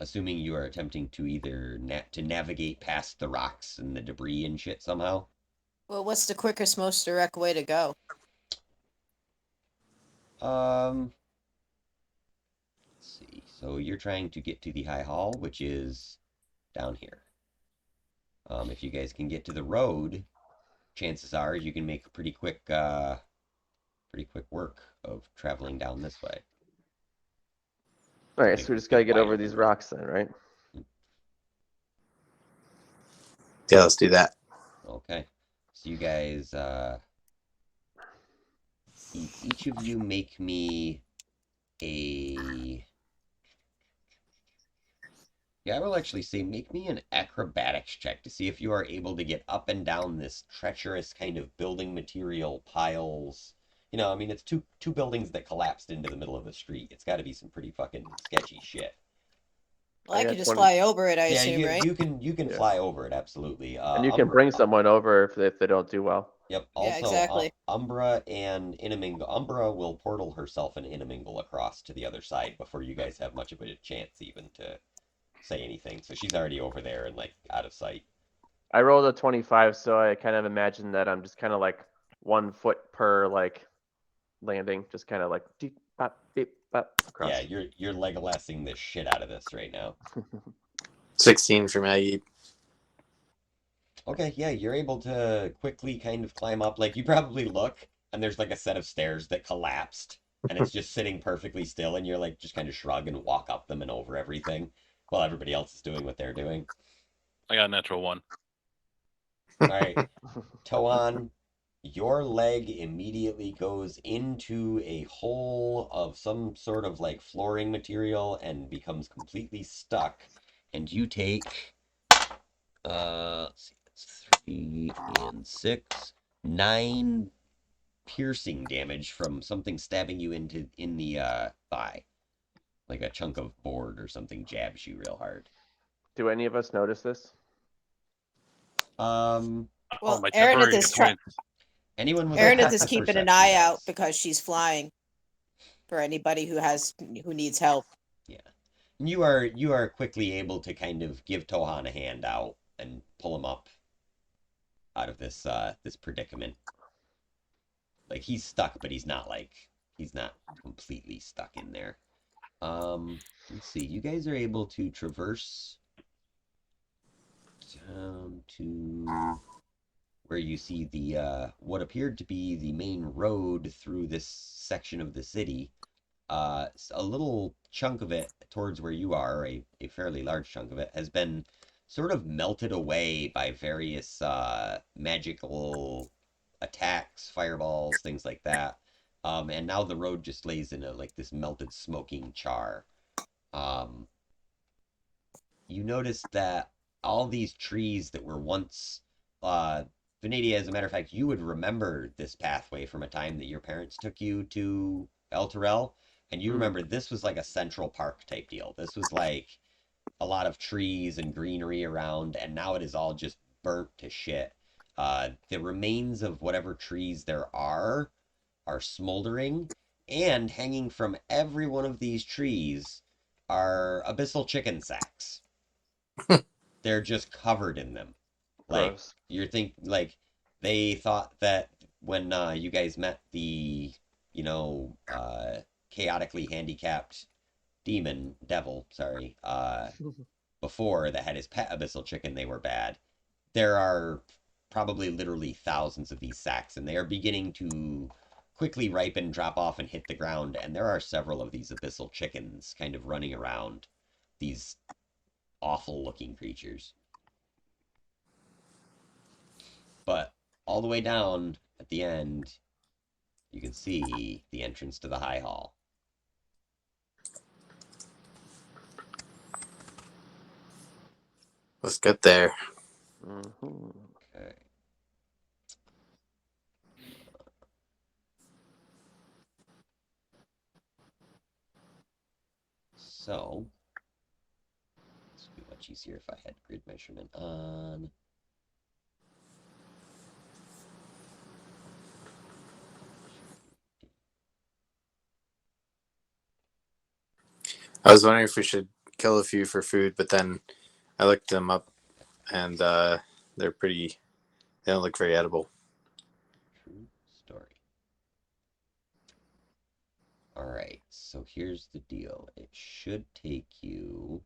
Assuming you are attempting to either to navigate past the rocks and the debris and shit somehow. Well, what's the quickest, most direct way to go? Let's see. So you're trying to get to the High Hall, which is down here. If you guys can get to the road, chances are you can make pretty quick work of traveling down this way. All right, so we just gotta get over these rocks then, right? Yeah, let's do that. Okay. So you guys, each of you make me a... Yeah, I will actually say make me an acrobatics check to see if you are able to get up and down this treacherous kind of building material piles. You know, I mean, it's two buildings that collapsed into the middle of the street. It's got to be some pretty fucking sketchy shit. Well, I can just fly over it, I Yeah, assume, right? you can fly over it, absolutely. And you can bring someone over if they don't do well. Yep. Yeah, Also, exactly. Umbra and Inamingle. Umbra will portal herself and Inamingle across to the other side before you guys have much of a chance even to say anything. So she's already over there and like out of sight. I rolled a 25, so I kind of imagine that I'm just kind of like 1 foot per like landing, just kind of like deep bop, across. Yeah, you're Legolasing the shit out of this right now. 16 for Maggie. Okay, yeah, you're able to quickly kind of climb up. Like you probably look and there's like a set of stairs that collapsed and it's just sitting perfectly still and you're like just kind of shrug and walk up them and over everything while everybody else is doing what they're doing. I got a natural 1. All right. Toan, your leg immediately goes into a hole of some sort of like flooring material and becomes completely stuck. And you take, let's see, that's 3 and 6, 9 piercing damage from something stabbing you in the thigh. Like a chunk of board or something jabs you real hard. Do any of us notice this? Well, my Aaron temporary hit points. Anyone with Aaroneth a is keeping an perception eye does. out because she's flying. For anybody who needs help. Yeah. You are quickly able to kind of give Tohan a hand out and pull him up out of this this predicament. Like he's stuck, but he's not he's not completely stuck in there. Let's see. You guys are able to traverse down to where you see the what appeared to be the main road through this section of the city. A little chunk of it towards where you are, a fairly large chunk of it, has been sort of melted away by various magical attacks, fireballs, things like that. And now the road just lays in a like this melted, smoking char. Um, you notice that all these trees that were once Venetia, as a matter of fact, you would remember this pathway from a time that your parents took you to ellturell, and you remember this was like a central park type deal. This was like a lot of trees and greenery around, and now it is all just burnt to shit. The remains of whatever trees there are smoldering, and hanging from every one of these trees are abyssal chicken sacks. They're just covered in them. Like Gross. like they thought that when you guys met the chaotically handicapped devil, sorry, before that had his pet abyssal chicken, they were bad. There are probably literally thousands of these sacks, and they are beginning to quickly ripen, drop off, and hit the ground. And there are several of these abyssal chickens kind of running around. These awful looking creatures. But all the way down at the end, you can see the entrance to the High Hall. Let's get there. Mhm. Okay. So, this would be much easier if I had grid measurement on. I was wondering if we should kill a few for food, but then I looked them up, and they're pretty. They don't look very edible. True story. Alright, so here's the deal. It should take you,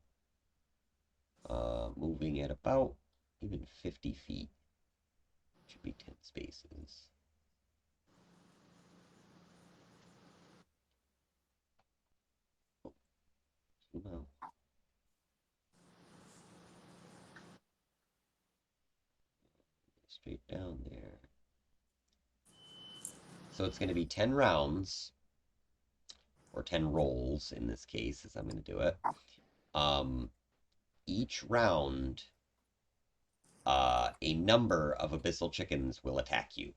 moving at about even 50 feet. Should be 10 spaces. Oh, zoom out. Straight down there. So it's going to be 10 rounds, or 10 rolls in this case, as I'm going to do it. Each round, a number of abyssal chickens will attack you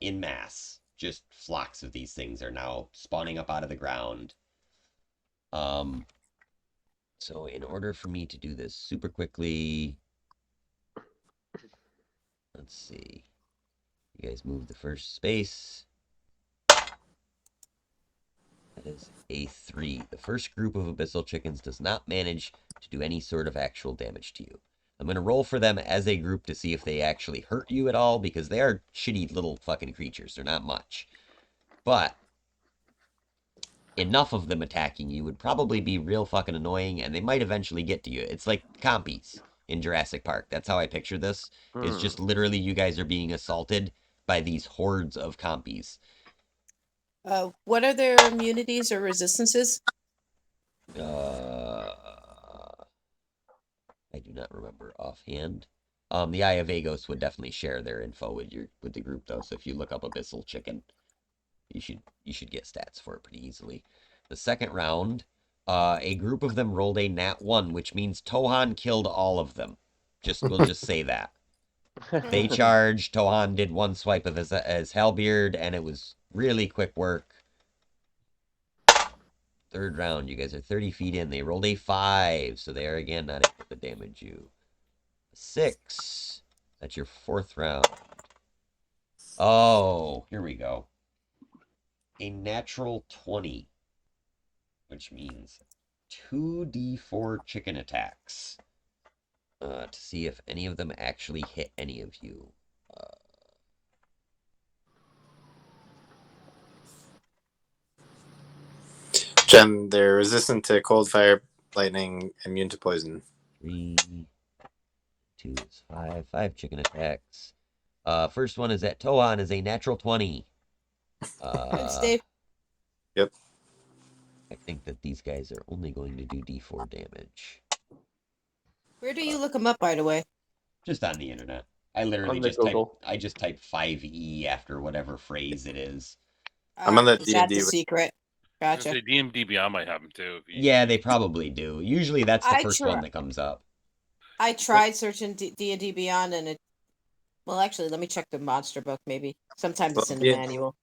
in mass. Just flocks of these things are now spawning up out of the ground. So in order for me to do this super quickly, let's see. You guys move the first space. That is a 3. The first group of abyssal chickens does not manage to do any sort of actual damage to you. I'm going to roll for them as a group to see if they actually hurt you at all, because they are shitty little fucking creatures. They're not much. But enough of them attacking you would probably be real fucking annoying, and they might eventually get to you. It's like compies in Jurassic Park. That's how I picture this. It's just literally you guys are being assaulted by these hordes of compies. What are their immunities or resistances? I do not remember offhand. The Eye of Agos would definitely share their info with the group though. So if you look up Abyssal Chicken, you should get stats for it pretty easily. The second round, a group of them rolled a nat 1, which means Tohan killed all of them. We'll just say that. They charged. Tohan did one swipe of his halberd, and it was really quick work. Third round, you guys are 30 feet in. They rolled a 5, so they are again not able to damage you. 6. That's your fourth round. Oh, here we go. A natural 20, which means 2d4 chicken attacks to see if any of them actually hit any of you. Jen, they're resistant to cold, fire, lightning, immune to poison. 3, 2 is 5. 5 chicken attacks. First one is at Tohan is a natural 20. Thanks, Dave. Yep. I think that these guys are only going to do D4 damage. Where do you look them up, by the way? Just on the internet. I literally On the just type Google. I just type 5e after whatever phrase it is. I'm on the Is that D&D the with- secret? I was Gotcha. gonna say DMD Beyond might have them too. if you- Yeah, they probably do. Usually that's the I first try- one that comes up. I tried searching D&D Beyond, and it. Well, actually, let me check the monster book. Maybe sometimes it's Well, in the yeah. manual.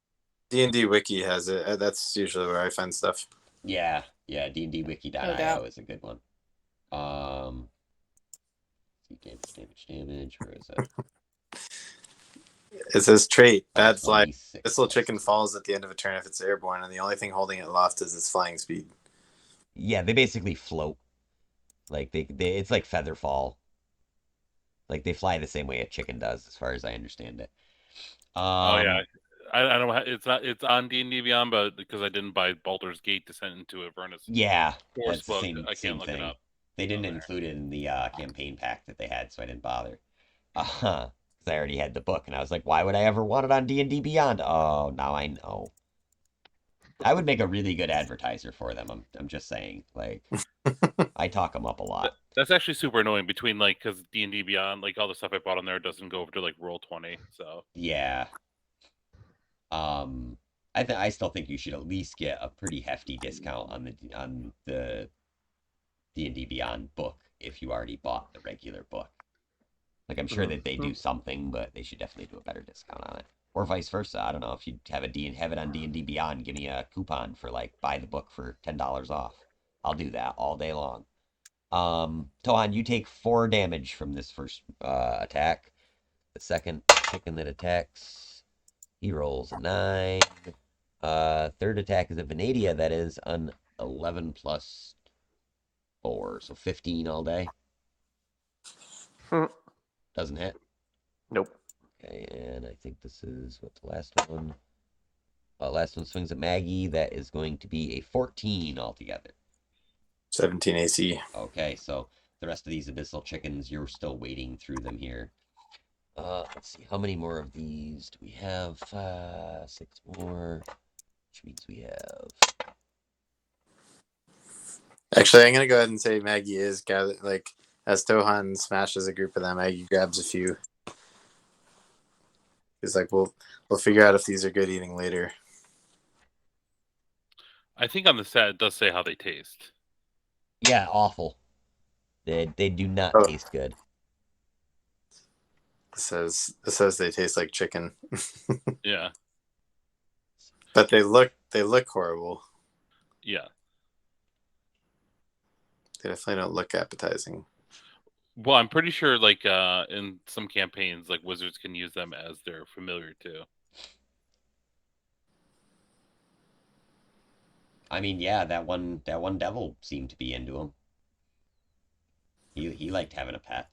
D&D Wiki has it. That's usually where I find stuff. Yeah, dndwiki.io No doubt. is a good one. Damage. Where is it? It says trait, Oh, bad it's fly. 1d6. This little chicken falls at the end of a turn if it's airborne, and the only thing holding it aloft is its flying speed. Yeah, they basically float. Like they it's like feather fall. Like they fly the same way a chicken does, as far as I understand it. Oh yeah, I don't know. It's on D&D Beyond, but because I didn't buy Baldur's Gate Descent into Avernus Yeah, Force that's the book, same I same can't look thing. it up. They didn't there. include it in the campaign pack that they had, so I didn't bother. Because I already had the book, and I was like, why would I ever want it on D&D Beyond? Oh, now I know. I would make a really good advertiser for them. I'm just saying. Like, I talk them up a lot. That's actually super annoying between like because D&D Beyond, like all the stuff I bought on there doesn't go over to like Roll20. So Yeah. I still think you should at least get a pretty hefty discount on the D&D Beyond book if you already bought the regular book. Like I'm sure that they do something, but they should definitely do a better discount on it, or vice versa. I don't know if you have have it on D&D Beyond. Give me a coupon for like buy the book for $10 off. I'll do that all day long. Tohan, you take 4 damage from this first attack. The second chicken that attacks, he rolls a 9. Third attack is a Venadia. That is an 11 plus 4, so 15 all day. Hmm. Doesn't hit. Nope. Okay, and I think this is what the last one. Last one swings at Maggie. That is going to be a 14 altogether. 17 AC. Okay, so the rest of these abyssal chickens, you're still wading through them here. Let's see, how many more of these do we have? 6 more, which means we have. Actually, I'm gonna go ahead and say Maggie is gather like as Tohan smashes a group of them. Maggie grabs a few. He's like, we'll figure out if these are good eating later. I think on the set it does say how they taste. Yeah, awful. They do not Oh. taste good. It says they taste like chicken, Yeah, but they look horrible. yeah. They definitely don't look appetizing. Well, I'm pretty sure like in some campaigns, like wizards can use them as their familiar too. I mean, yeah, that one devil seemed to be into him. He liked having a pet.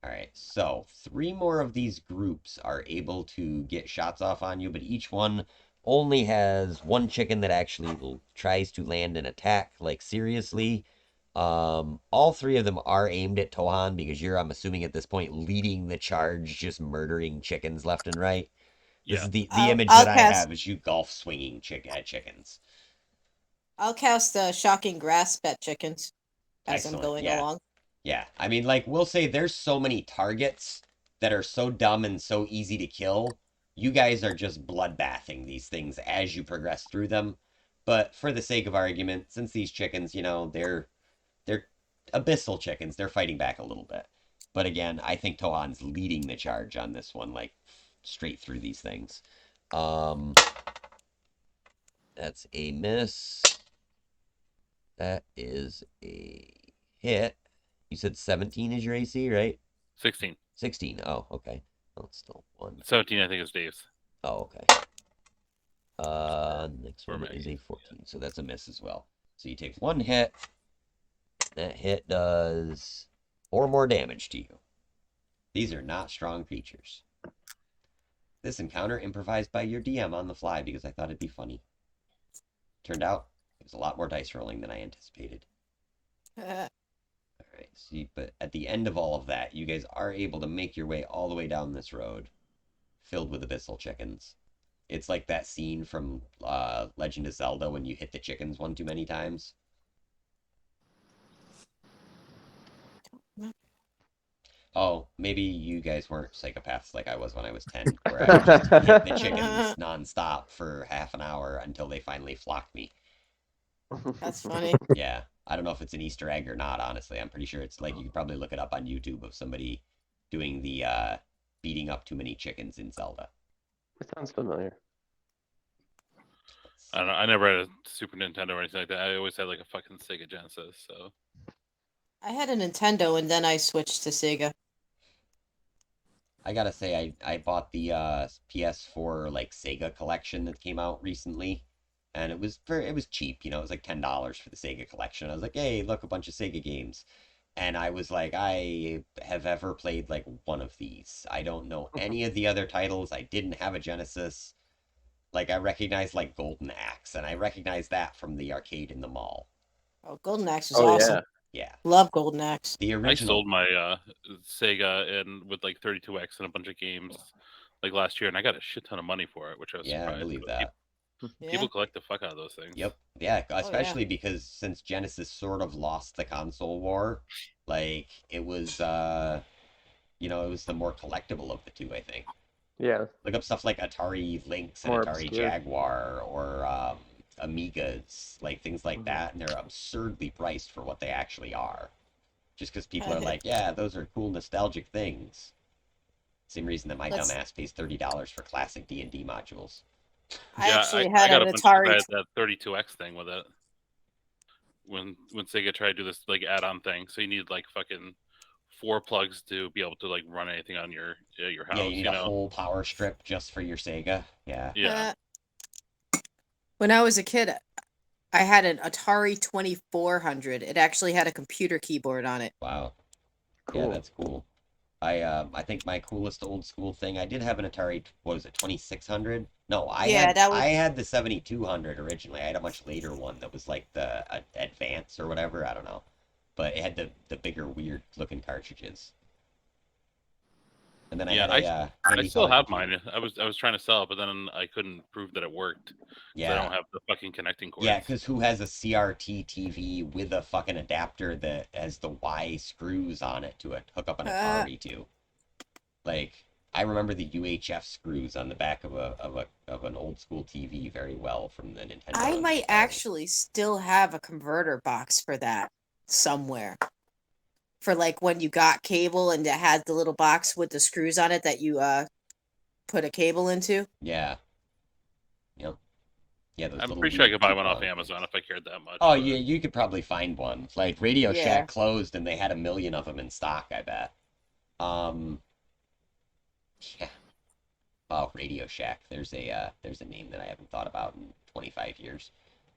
All right, so 3 more of these groups are able to get shots off on you, but each one only has 1 chicken that actually tries to land an attack, like seriously. All 3 of them are aimed at Tohan because you're, I'm assuming at this point, leading the charge, just murdering chickens left and right. This Yeah. is the I'll- image I'll that I cast- have is you golf swinging at chickens. I'll cast shocking grasp at chickens as Excellent, I'm going yeah. along. Yeah, I mean, like, we'll say there's so many targets that are so dumb and so easy to kill. You guys are just bloodbathing these things as you progress through them. But for the sake of argument, since these chickens, they're abyssal chickens, they're fighting back a little bit. But again, I think Tohan's leading the charge on this one, like, straight through these things. That's a miss. That is a hit. You said 17 is your AC, right? 16. 16. Oh, okay. Oh, it's still 1. 17, I think, is Dave's. Oh, okay. Next Or one is Maggie. a 14, so that's a miss as well. So you take 1 hit. That hit does 4 more damage to you. These are not strong creatures. This encounter improvised by your DM on the fly because I thought it'd be funny. Turned out it was a lot more dice rolling than I anticipated. All right, see, but at the end of all of that, you guys are able to make your way all the way down this road, filled with abyssal chickens. It's like that scene from Legend of Zelda when you hit the chickens one too many times. Oh, maybe you guys weren't psychopaths like I was when I was 10, where I would just hit the chickens nonstop for half an hour until they finally flocked me. That's funny. Yeah, I don't know if it's an Easter egg or not, honestly. I'm pretty sure it's like you could probably look it up on YouTube of somebody doing the beating up too many chickens in Zelda. It sounds familiar. I don't know. I never had a Super Nintendo or anything like that. I always had like a fucking Sega Genesis. So I had a Nintendo and then I switched to Sega. I gotta say, I bought the PS4 like Sega collection that came out recently, and it was cheap, you know, it was like $10 for the Sega collection. I was like, hey, look, a bunch of Sega games, and I was like, I have ever played like one of these. I don't know any of the other titles. I didn't have a Genesis. Like I recognized like Golden Axe, and I recognized that from the arcade in the mall. Oh, Golden Axe was Oh awesome. yeah. Yeah, Love Golden Axe. the I original. sold my Sega and with like 32X and a bunch of games like last year, and I got a shit ton of money for it, which I was Yeah, I surprised. believe But that. people Yeah. collect the fuck out of those things. Yep. Yeah, yeah. especially because since Genesis sort of lost the console war, like it was you know, it was the more collectible of the two, I think. Yeah. Look up stuff like Atari Lynx and More Atari obscure. Jaguar or Amigas, like things like Mhm. that, and they're absurdly priced for what they actually are. Just because people are like, yeah, those are cool nostalgic things. Same reason that my Let's- dumbass pays $30 for classic D&D modules. I Yeah, actually I had got an a bunch of Atari. that 32X thing with it. When Sega tried to do this like add-on thing, so you need like fucking 4 plugs to be able to like run anything on your house. Yeah, you need you a know? whole power strip just for your Sega. Yeah. Yeah. When I was a kid, I had an Atari 2400. It actually had a computer keyboard on it. Wow. Cool. Yeah, that's cool. I think my coolest old school thing, I did have an Atari, what was it, 2600? No, Yeah, that was- I had the 7200 originally. I had a much later one that was like the Advance or whatever, I don't know. But it had the bigger weird looking cartridges. And then I Yeah, had a I handy still color have computer. mine. I was trying to sell it, but then I couldn't prove that it worked. 'Cause I Yeah. don't have the fucking connecting cords. Yeah, because who has a CRT TV with a fucking adapter that has the Y screws on it to hook up an Atari to? Like, I remember the UHF screws on the back of an old school TV very well from the Nintendo. I and might Atari. actually still have a converter box for that somewhere. For like when you got cable and it had the little box with the screws on it that you put a cable into. Yeah. Yep. Yeah, those I'm little pretty sure I weird could buy one two-plug off Amazon if I cared that much. Oh, but- yeah, you could probably find one. Like Radio Yeah. Shack closed and they had 1 million of them in stock, I bet. Yeah. Oh, Radio Shack. There's a name that I haven't thought about in 25 years.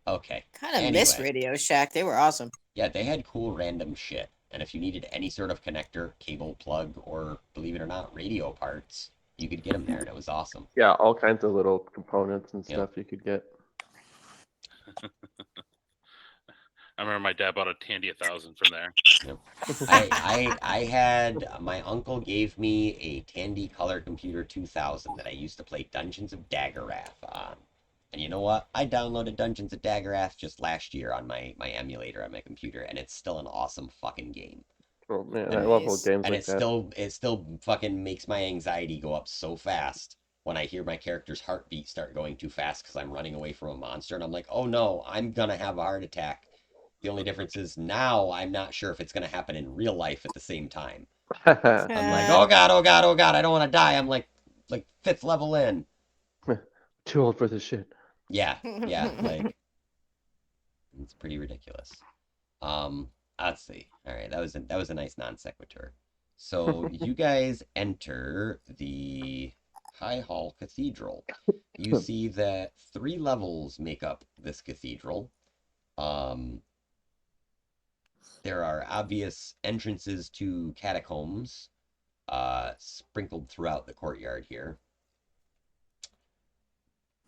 Okay. Kind of miss Anyway. Radio Shack. They were awesome. Yeah, they had cool random shit. And if you needed any sort of connector, cable plug, or believe it or not, radio parts, you could get them there, and it was awesome. Yeah, all kinds of little components and Yep. stuff you could get. I remember my dad bought a Tandy 1000 from there. I had my uncle gave me a Tandy Color Computer 2000 that I used to play Dungeons of Daggerath on. And you know what? I downloaded Dungeons of Daggerath just last year on my emulator on my computer, and it's still an awesome fucking game. Oh man, And I love old Nice. games And like that. it still fucking makes my anxiety go up so fast when I hear my character's heartbeat start going too fast because I'm running away from a monster, and I'm like, oh no, I'm gonna have a heart attack. The only difference is now I'm not sure if it's gonna happen in real life at the same time. I'm like, oh god, oh god, oh god, I don't want to die. I'm like 5th level in. Too old for this shit. Yeah, like it's pretty ridiculous. Let's see. All right, that was a nice non sequitur. So you guys enter the High Hall Cathedral. You see that 3 levels make up this cathedral. There are obvious entrances to catacombs sprinkled throughout the courtyard here.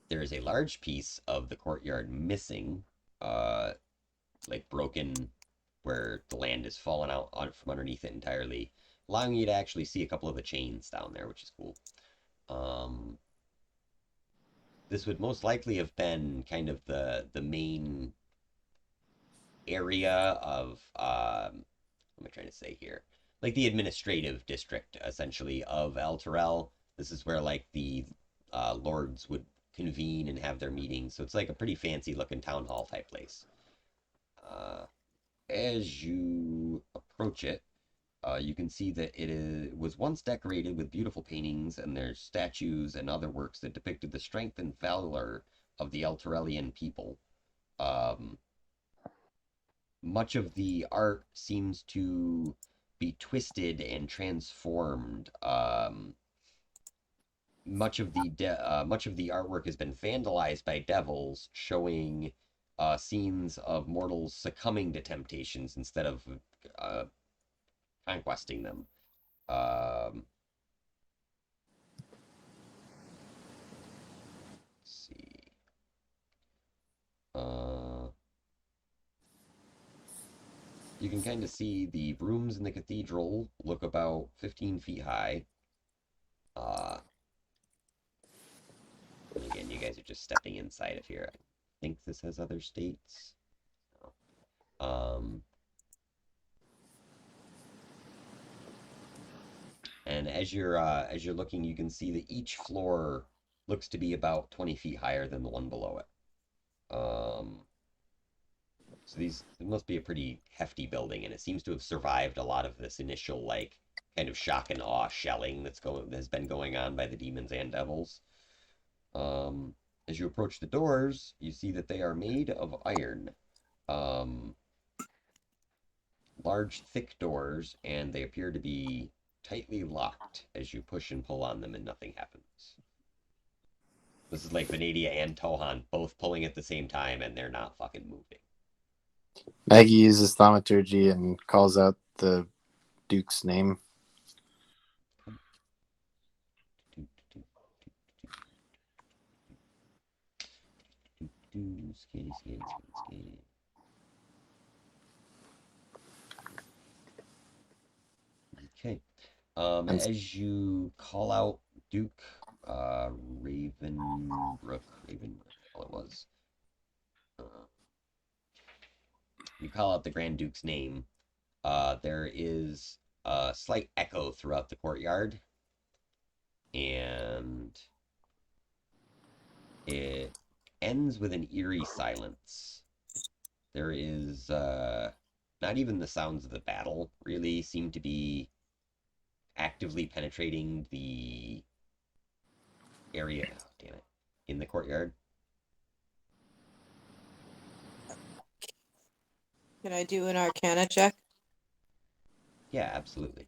There is a large piece of the courtyard missing like broken, where the land is fallen out from underneath it entirely, allowing you to actually see a couple of the chains down there, which is cool. This would most likely have been kind of the main area of what am I trying to say here? Like the administrative district, essentially, of ellturell. This is where like the lords would convene and have their meetings. So it's like a pretty fancy looking town hall type place. As you approach it, you can see that was once decorated with beautiful paintings, and there's statues and other works that depicted the strength and valor of the Elturellian people. Much of the art seems to be twisted and transformed. Much of the artwork has been vandalized by devils, showing scenes of mortals succumbing to temptations instead of conquesting them. Let's see. You can kind of see the rooms in the cathedral look about 15 feet high. And again, you guys are just stepping inside of here. I think this has other states. And as you're looking, you can see that each floor looks to be about 20 feet higher than the one below it. So it must be a pretty hefty building, and it seems to have survived a lot of this initial like kind of shock and awe shelling that has been going on by the demons and devils. As you approach the doors, you see that they are made of iron. Large, thick doors, and they appear to be tightly locked as you push and pull on them, and nothing happens. This is like Venadia and Tohan both pulling at the same time, and they're not fucking moving. Maggie uses thaumaturgy and calls out the Duke's name. Scan. Okay. As you call out Duke, Raven, what the hell it was. You call out the Grand Duke's name. There is a slight echo throughout the courtyard, and it ends with an eerie silence. There is not even the sounds of the battle really seem to be actively penetrating the area. Oh, damn it. In the courtyard. Can I do an Arcana check? Yeah, absolutely.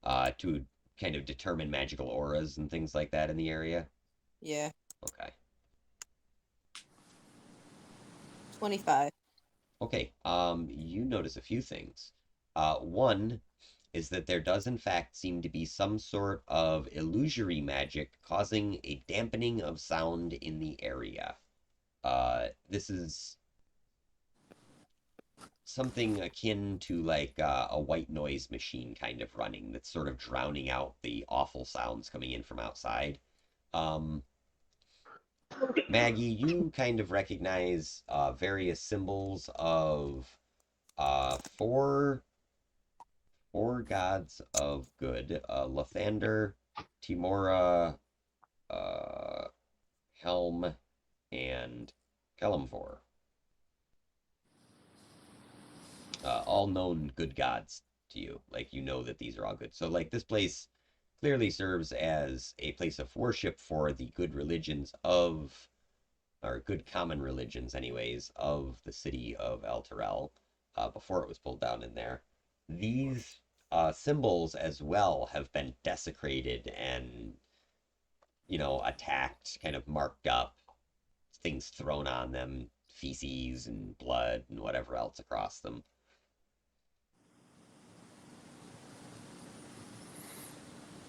To kind of determine magical auras and things like that in the area. Yeah. Okay. 25. Okay. You notice a few things. One is that there does in fact seem to be some sort of illusory magic causing a dampening of sound in the area. This is something akin to like a white noise machine kind of running that's sort of drowning out the awful sounds coming in from outside. Maggie, you kind of recognize various symbols of four gods of good: Lathander, Timora, Helm, and Kelemvor. All known good gods to you. Like, you know that these are all good. So, like, this place clearly serves as a place of worship for the good religions of, or good common religions, anyways, of the city of ellturell before it was pulled down in there. These symbols as well have been desecrated and, attacked, kind of marked up, things thrown on them, feces and blood and whatever else across them.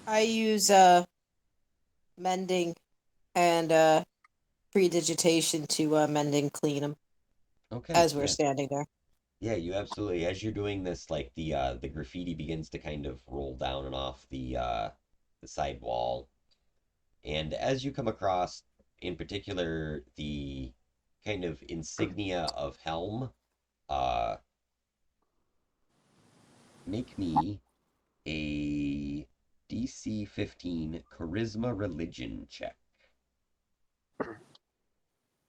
I use mending and predigitation to mend and clean them. Okay, as we're yeah. standing there. Yeah, you absolutely. As you're doing this, like the graffiti begins to kind of roll down and off the side wall, and as you come across, in particular, the kind of insignia of Helm, uh, make me a DC 15 Charisma Religion check.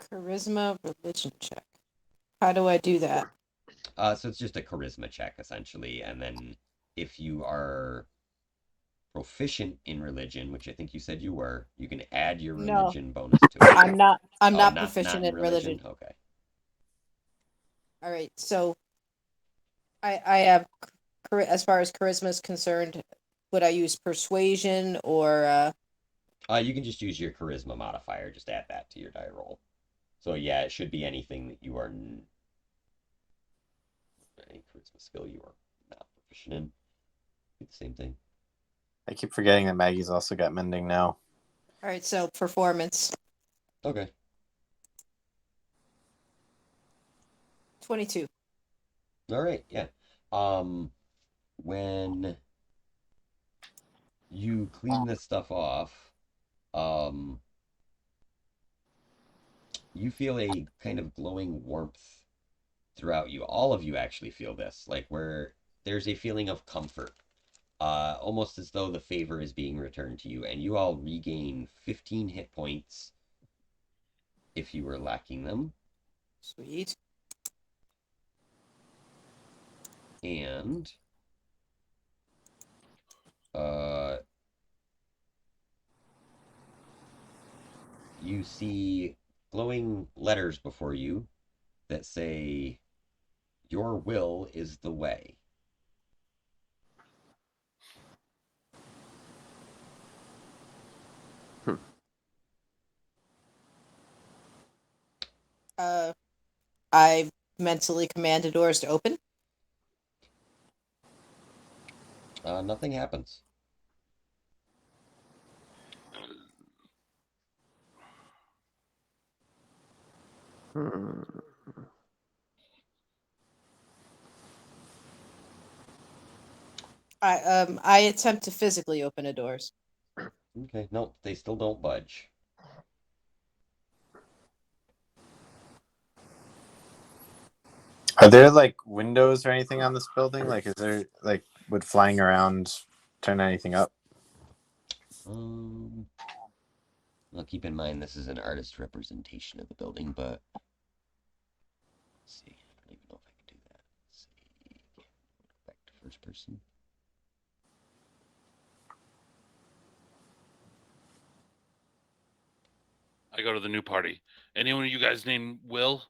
Charisma religion check. How do I do that? So it's just a charisma check essentially, and then if you are proficient in religion, which I think you said you were, you can add your No, religion bonus to it. I'm not. I'm Oh, not not proficient in in religion. religion? Okay. All right, so I have as far as charisma is concerned, would I use persuasion or You can just use your charisma modifier, just add that to your die roll. So yeah, it should be anything that you are any charisma skill you are not proficient in. Do the same thing. I keep forgetting that Maggie's also got mending now. all right, so performance Okay. 22. All right, yeah. When you clean this stuff off, um, you feel a kind of glowing warmth throughout you. All of you actually feel this, like where there's a feeling of comfort, almost as though the favor is being returned to you, and you all regain 15 hit points if you were lacking them. Sweet. And uh, you see glowing letters before you that say, "Your will is the way." I mentally command the doors to open. Nothing happens. Hmm. I attempt to physically open the doors. Okay, no, they still don't budge. Are there like windows or anything on this building? Like, is there like would flying around turn anything up? Um, well, keep in mind this is an artist representation of the building, but let's see. I don't even know if I can do that. Let's see. Back to first person. I go to the new party. Anyone of you guys named Will?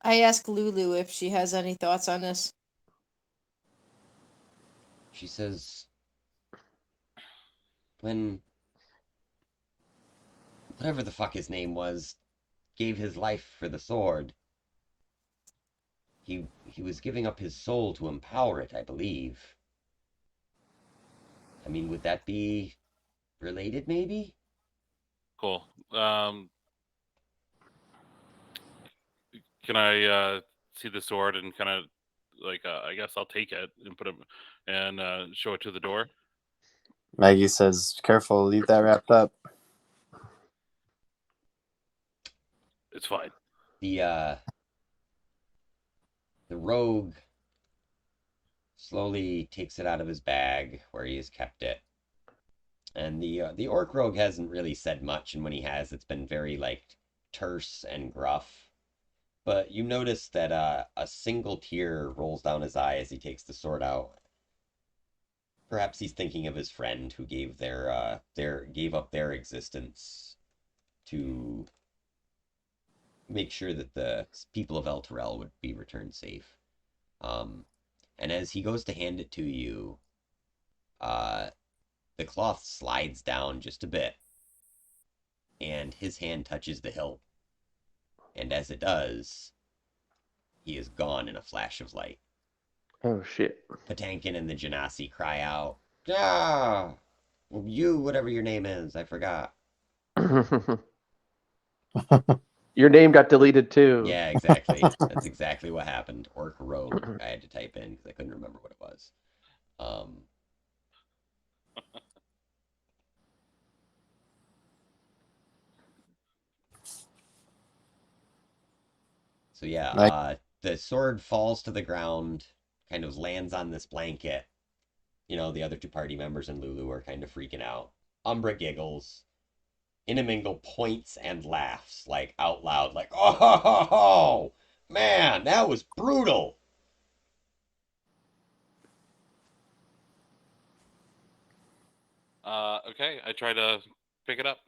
I ask Lulu if she has any thoughts on this. She says, when whatever the fuck his name was gave his life for the sword, he was giving up his soul to empower it, I believe. I mean, would that be related, maybe? Cool. Can I see the sword and kind of like I guess I'll take it and put it and show it to the door. Maggie says, "Careful, leave that wrapped up." It's fine. The rogue slowly takes it out of his bag where he has kept it. And the orc rogue hasn't really said much, and when he has, it's been very like terse and gruff. But you notice that a single tear rolls down his eye as he takes the sword out. Perhaps he's thinking of his friend who gave gave up their existence to make sure that the people of ellturell would be returned safe. And as he goes to hand it to you, the cloth slides down just a bit, and his hand touches the hilt. And as it does, he is gone in a flash of light. Oh shit. Patankin and the Genasi cry out, "Ah! You, whatever your name is, I forgot." Your name got deleted too. Yeah, exactly. That's exactly what happened. Orc Rogue. I had to type in because I couldn't remember what it was. So yeah, the sword falls to the ground, kind of lands on this blanket. The other two party members and Lulu are kind of freaking out. Umbra giggles. Inamingle points and laughs, like out loud, like, oh, man, that was brutal. Okay, I try to pick it up.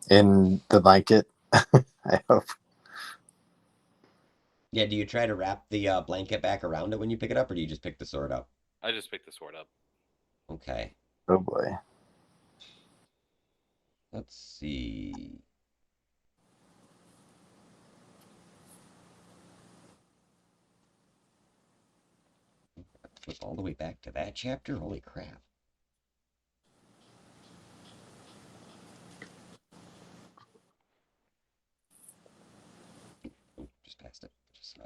In the blanket, I hope. Yeah, do you try to wrap the blanket back around it when you pick it up, or do you just pick the sword up? I just pick the sword up. Okay. Oh boy. Let's see. Flip all the way back to that chapter? Holy crap. Oh, just passed it. Just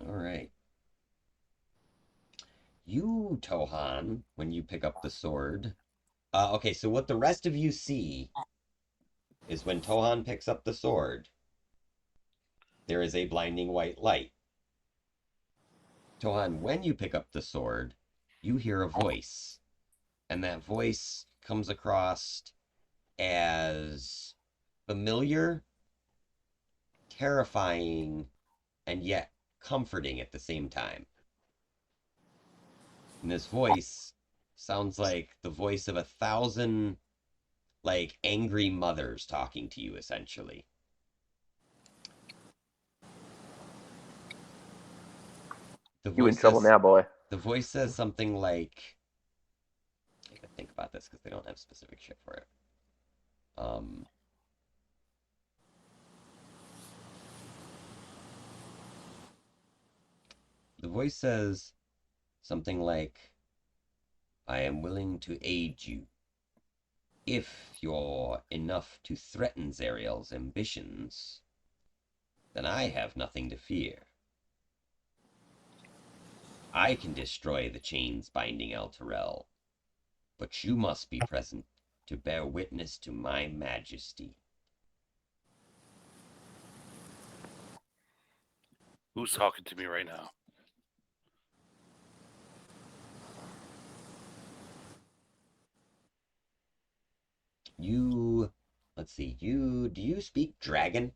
All right. You, Tohan, when you pick up the sword. Okay, so what the rest of you see is when Tohan picks up the sword, there is a blinding white light. Tohan, when you pick up the sword, you hear a voice. And that voice comes across as familiar, terrifying, and yet comforting at the same time. And this voice sounds like the voice of 1,000, like, angry mothers talking to you, essentially. You in trouble now, boy. The voice says something like, I gotta think about this because they don't have specific shit for it. The voice says something like, I am willing to aid you. If you're enough to threaten Zariel's ambitions, then I have nothing to fear. I can destroy the chains binding ellturell, but you must be present to bear witness to my majesty. Who's talking to me right now? Let's see, do you speak dragon?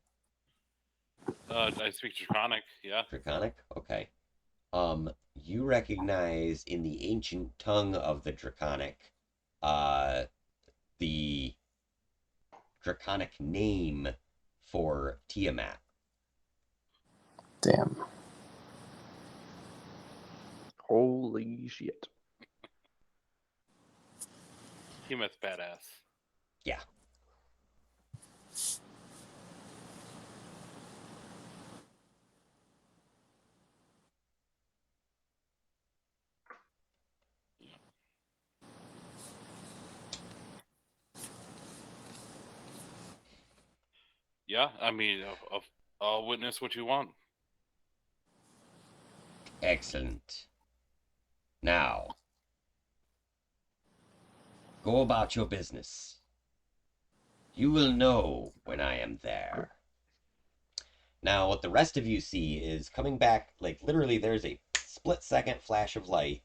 I speak Draconic, yeah. Draconic? Okay. You recognize in the ancient tongue of the Draconic, the Draconic name for Tiamat. Damn. Holy shit. Tiamat's badass. Yeah. Yeah, I mean, I'll witness what you want. Excellent. Now, go about your business. You will know when I am there. Now, what the rest of you see is coming back, like literally there's a split-second flash of light,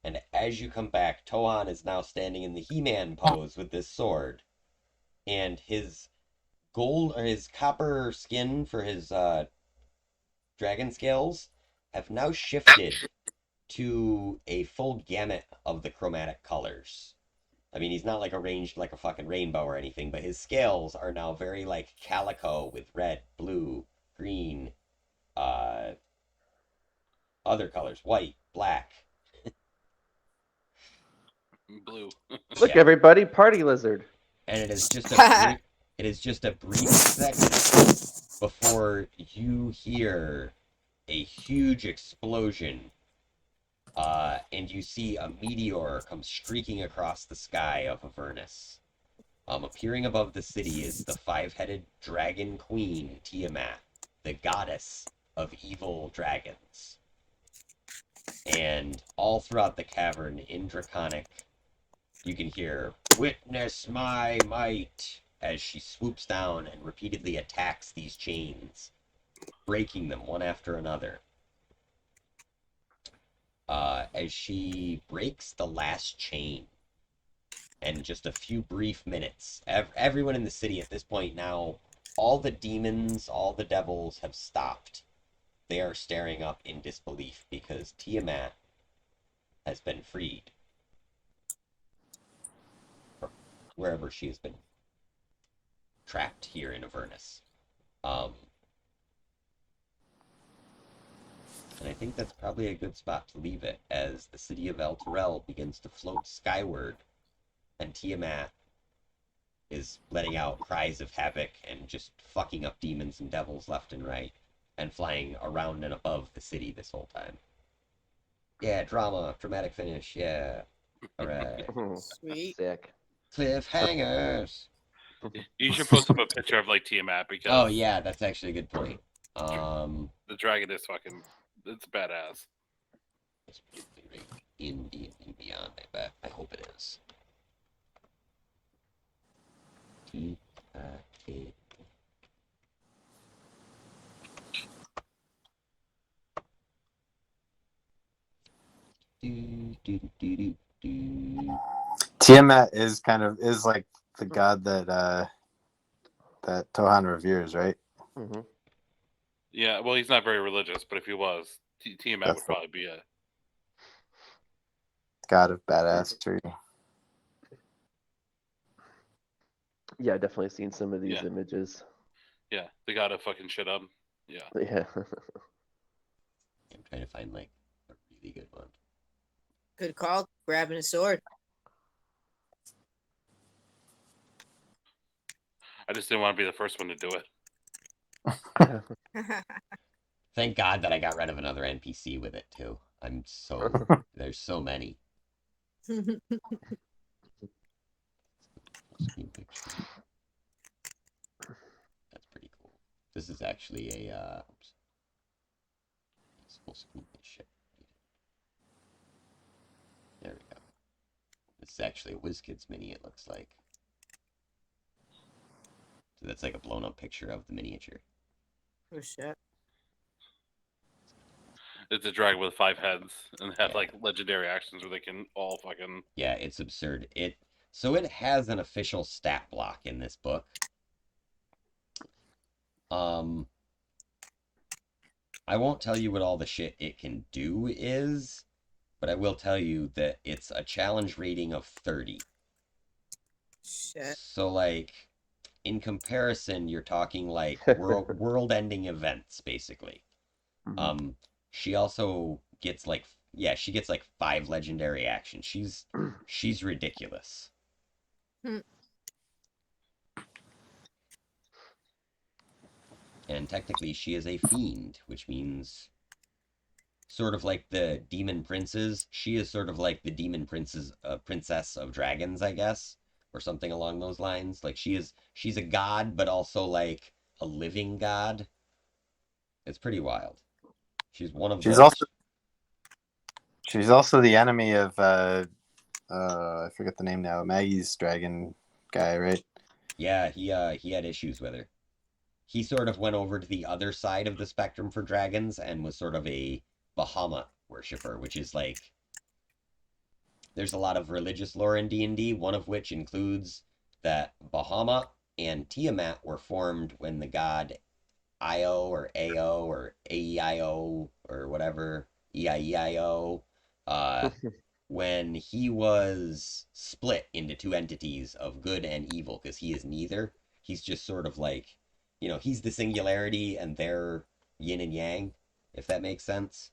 and as you come back, Tohan is now standing in the He-Man pose with this sword, and his gold or his copper skin for his dragon scales have now shifted to a full gamut of the chromatic colors. I mean, he's not like arranged like a fucking rainbow or anything, but his scales are now very like calico with red, blue, green, other colors, white, black. Blue. Look, Yeah. everybody, party lizard. And it is just a brief second. before you hear a huge explosion, and you see a meteor come streaking across the sky of Avernus. Appearing above the city is the five-headed dragon queen, Tiamat, the goddess of evil dragons. And all throughout the cavern, in Draconic, you can hear, "Witness my might," as she swoops down and repeatedly attacks these chains, breaking them one after another. As she breaks the last chain, and in just a few brief minutes, everyone in the city at this point now, all the demons, all the devils have stopped. They are staring up in disbelief because Tiamat has been freed from wherever she has been trapped here in Avernus. And I think that's probably a good spot to leave it, as the city of ellturell begins to float skyward, and Tiamat is letting out cries of havoc and just fucking up demons and devils left and right, and flying around and above the city this whole time. Yeah, dramatic finish, yeah. Alright. Sweet. Sick. Cliffhangers! You should post up a picture of like Tiamat because Oh yeah, that's actually a good point. the dragon is fucking, it's badass. It's probably right in D&D Beyond, I bet. I hope it is. T-I-K. Do. Tiamat is like the god that that Tohan reveres, right? Hmm. Yeah, well, he's not very religious, but if he was, Tiamat That's would probably be a. God of badassery. Yeah, definitely seen some of these Yeah. images. Yeah, the god of fucking shit up. Yeah. Yeah. I'm trying to find like a really good one. Good call. Grabbing a sword. I just didn't want to be the first one to do it. Thank God that I got rid of another NPC with it too. There's so many. Screen picture. That's pretty cool. This is actually a it's full screen shit. There we go. This is actually a WizKids mini, it looks like. So that's like a blown up picture of the miniature. Oh shit. It's a dragon with 5 heads and have Yeah. like legendary actions where they can all fucking. Yeah, it's absurd. So it has an official stat block in this book. I won't tell you what all the shit it can do is, but I will tell you that it's a challenge rating of 30. Shit. So like in comparison, you're talking like world-ending events basically. She also gets like she gets like 5 legendary actions. She's ridiculous. And technically she is a fiend, which means sort of like the demon princes. She is sort of like the demon princess of dragons, I guess, or something along those lines. Like she's a god, but also like a living god. It's pretty wild. She's one of She's the. also the enemy of I forget the name now. Maggie's dragon guy, right? Yeah, he had issues with her. He sort of went over to the other side of the spectrum for dragons and was sort of a Bahamut worshiper, which is like there's a lot of religious lore in D&D, one of which includes that Bahamut and Tiamat were formed when the god Io or Ao or Aeio or whatever, Eieio, when he was split into 2 entities of good and evil, because he is neither. He's just sort of like, he's the singularity and they're yin and yang, if that makes sense.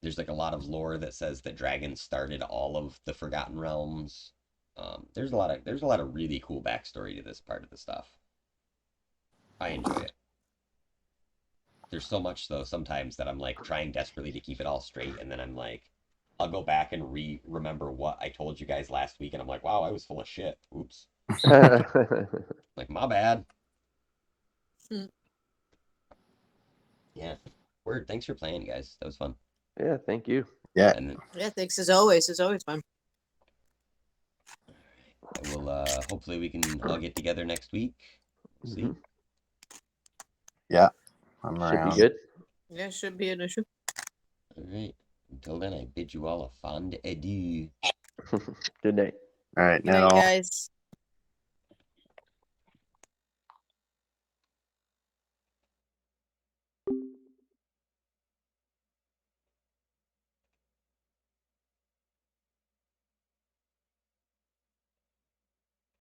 There's like a lot of lore that says that dragons started all of the Forgotten Realms. There's a lot of really cool backstory to this part of the stuff. I enjoy it. There's so much though sometimes that I'm like trying desperately to keep it all straight, and then I'm like, I'll go back and remember what I told you guys last week, and I'm like, wow, I was full of shit. Oops. Like, my bad. Yeah. Word. Thanks for playing, guys. That was fun. Yeah, thank you. Yeah. And then Yeah, thanks as always. It's always fun. I will hopefully we can all get together next week. We'll see. Yeah. I'm Should around. be good. Yeah, should be an issue. All right. Until then, I bid you all a fond adieu. Good night. All right. Good night, Now. guys.